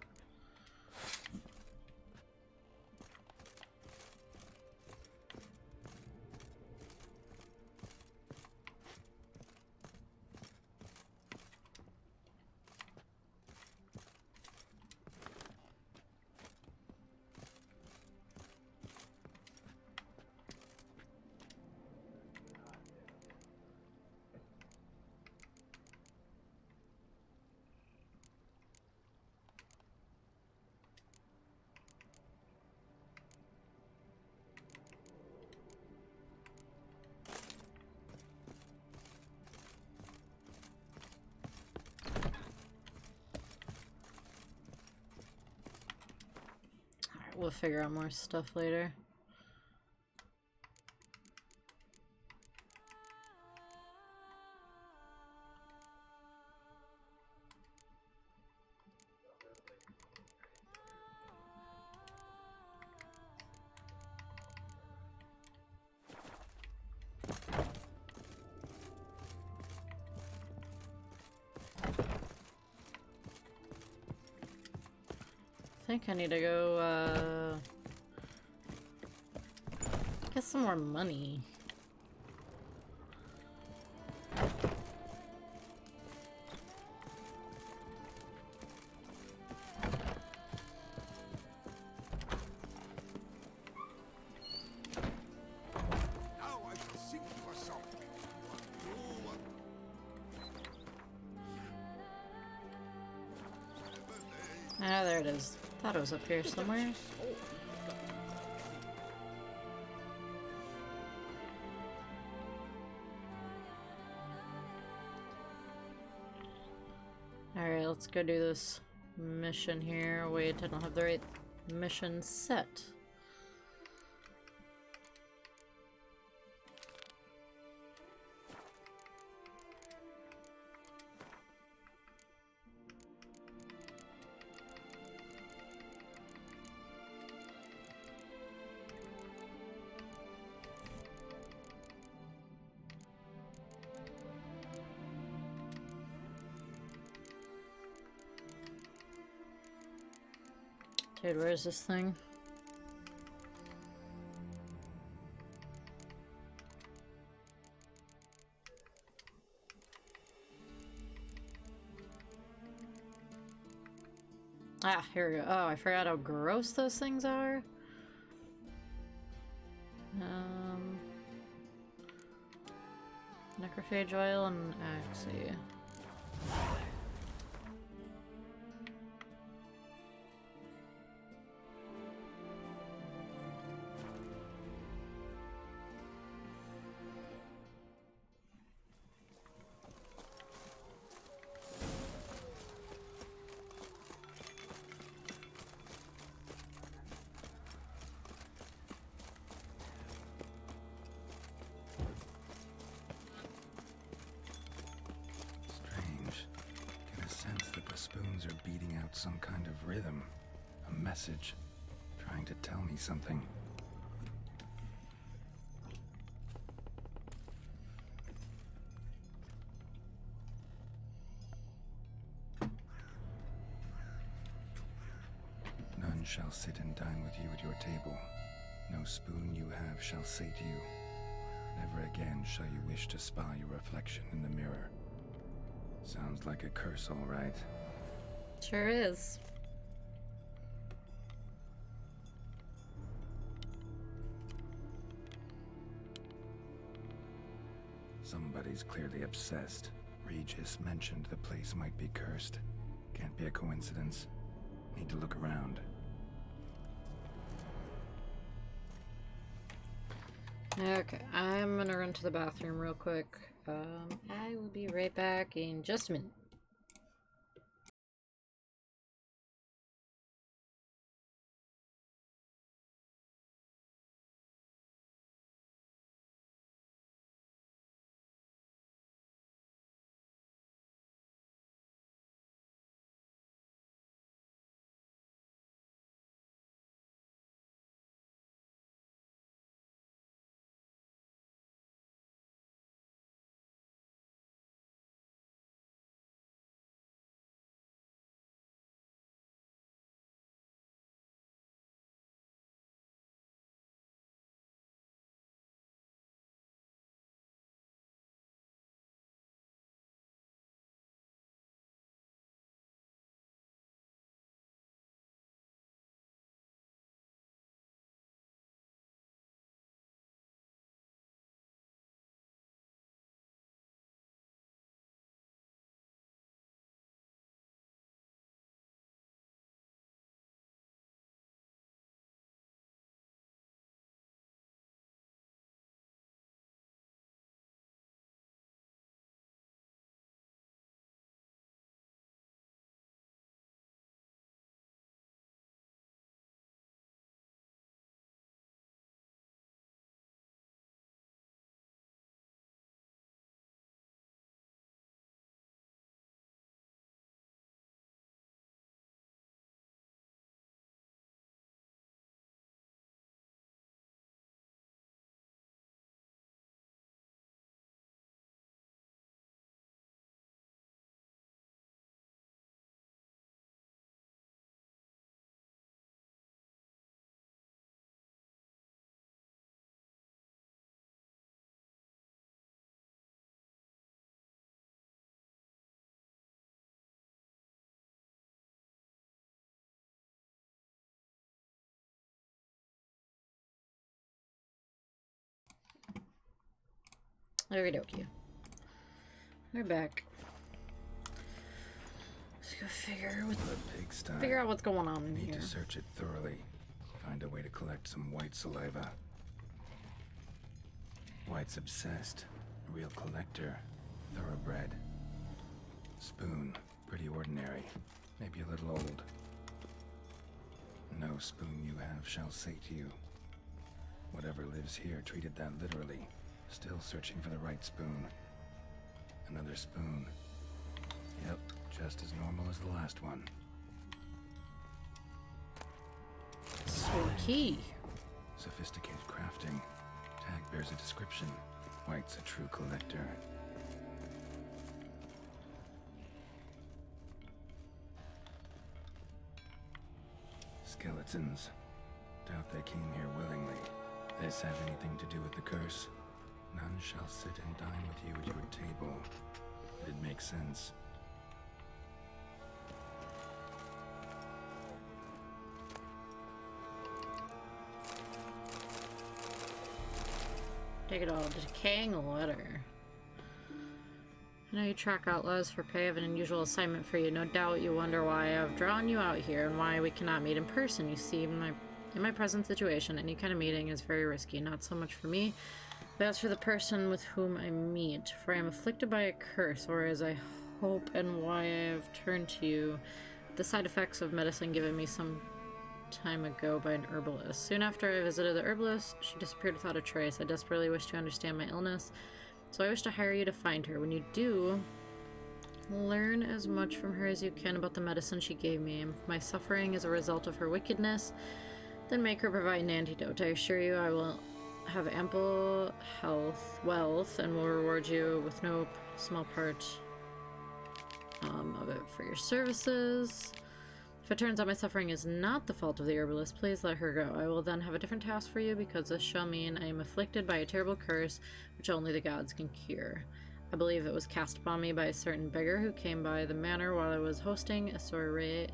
We'll figure out more stuff later. I think I need to go, get some more money. Now I shall seek for something. Ah, there it is. Thought it was up here somewhere. Alright, let's go do this mission here. Wait, I don't have the right mission set. Dude, where is this thing? Ah, here we go. Oh, I forgot how gross those things are. Necrophage oil and Axie. some kind of rhythm, a message, trying to tell me something. None shall sit and dine with you at your table. No spoon you have shall sate you. Never again shall you wish to spy your reflection in the mirror. Sounds like a curse, all right. Sure is. Somebody's clearly obsessed. Regis mentioned the place might be cursed. Can't be a coincidence. Need to look around. Okay, I'm gonna run to the bathroom real quick. I will be right back in just a minute. Okie dokie. We're back. Let's go figure out what's going on in Need here. to search it thoroughly. Find a way to collect some white saliva. White's obsessed. A real collector. Thoroughbred. Spoon. Pretty ordinary. Maybe a little old. No spoon you have shall sate you. Whatever lives here treated that literally. Still searching for the right spoon. Another spoon. Yep, just as normal as the last one. Sweet key. Sophisticated crafting. Tag bears a description. White's a true collector. Skeletons. Doubt they came here willingly. This have anything to do with the curse? None shall sit and dine with you at your table. It'd make sense. Take it all. Decaying letter. I know you track outlaws for pay. I have an unusual assignment for you. No doubt you wonder why I've drawn you out here and why we cannot meet in person. You see, in my present situation, any kind of meeting is very risky. Not so much for me, but as for the person with whom I meet. For I am afflicted by a curse, or as I hope, and why I have turned to you. The side effects of medicine given me some time ago by an herbalist. Soon after I visited the herbalist, she disappeared without a trace. I desperately wish to understand my illness, so I wish to hire you to find her. When you do, Learn as much from her as you can about the medicine she gave me. If my suffering is a result of her wickedness, then make her provide an antidote. I assure you I will have ample wealth, and will reward you with no small part of it for your services. If it turns out my suffering is not the fault of the herbalist, please let her go. I will then have a different task for you, because this shall mean I am afflicted by a terrible curse which only the gods can cure. I believe it was cast upon me by a certain beggar who came by the manor while I was hosting a soiree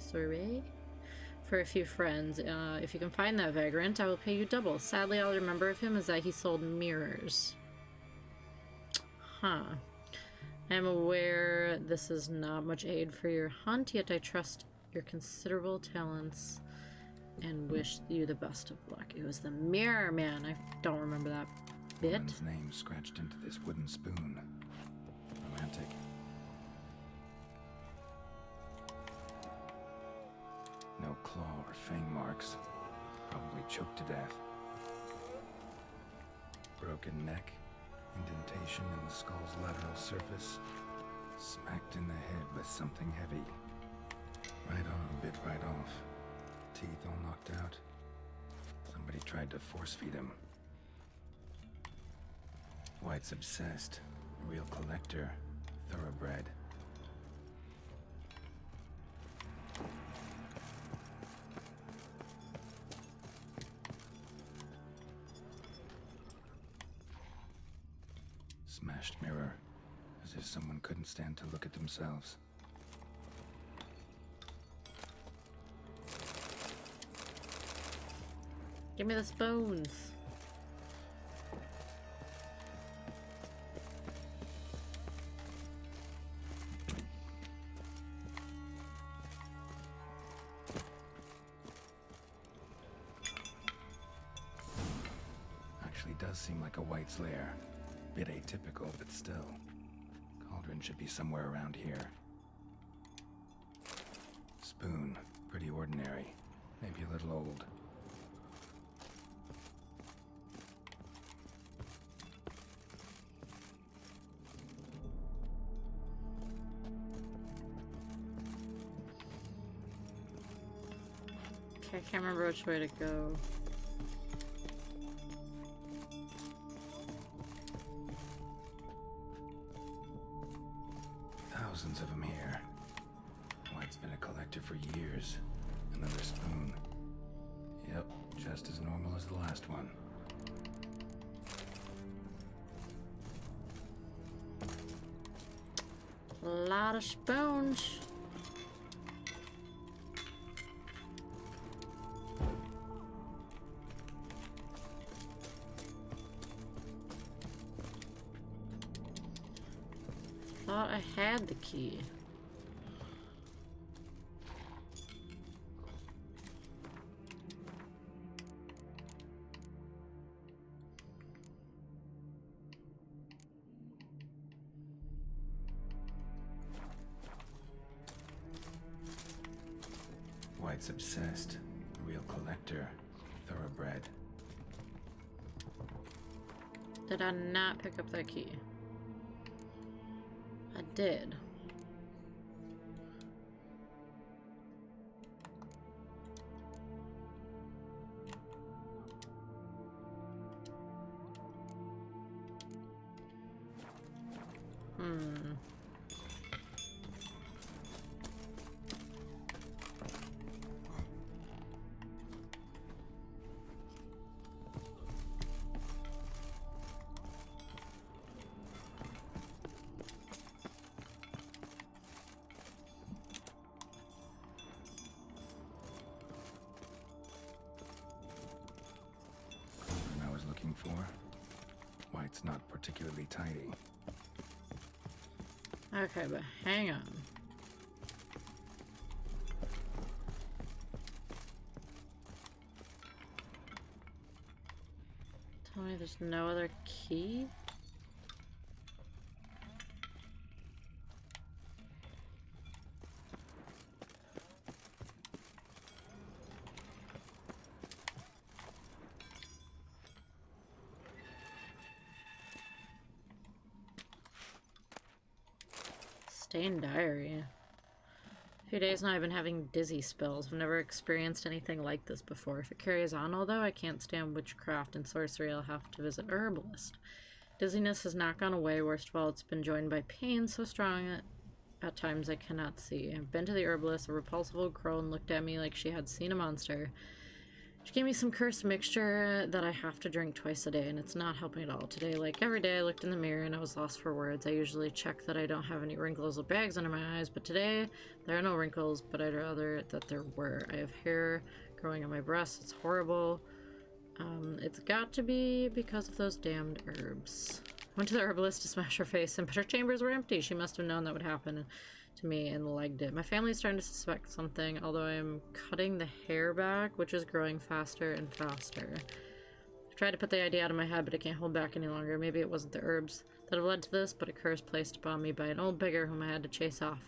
for a few friends. If you can find that vagrant, I will pay you double. Sadly, all I remember of him is that he sold mirrors. Huh. I am aware this is not much aid for your hunt, yet I trust your considerable talents and wish you the best of luck. It was the Mirror Man. I don't remember that bit. Woman's name scratched into this wooden spoon. Romantic. No claw or fang marks. Probably choked to death. Broken neck. Indentation in the skull's lateral surface. Smacked in the head with something heavy. Right on, bit right off. Teeth all knocked out. Somebody tried to force feed him. White's obsessed. Real collector. Thoroughbred. Smashed mirror. As if someone couldn't stand to look at themselves. Give me the spoons. Actually does seem like a White's lair. Bit atypical, but still. Cauldron should be somewhere around here. Spoon. Pretty ordinary. Maybe a little old. Okay, I can't remember which way to go. Thousands of them here. White's been a collector for years. Another spoon. Yep, just as normal as the last one. A lot of spoons. Thought I had the key. White's obsessed. A real collector. Thoroughbred. Did I not pick up that key? I did. I was looking for. White's not particularly tidy. Okay, but hang on. Tell me there's no other key? Stained diary. A few days now I've been having dizzy spells. I've never experienced anything like this before. If it carries on, although I can't stand witchcraft and sorcery, I'll have to visit a herbalist. Dizziness has not gone away. Worst of all, it's been joined by pain so strong that at times I cannot see. I've been to the herbalist. A repulsive old crone looked at me like she had seen a monster. She gave me some cursed mixture that I have to drink twice a day, and it's not helping at all. Today, like every day, I looked in the mirror and I was lost for words. I usually check that I don't have any wrinkles or bags under my eyes, but today, there are no wrinkles, but I'd rather that there were. I have hair growing on my breasts. It's horrible. It's got to be because of those damned herbs. Went to the herbalist to smash her face, and but her chambers were empty. She must have known that would happen to me and legged it. My family's starting to suspect something, although I'm cutting the hair back, which is growing faster and faster. I've tried to put the idea out of my head, but I can't hold back any longer. Maybe it wasn't the herbs that have led to this, but a curse placed upon me by an old beggar whom I had to chase off.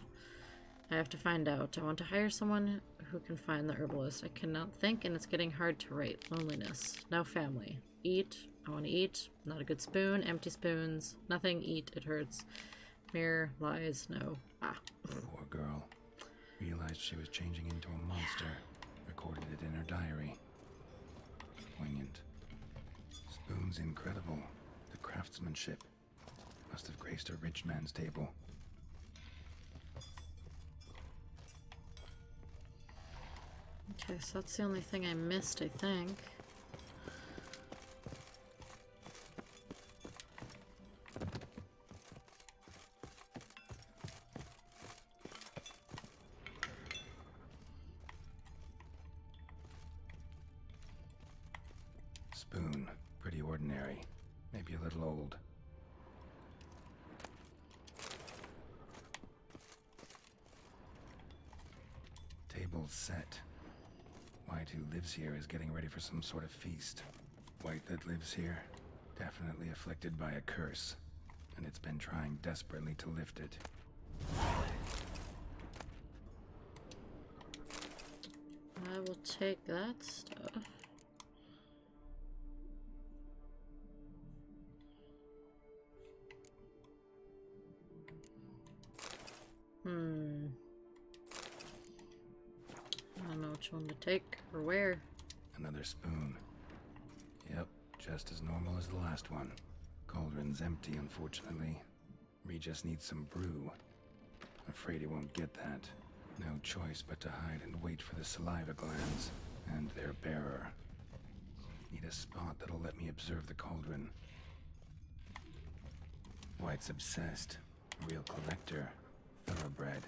I have to find out. I want to hire someone who can find the herbalist. I cannot think, and it's getting hard to write. Loneliness. No family. Eat. I want to eat. Not a good spoon. Empty spoons. Nothing. Eat. It hurts. Mirror. Lies. No. Ah. Poor girl. Realized she was changing into a monster. Recorded it in her diary. Poignant. Spoon's incredible. The craftsmanship. Must have graced a rich man's table. Okay, so that's the only thing I missed, I think. Spoon. Pretty ordinary. Maybe a little old. Table set. White, who lives here, is getting ready for some sort of feast. White that lives here, definitely afflicted by a curse, and it's been trying desperately to lift it. I will take that stuff. I don't know which one to take or where. Another spoon. Yep, just as normal as the last one. Cauldron's empty, unfortunately. Regis needs some brew. Afraid he won't get that. No choice but to hide and wait for the saliva glands and their bearer. Need a spot that'll let me observe the cauldron. White's obsessed. A real collector. Thoroughbred.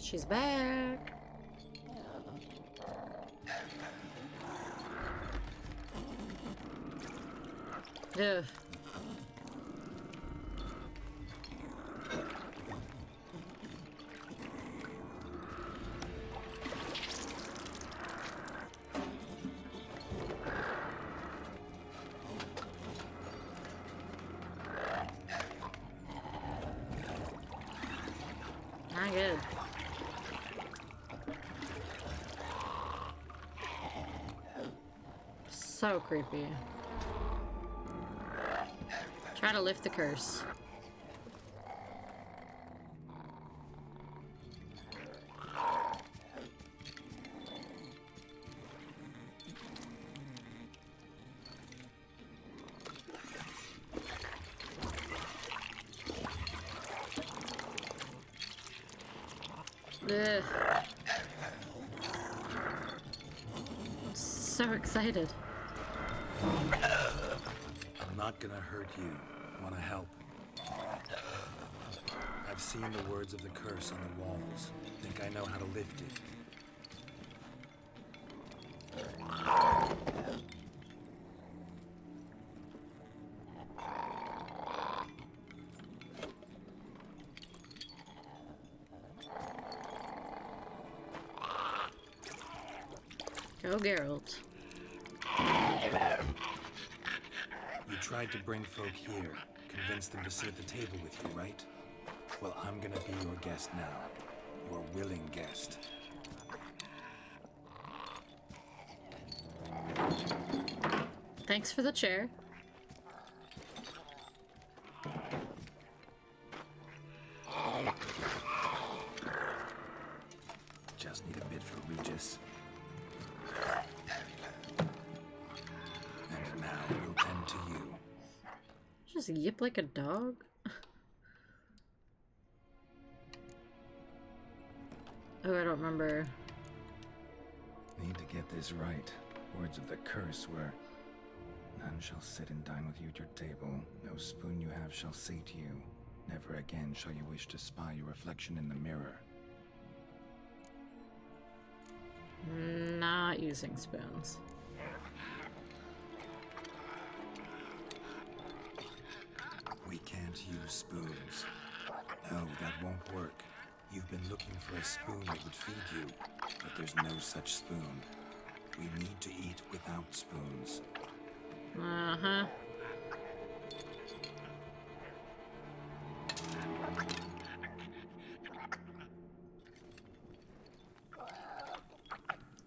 She's back. Ugh. Not good. So creepy. Try to lift the curse. Ugh. So excited. I'm not gonna hurt you. Wanna help? I've seen the words of the curse on the walls. Think I know how to lift it. Go, Geralt. tried to bring folk here, convince them to sit at the table with you, right? Well, I'm gonna be your guest now. Your willing guest. Thanks for the chair. Just need a bit for Regis. And now we'll tend to you. Just yip like a dog? Oh, I don't remember. Need to get this right. Words of the curse were, none shall sit and dine with you at your table. No spoon you have shall sate you. Never again shall you wish to spy your reflection in the mirror. Not using spoons. We can't use spoons. No, that won't work. You've been looking for a spoon that would feed you, but there's no such spoon. We need to eat without spoons. Uh-huh.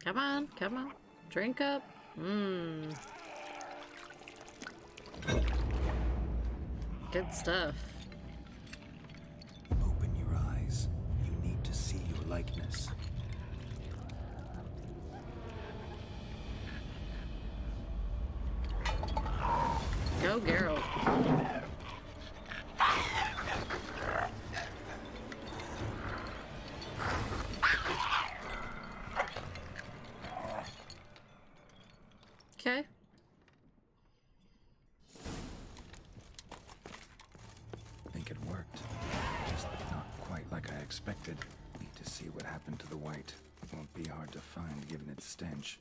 Come on, come on. Drink up. Mmm. Good stuff. Open your eyes. You need to see your likeness. Go, Geralt. Okay. Think it worked. Just not quite like I expected. Need to see what happened to the white. Won't be hard to find given its stench.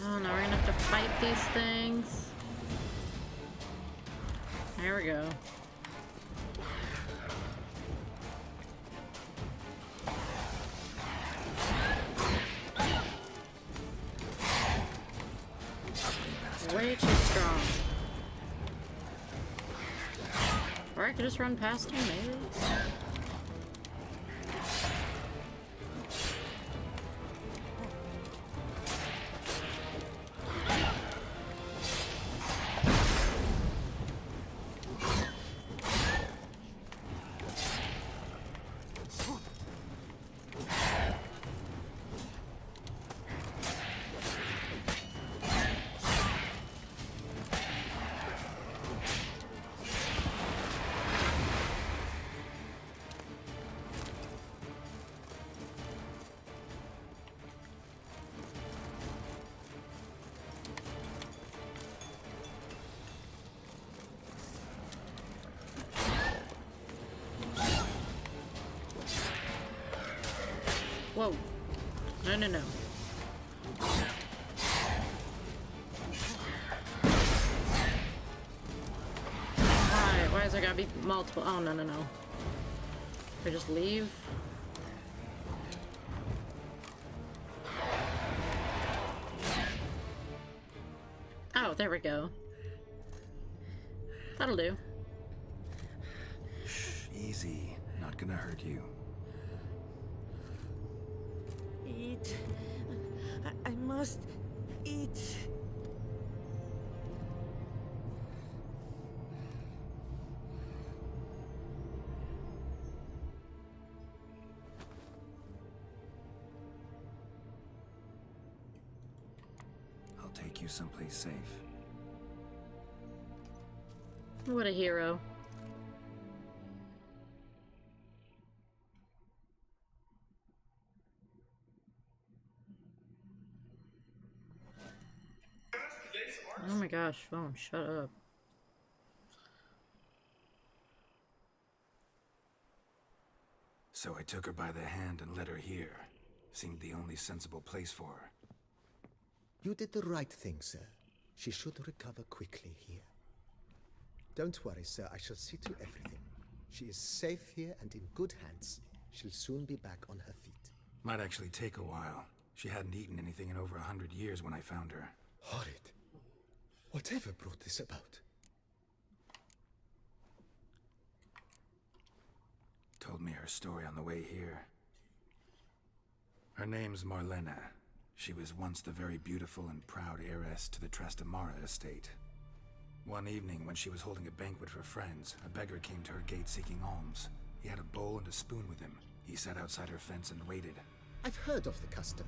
Oh, now we're gonna have to fight these things. There we go. Way too strong. Or I could just run past him, maybe? Whoa. No, no, no. Why? Why is there gotta be multiple? Oh, no, no, no. Or just leave? Oh, there we go. That'll do. Shh, easy. Not gonna hurt you. Eat. I must eat. I'll take you someplace safe. What a hero. Oh my gosh, phone, shut up. So I took her by the hand and led her here. Seemed the only sensible place for her. You did the right thing, sir. She should recover quickly here. Don't worry, sir. I shall see to everything. She is safe here and in good hands. She'll soon be back on her feet. Might actually take a while. She hadn't eaten anything in over 100 years when I found her. Horrid. Whatever brought this about? Told me her story on the way here. Her name's Marlena. She was once the very beautiful and proud heiress to the Trastamara estate. One evening, when she was holding a banquet for friends, a beggar came to her gate seeking alms. He had a bowl and a spoon with him. He sat outside her fence and waited. I've heard of the custom.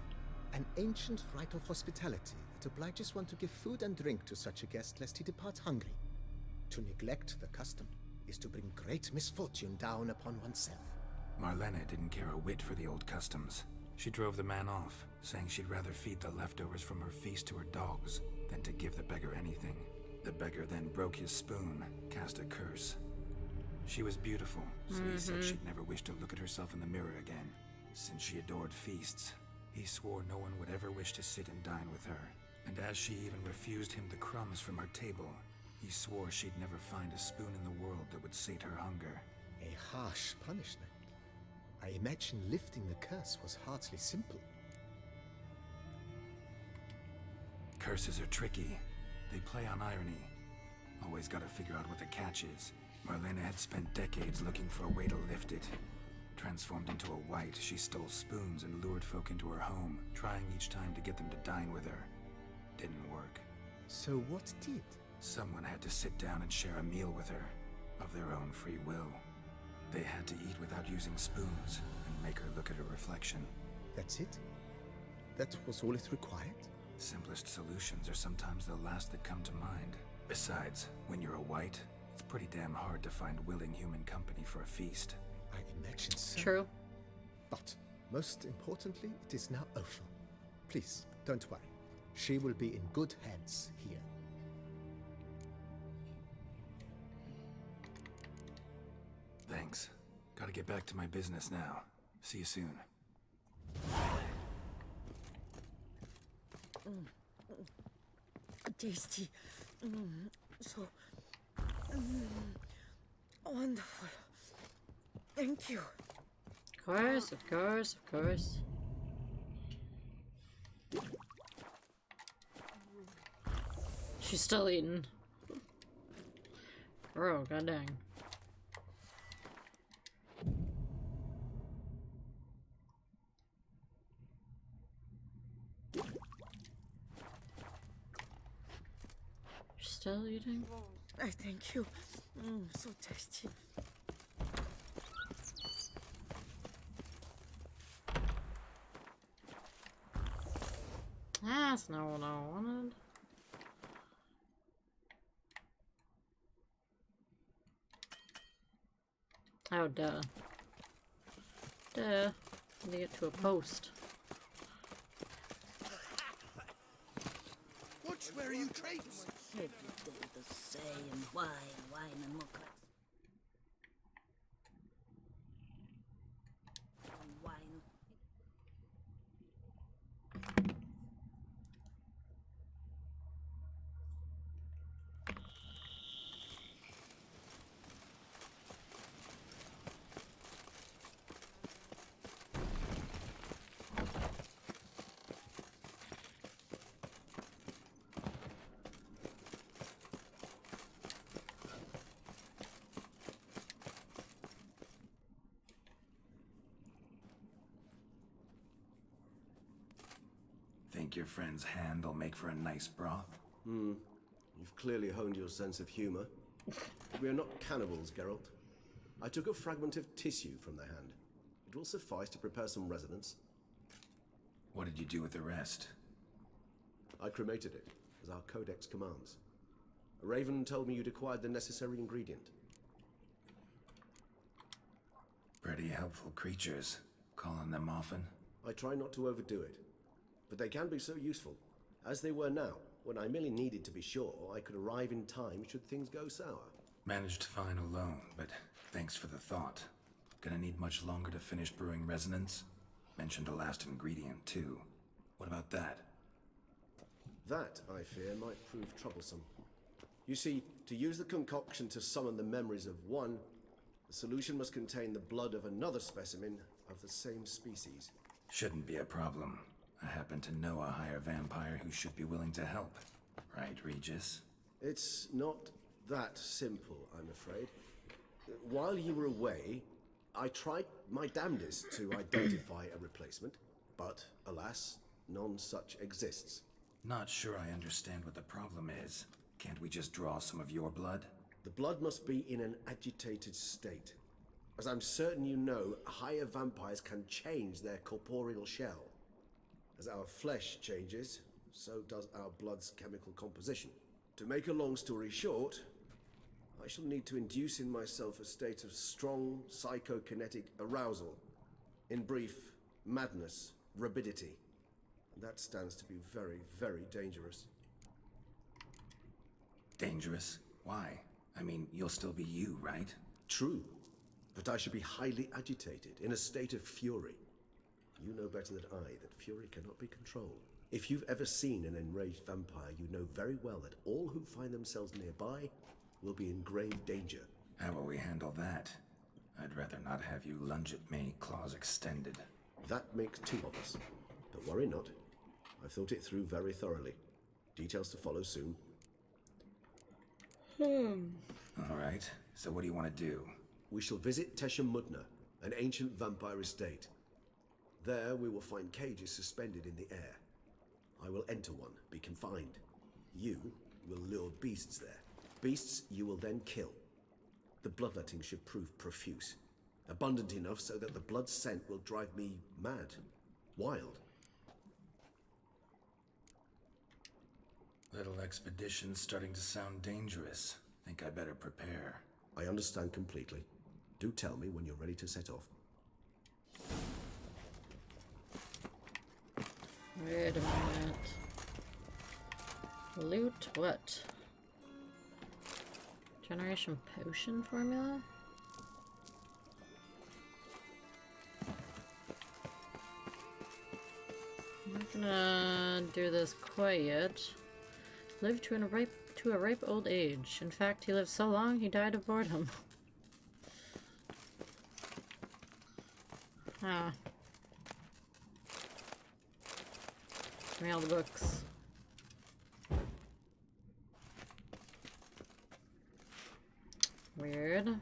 An ancient rite of hospitality that obliges one to give food and drink to such a guest lest he depart hungry. To neglect the custom is to bring great misfortune down upon oneself. Marlena didn't care a whit for the old customs. She drove the man off, saying she'd rather feed the leftovers from her feast to her dogs than to give the beggar anything. The beggar then broke his spoon, cast a curse. She was beautiful, so he said she'd never wish to look at herself in the mirror again. Since she adored feasts, he swore no one would ever wish to sit and dine with her. And as she even refused him the crumbs from her table, he swore she'd never find a spoon in the world that would sate her hunger. A harsh punishment. I imagine lifting the curse was hardly simple. Curses are tricky. They play on irony. Always gotta figure out what the catch is. Marlena had spent decades looking for a way to lift it. Transformed into a wight, she stole spoons and lured folk into her home, trying each time to get them to dine with her. Didn't work. So what did? Someone had to sit down and share a meal with her, of their own free will. They had to eat without using spoons, and make her look at her reflection. That's it? That was all it required? Simplest solutions are sometimes the last that come to mind. Besides, when you're a wight, it's pretty damn hard to find willing human company for a feast. I imagine so. True. But, most importantly, it is now over. Please, don't worry. She will be in good hands here. Thanks. Gotta get back to my business now. See you soon. Tasty. So wonderful. Thank you. Of course, of course, of course. She's still eating. Bro, god dang. Still eating? I thank you. So tasty. That's not what I wanted. Oh, duh. Duh. Need to get to a post. Watch where you traipse. Every day the same wine and mocha. Wine. Think your friend's hand will make for a nice broth? You've clearly honed your sense of humor. We are not cannibals, Geralt. I took a fragment of tissue from the hand. It will suffice to prepare some resonance. What did you do with the rest? I cremated it, as our codex commands. A raven told me you'd acquired the necessary ingredient. Pretty helpful creatures. Calling them often? I try not to overdo it, but they can be so useful, as they were now, when I merely needed to be sure I could arrive in time should things go sour. Managed fine alone, but thanks for the thought. Gonna need much longer to finish brewing resonance? Mentioned a last ingredient, too. What about that? That, I fear, might prove troublesome. You see, to use the concoction to summon the memories of one, the solution must contain the blood of another specimen of the same species. Shouldn't be a problem. I happen to know a higher vampire who should be willing to help. Right, Regis? It's not that simple, I'm afraid. While you were away, I tried my damnedest to identify a replacement, but alas, none such exists. Not sure I understand what the problem is. Can't we just draw some of your blood? The blood must be in an agitated state. As I'm certain you know, higher vampires can change their corporeal shell. As our flesh changes, so does our blood's chemical composition. To make a long story short, I shall need to induce in myself a state of strong psychokinetic arousal. In brief, madness, rabidity. And that stands to be very, very dangerous. Dangerous? Why? I mean, you'll still be you, right? True, but I should be highly agitated, in a state of fury. You know better than I that fury cannot be controlled. If you've ever seen an enraged vampire, you know very well that all who find themselves nearby will be in grave danger. How will we handle that? I'd rather not have you lunge at me, claws extended. That makes two of us. But worry not. I've thought it through very thoroughly. Details to follow soon. All right, so what do you want to do? We shall visit Tesha Mudna, an ancient vampire estate. There we will find cages suspended in the air. I will enter one, be confined. You will lure beasts there. Beasts you will then kill. The bloodletting should prove profuse. Abundant enough so that the blood scent will drive me mad. Wild. Little expedition's starting to sound dangerous. Think I better prepare. I understand completely. Do tell me when you're ready to set off. Wait a minute. Loot what? Generation potion formula? I'm not gonna do this quite yet. Lived to a ripe old age. In fact, he lived so long he died of boredom. Ah. Give me all the books. Weird.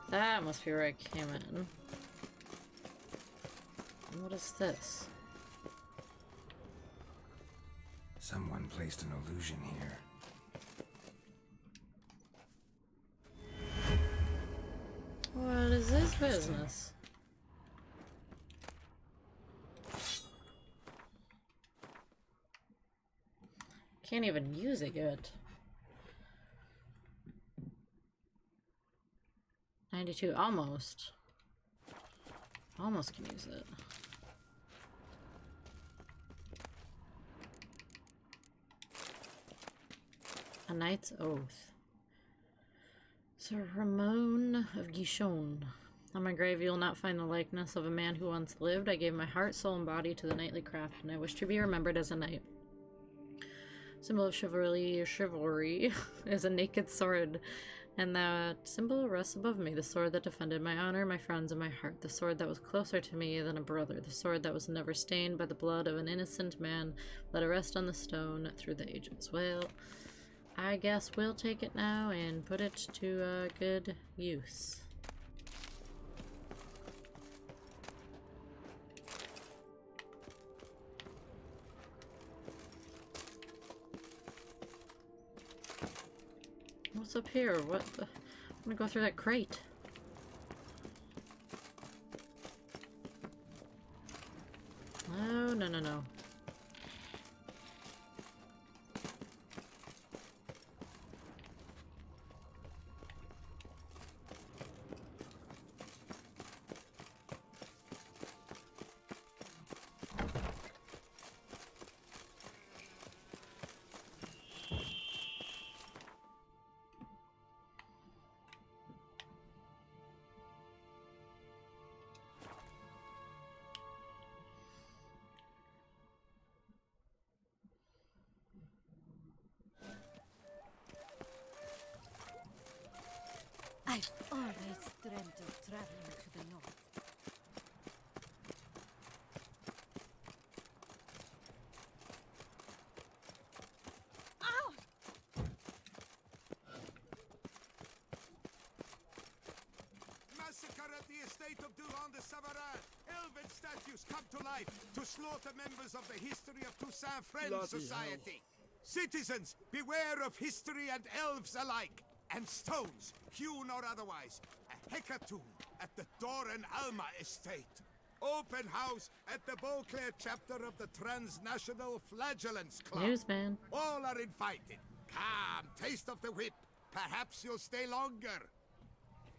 That must be where I came in. And what is this? Someone placed an illusion here. What is this business? Can't even use it yet. 92, almost. Almost can use it. A Knight's Oath. Sir Ramon of Guichon. On my grave you will not find the likeness of a man who once lived. I gave my heart, soul, and body to the knightly craft, and I wish to be remembered as a knight. Symbol of chivalry is a naked sword, and that symbol rests above me, the sword that defended my honor, my friends, and my heart, the sword that was closer to me than a brother, the sword that was never stained by the blood of an innocent man, let it rest on the stone through the ages. Well, I guess we'll take it now and put it to good use. What's up here? What the? I'm gonna go through that crate. Oh, no, no, no. I've always dreamt of traveling to the north. Massacre at the estate of Durand de Savarin. Elven statues come to life to slaughter members of the History of Toussaint Friends Society. Citizens, beware of history and elves alike. And stones, hewn or otherwise. A hecatomb at the Doran Alma estate. Open house at the Beauclair chapter of the Transnational Flagellants Club. Newsman. All are invited. Come, taste of the whip. Perhaps you'll stay longer.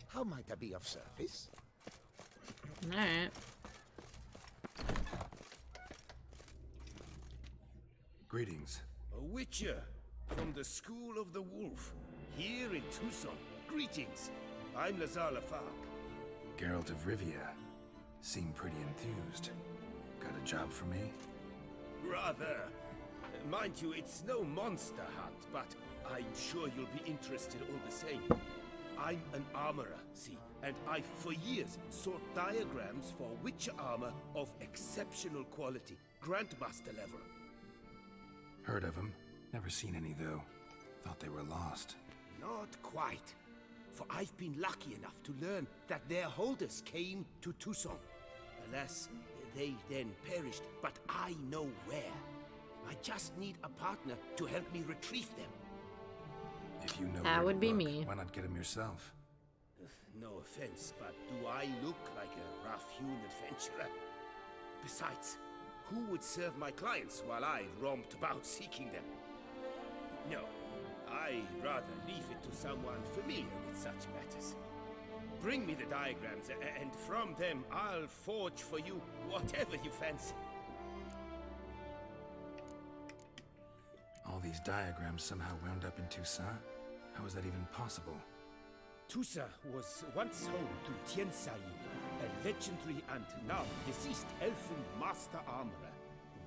How might I be of service? Alright. Greetings. A witcher from the School of the Wolf, here in Tucson. Greetings. I'm Lazar Lafargue. Geralt of Rivia. Seem pretty enthused. Got a job for me? Rather. Mind you, it's no monster hunt, but I'm sure you'll be interested all the same. I'm an armorer, see, and I've for years sought diagrams for witcher armor of exceptional quality, Grandmaster level. Heard of them. Never seen any, though. Thought they were lost. Not quite. For I've been lucky enough to learn that their holders came to Tucson. Alas, they then perished, but I know where. I just need a partner to help me retrieve them. If you know That where would to be look, me. why not get them yourself? No offense, but do I look like a rough-hewn adventurer? Besides, who would serve my clients while I romped about seeking them? No, I'd rather leave it to someone familiar with such matters. Bring me the diagrams, and from them I'll forge for you whatever you fancy. All these diagrams somehow wound up in Toussaint? How is that even possible? Toussaint was once home to Tien Sai, a legendary and now deceased elfin master armorer.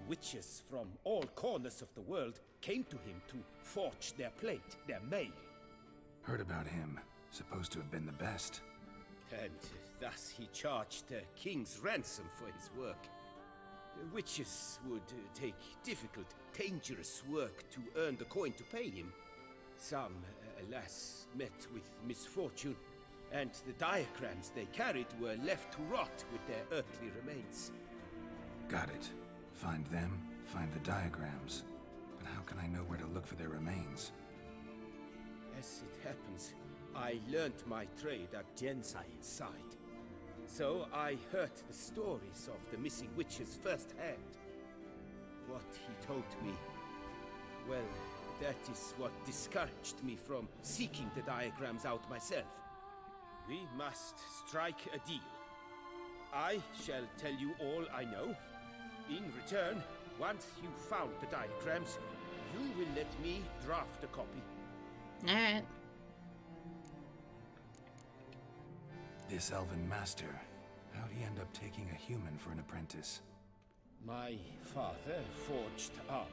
Witches from all corners of the world came to him to forge their plate, their mail. Heard about him. Supposed to have been the best. And thus he charged a king's ransom for his work. Witches would take difficult, dangerous work to earn the coin to pay him. Some, alas, met with misfortune, and the diagrams they carried were left to rot with their earthly remains. Got it. Find them, find the diagrams. But how can I know where to look for their remains? As it happens, I learnt my trade at Jensai's side. So I heard the stories of the missing witches firsthand. What he told me, well, that is what discouraged me from seeking the diagrams out myself. We must strike a deal. I shall tell you all I know. In return, once you've found the diagrams, you will let me draft a copy. Alright. This elven master, how'd he end up taking a human for an apprentice? My father forged armor.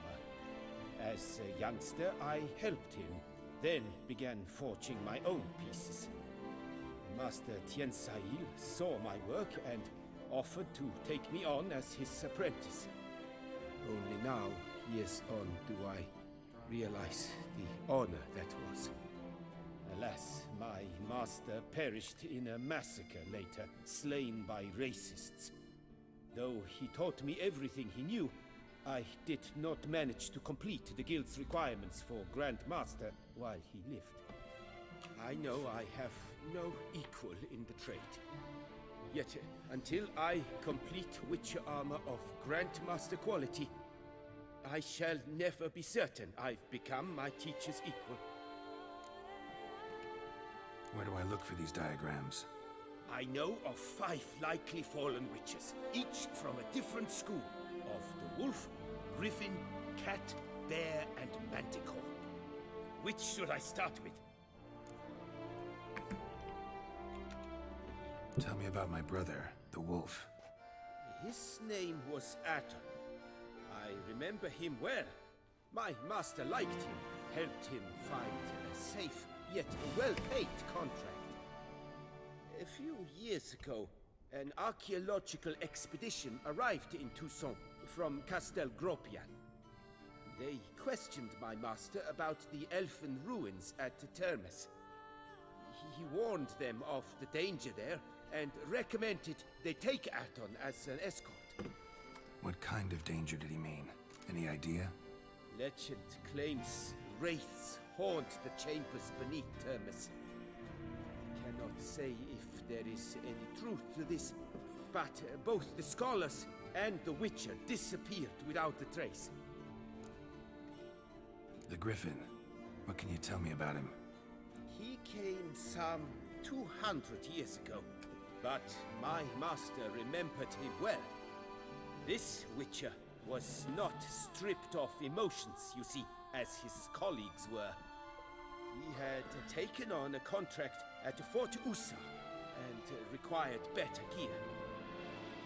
As a youngster, I helped him, then began forging my own pieces. Master Tien Sai saw my work and offered to take me on as his apprentice. Only now, years on, do I realize the honor that was. Alas, my master perished in a massacre later, slain by racists. Though he taught me everything he knew, I did not manage to complete the guild's requirements for Grand Master while he lived. I know I have no equal in the trade. Yet, until I complete Witcher armor of Grandmaster quality, I shall never be certain I've become my teacher's equal. Where do I look for these diagrams? I know of 5 likely fallen witches, each from a different school of the wolf, griffin, cat, bear, and manticore. Which should I start with? Tell me about my brother, the wolf. His name was Aton. I remember him well. My master liked him, helped him find a safe yet well-paid contract. A few years ago, an archaeological expedition arrived in Toussaint from Castel Gropian. They questioned my master about the elfin ruins at Termes. He warned them of the danger there and recommended they take Aton as an escort. What kind of danger did he mean? Any idea? Legend claims wraiths haunt the chambers beneath Termes. I cannot say if there is any truth to this, but both the scholars and the Witcher disappeared without a trace. The Griffin. What can you tell me about him? He came some 200 years ago, but my master remembered him well. This Witcher was not stripped of emotions, you see, as his colleagues were. He had taken on a contract at Fort Usa and required better gear.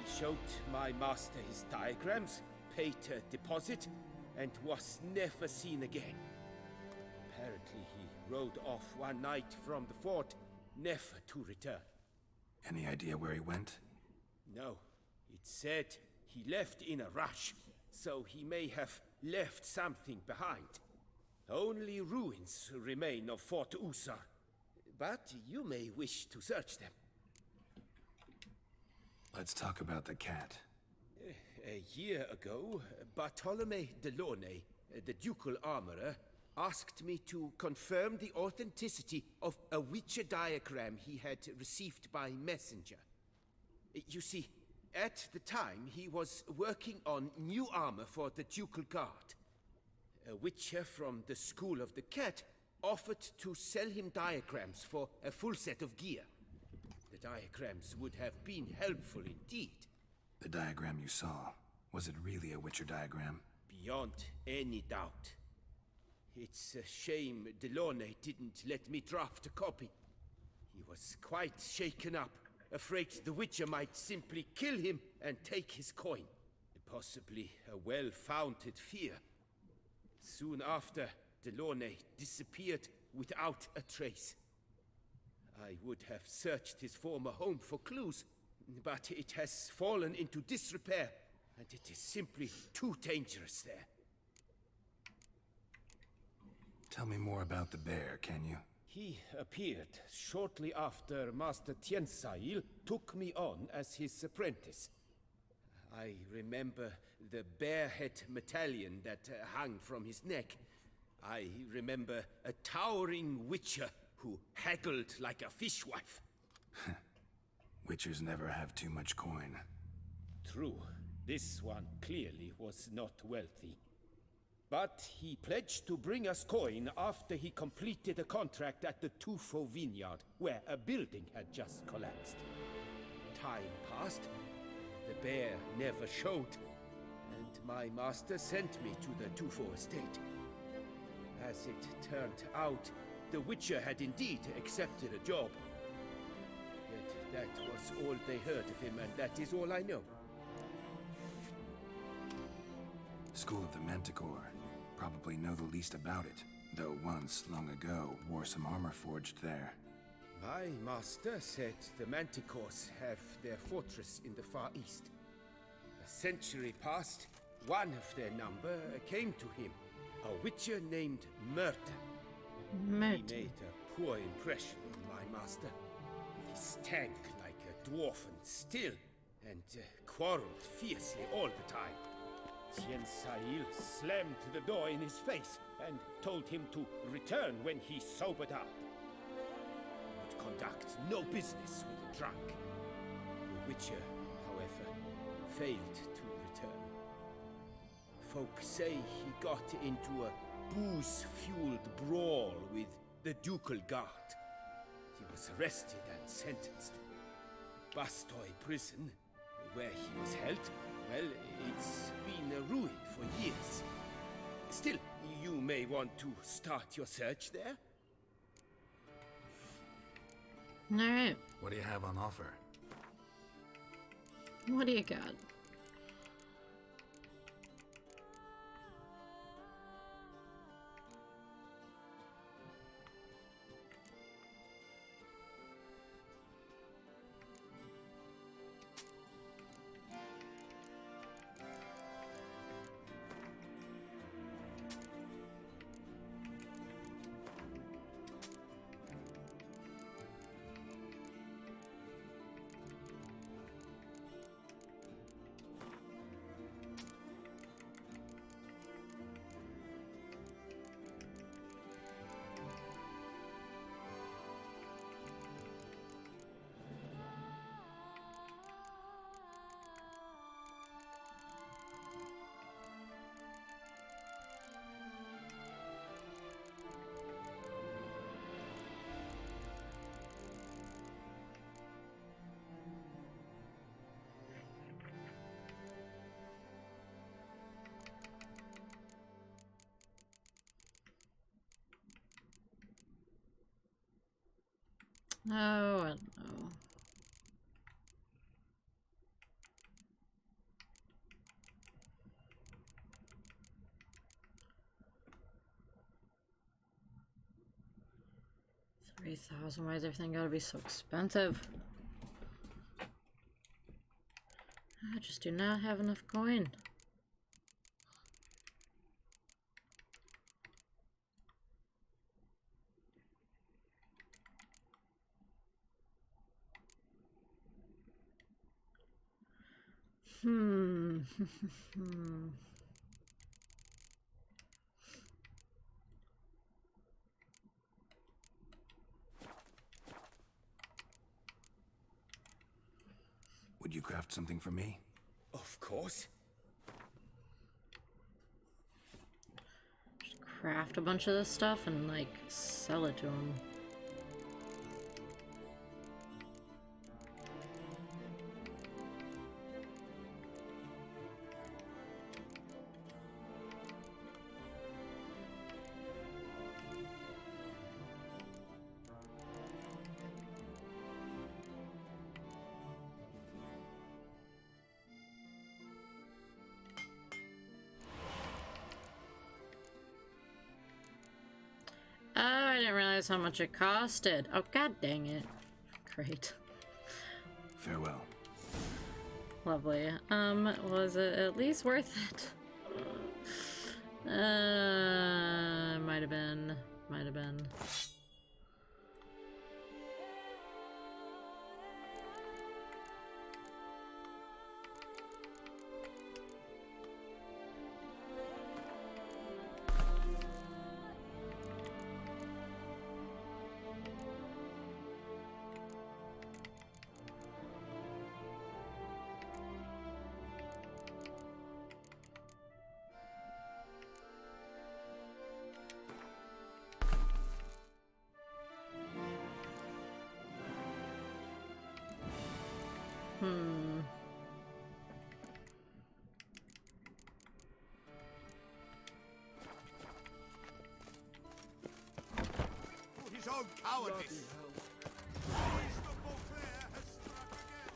He showed my master his diagrams, paid a deposit, and was never seen again. Apparently he rode off one night from the fort, never to return. Any idea where he went? No. It said he left in a rush, so he may have left something behind. Only ruins remain of Fort Usar, but you may wish to search them. Let's talk about the cat. A year ago, Bartolome Delaunay, the ducal armorer, asked me to confirm the authenticity of a Witcher diagram he had received by messenger. You see, at the time he was working on new armor for the ducal guard. A Witcher from the School of the Cat offered to sell him diagrams for a full set of gear. The diagrams would have been helpful indeed. The diagram you saw, was it really a Witcher diagram? Beyond any doubt. It's a shame Delaunay didn't let me draft a copy. He was quite shaken up, afraid the Witcher might simply kill him and take his coin. Possibly a well-founded fear. Soon after, Delaunay disappeared without a trace. I would have searched his former home for clues, but it has fallen into disrepair, and it is simply too dangerous there. Tell me more about the bear, can you? He appeared shortly after Master Tiensail took me on as his apprentice. I remember the bear-head medallion that hung from his neck. I remember a towering Witcher who haggled like a fishwife. Witchers never have too much coin. True. This one clearly was not wealthy. But he pledged to bring us coin after he completed a contract at the Tufo vineyard, where a building had just collapsed. Time passed. The bear never showed, and my master sent me to the Tufo estate. As it turned out, the Witcher had indeed accepted a job. Yet that was all they heard of him, and that is all I know. School of the Manticore. Probably know the least about it, though once, long ago, wore some armor forged there. My master said the Manticores have their fortress in the Far East. A century past, one of their number came to him, a Witcher named Merton. He made a poor impression on my master. He stank like a dwarfen still, and quarreled fiercely all the time. Tiensail slammed the door in his face and told him to return when he sobered up. He would conduct no business with a drunk. The Witcher, however, failed to return. Folk say he got into a booze-fueled brawl with the ducal guard. He was arrested and sentenced. Bastoy prison, where he was held, well, it's been a ruin for years. Still, you may want to start your search there. Alright. What do you have on offer? What do you got? Oh, I don't know. $3,000. Why is everything gotta be so expensive? I just do not have enough coin. Would you craft something for me? Of course. Just craft a bunch of this stuff and, like, sell it to him. Oh, I didn't realize how much it costed. Oh, god dang it. Great. Farewell. Lovely. Was it at least worth it? Might have been. Might have been. For his own cowardice. Louis de Beauclair has struck again.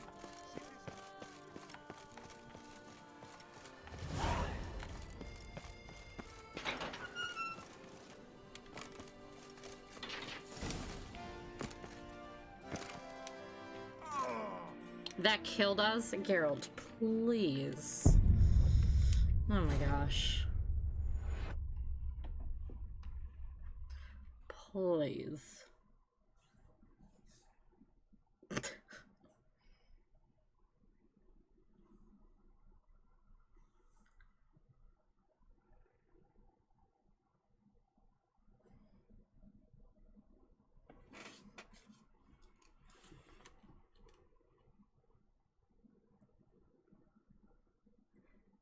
That killed us? Geralt, please. Oh my gosh. Please.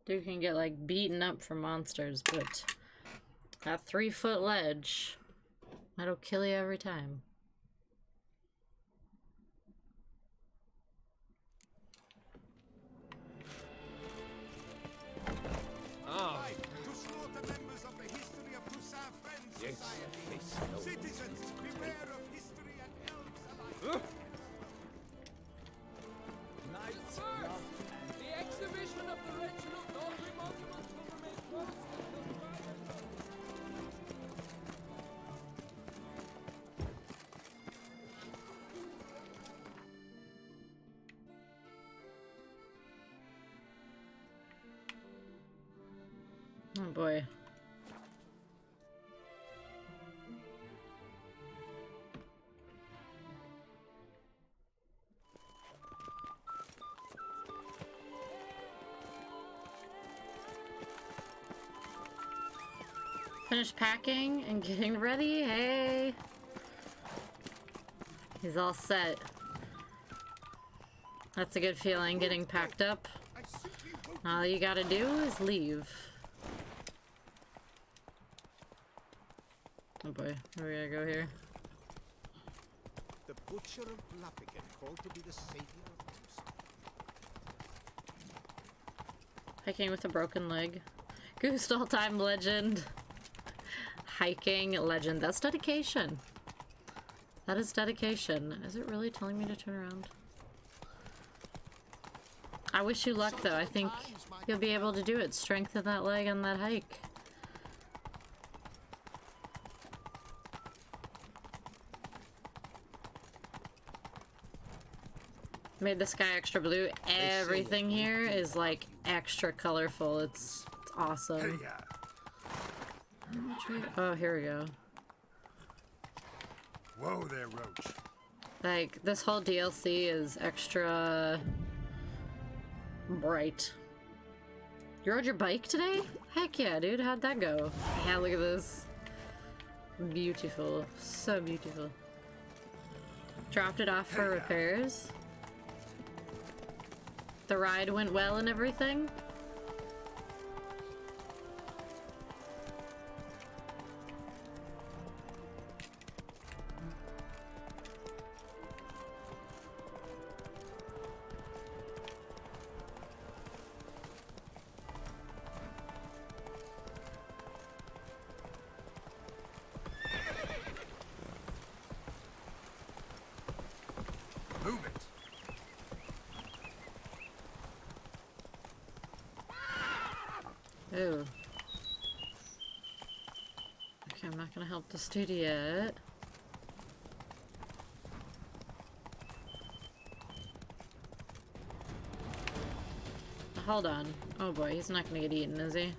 Dude can get like beaten up from monsters, but that 3-foot ledge, that'll kill you every time. Ah. To slaughter members of the History of Toussaint Friends Yes, Society. yes, no. Citizens, beware of history and elves alike. Sir, the exhibition of the Reginald Daughtry monuments will remain closed until further Oh boy. Finished packing and getting ready. Hey. He's all set. That's a good feeling, getting packed up. All you gotta do is leave. Oh boy, where we gotta go here? The Butcher of Bluffigan, called to be the savior of Toussaint. Hiking with a broken leg. Goose all-time legend. Hiking legend. That's dedication. That is dedication. Is it really telling me to turn around? I wish you luck, though. I think you'll be able to do it. Strengthen that leg on that hike. Made the sky extra blue. Everything here is like extra colorful. It's awesome. Oh, here we go. Whoa there, Roach. Like, this whole DLC is extra bright. You rode your bike today? Heck yeah, dude. How'd that go? Yeah, look at this. Beautiful. So beautiful. Dropped it off for repairs. The ride went well and everything? Move it. Ooh. Okay, I'm not gonna help this dude yet. Hold on. Oh boy, he's not gonna get eaten, is he?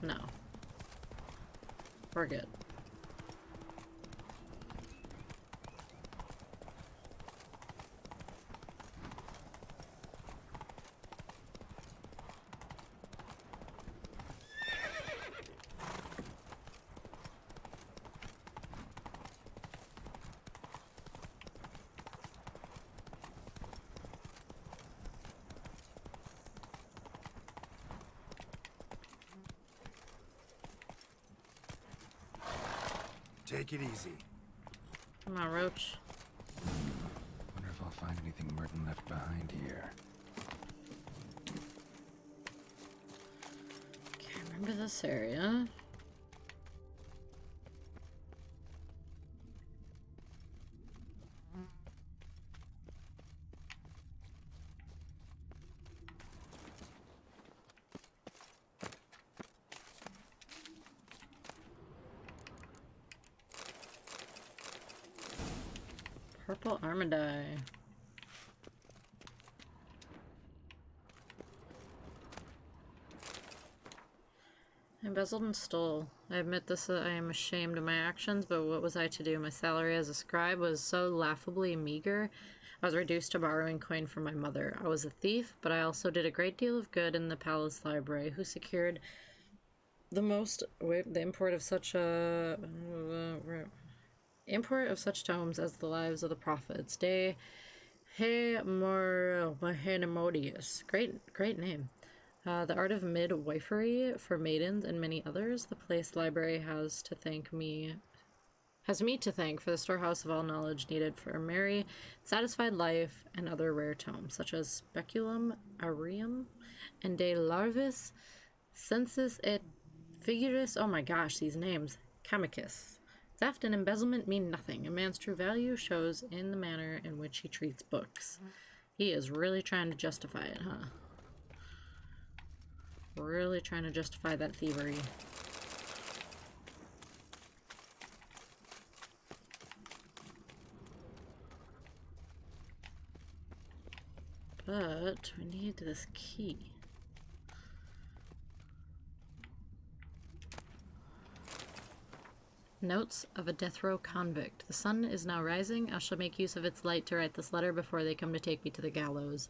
No. We're good. Take it easy. Come on, Roach. Wonder if I'll find anything Merton left behind here. Okay, remember this area. Purple Armadillo. I embezzled and stole. I admit this, I am ashamed of my actions, but what was I to do? My salary as a scribe was so laughably meager. I was reduced to borrowing coin from my mother. I was a thief, but I also did a great deal of good in the palace library, who secured the import of such tomes as the lives of the prophets. De Henemodius. Great name. The art of midwifery for maidens and many others. The place library has me to thank for the storehouse of all knowledge needed for a merry, satisfied life, and other rare tomes, such as Speculum Aureum and De Larvis Sensus et Figuris. Oh my gosh, these names. Camicus. Theft and embezzlement mean nothing. A man's true value shows in the manner in which he treats books. He is really trying to justify it, huh? Really trying to justify that thievery. But we need this key. Notes of a death row convict. The sun is now rising. I shall make use of its light to write this letter before they come to take me to the gallows.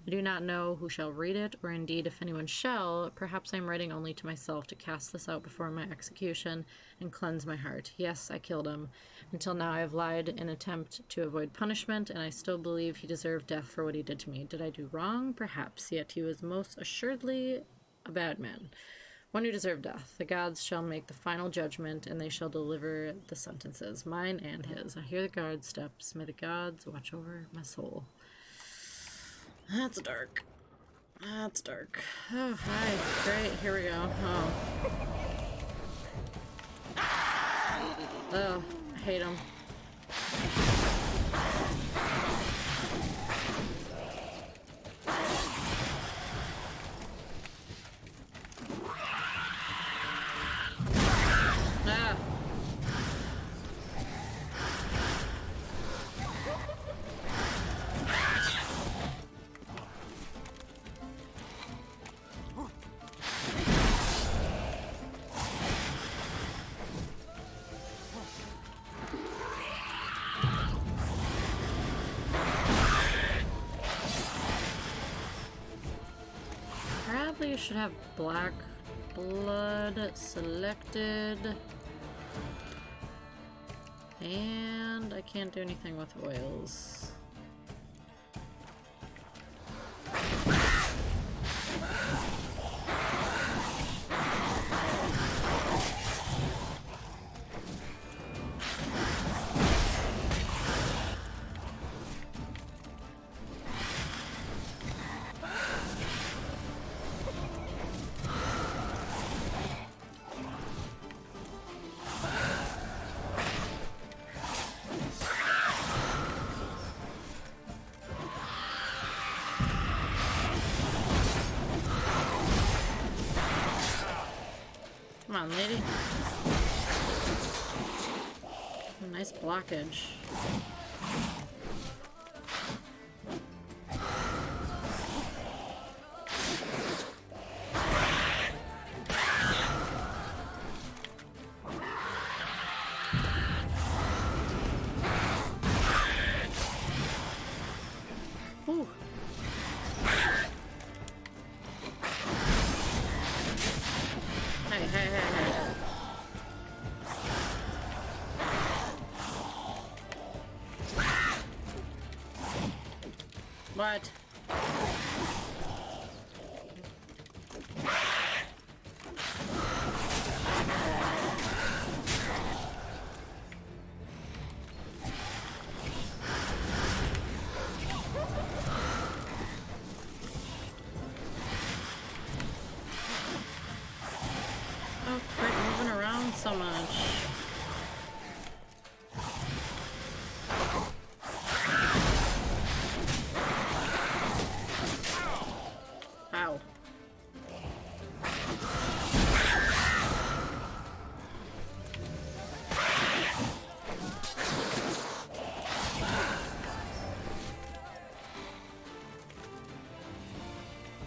I do not know who shall read it, or indeed if anyone shall. Perhaps I am writing only to myself to cast this out before my execution and cleanse my heart. Yes, I killed him. Until now I have lied in attempt to avoid punishment, and I still believe he deserved death for what he did to me. Did I do wrong? Perhaps, yet he was most assuredly a bad man. One who deserved death. The gods shall make the final judgment, and they shall deliver the sentences, mine and his. I hear the guard steps. May the gods watch over my soul. That's dark. That's dark. Oh, hi. Great. Here we go. Oh. Oh, I hate him. Ah. Probably should have black blood selected. And I can't do anything with oils. Come on, lady. Nice blockage. Ooh. Hey, hey, hey, hey. What? Oh, quit moving around so much. Ow.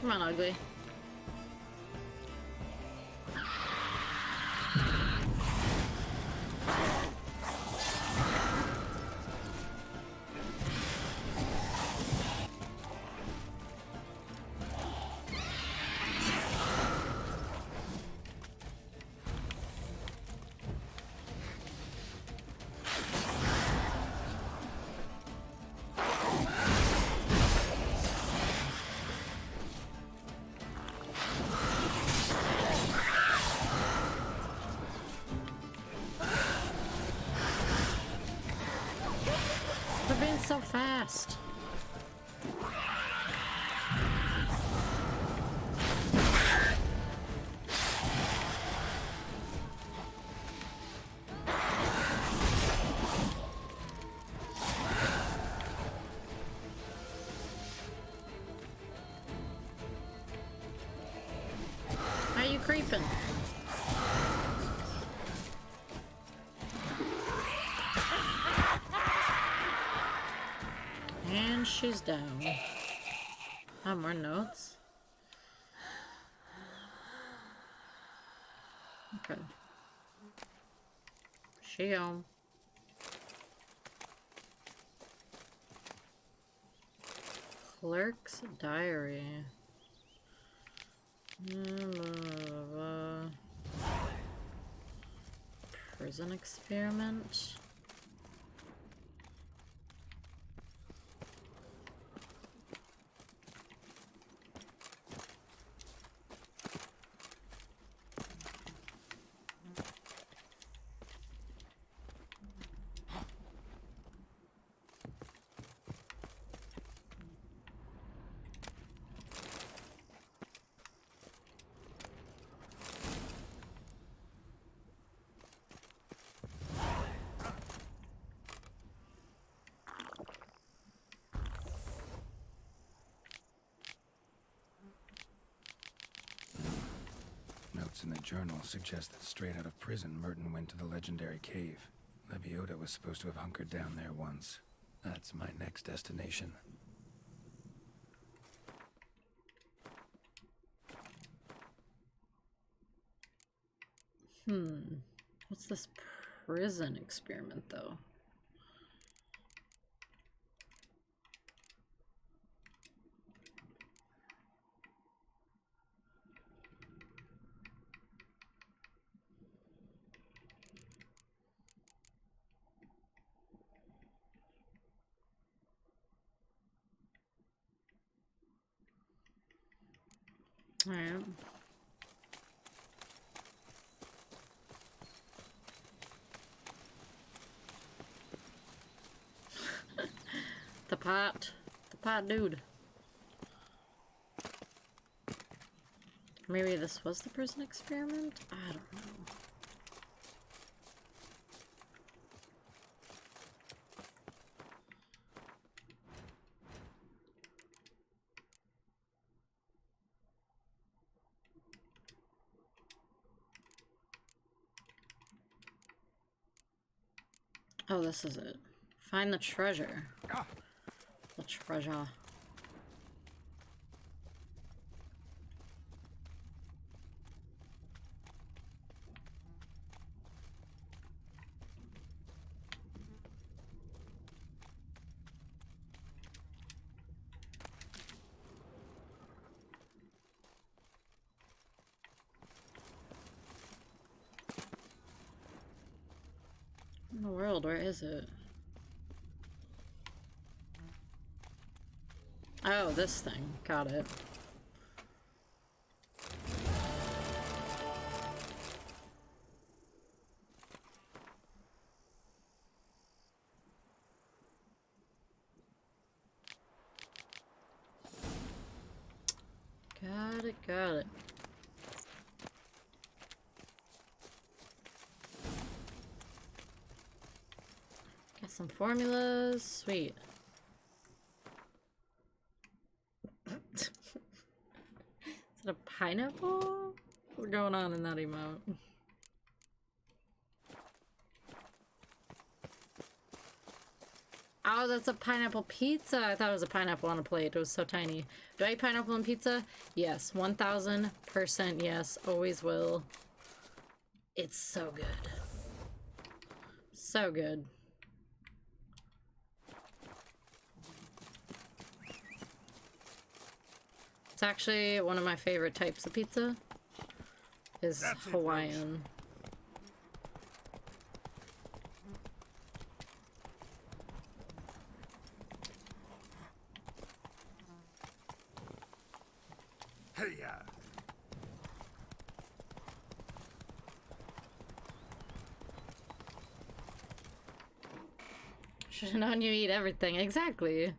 Come on, ugly. They're being so fast. Why are you creeping? And she's down. Oh, more notes? Okay. She home. Clerk's diary. Prison experiment. notes in the journal suggest that straight out of prison, Merton went to the legendary cave. Lebioda was supposed to have hunkered down there once. That's my next destination. What's this prison experiment, though? All right. The pot dude. Maybe this was the prison experiment? I don't know. Oh, this is it. Find the treasure. The treasure. In the world, where is it? Oh, this thing. Got it. Got it. Got some formulas. Sweet. Is it a pineapple? What's going on in that emote? Oh, that's a pineapple pizza. I thought it was a pineapple on a plate. It was so tiny. Do I eat pineapple on pizza? Yes. 1000% yes. Always will. It's so good. So good. It's actually one of my favorite types of pizza. Is Hawaiian. Hey-ya! Should have known you eat everything. Exactly.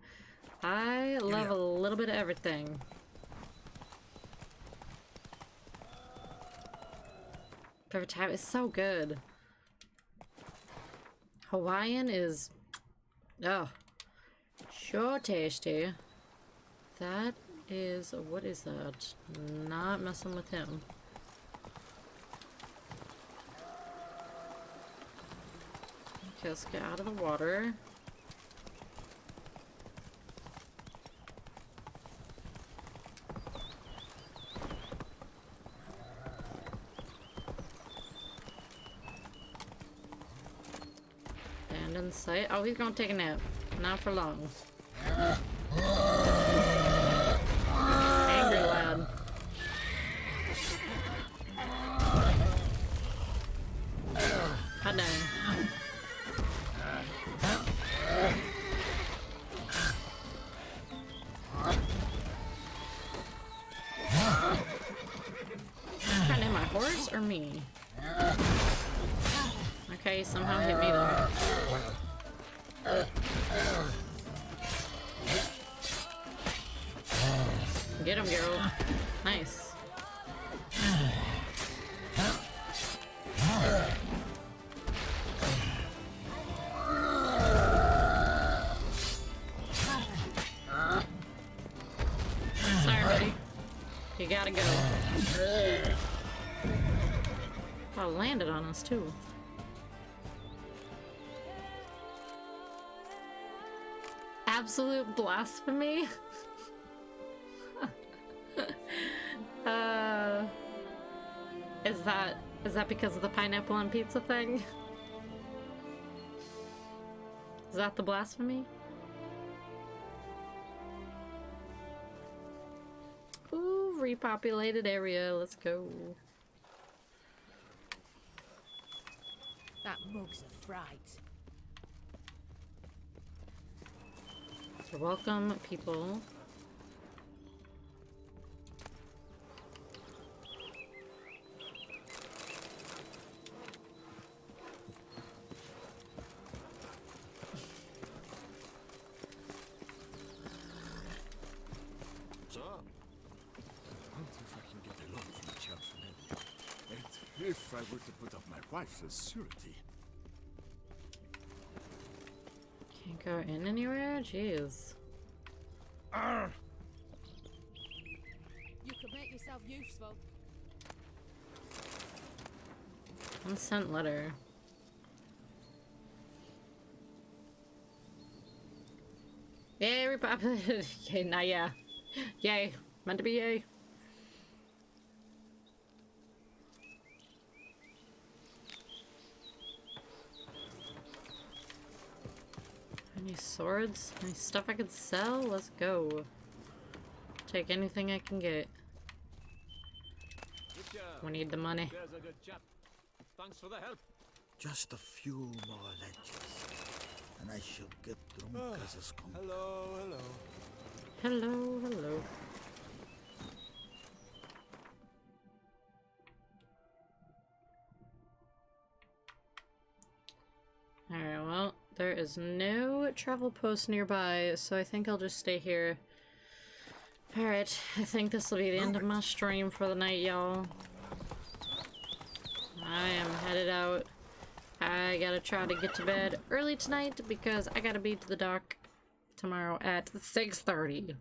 I love a little bit of everything. Favorite type is so good. Hawaiian is, oh, sure tasty. That is, what is that? Not messing with him. Okay, let's get out of the water. Abandoned site. Oh, he's gonna take a nap. Not for long. Angry lad. Hot dang. Trying to hit my horse or me? Okay, somehow hit me there. Get him, girl. Nice. Sorry, buddy. You gotta go. Oh, it landed on us too. Absolute blasphemy. Is that because of the pineapple on pizza thing? Is that the blasphemy? Ooh, repopulated area. Let's go. That mug's a fright. You're welcome, people. So, I wonder if I can get a loan from the Chalfanelli. And if I were to put up my wife as surety. Can't go in anywhere? Jeez. You could make yourself useful. Unsent letter. Yay, repopulated. Yay, not yeah. Yay. Meant to be yay. Any swords? Any stuff I could sell? Let's go. Take anything I can get. We need the money. There's a good chap. Thanks for the help. Just a few more ledges, and I shall get drunk as a skunk. Hello, hello. Hello, hello. Alright, well, there is no travel post nearby, so I think I'll just stay here. Alright, I think this will be the end of my stream for the night, y'all. I am headed out. I gotta try to get to bed early tonight because I gotta be to the dock tomorrow at 6:30.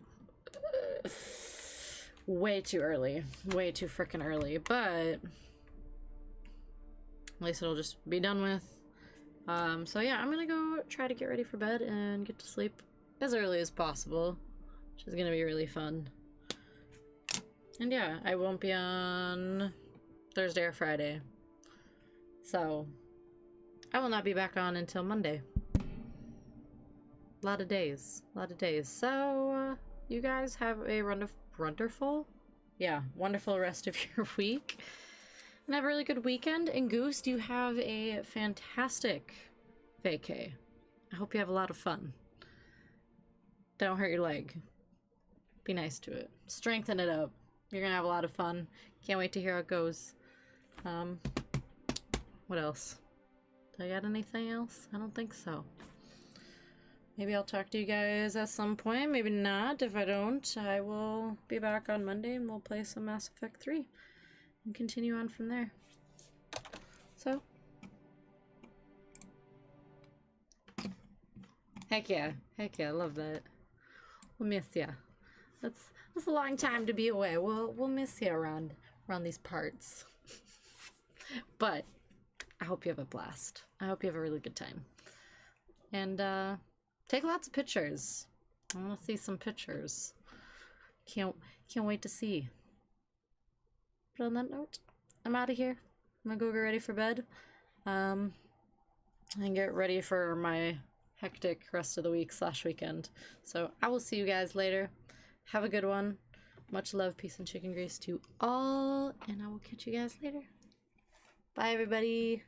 Way too early. Way too freaking early, but at least it'll just be done with. So yeah, I'm gonna go try to get ready for bed and get to sleep as early as possible, which is gonna be really fun. And yeah, I won't be on Thursday or Friday. So, I will not be back on until Monday. A lot of days. A lot of days. So, you guys have a wonderful rest of your week. And have a really good weekend. And Goose, you have a fantastic vacay. I hope you have a lot of fun. Don't hurt your leg. Be nice to it. Strengthen it up. You're gonna have a lot of fun. Can't wait to hear how it goes. What else? Do I got anything else? I don't think so. Maybe I'll talk to you guys at some point. Maybe not. If I don't, I will be back on Monday and we'll play some Mass Effect 3 and continue on from there. So, heck yeah, I love that. We'll miss ya. That's a long time to be away. We'll miss you around these parts. But I hope you have a blast. I hope you have a really good time. And take lots of pictures. I want to see some pictures. Can't wait to see. But on that note, I'm out of here. I'm gonna go get ready for bed. And get ready for my hectic rest of the week / weekend. So I will see you guys later. Have a good one. Much love, peace, and chicken grease to all. And I will catch you guys later. Bye, everybody.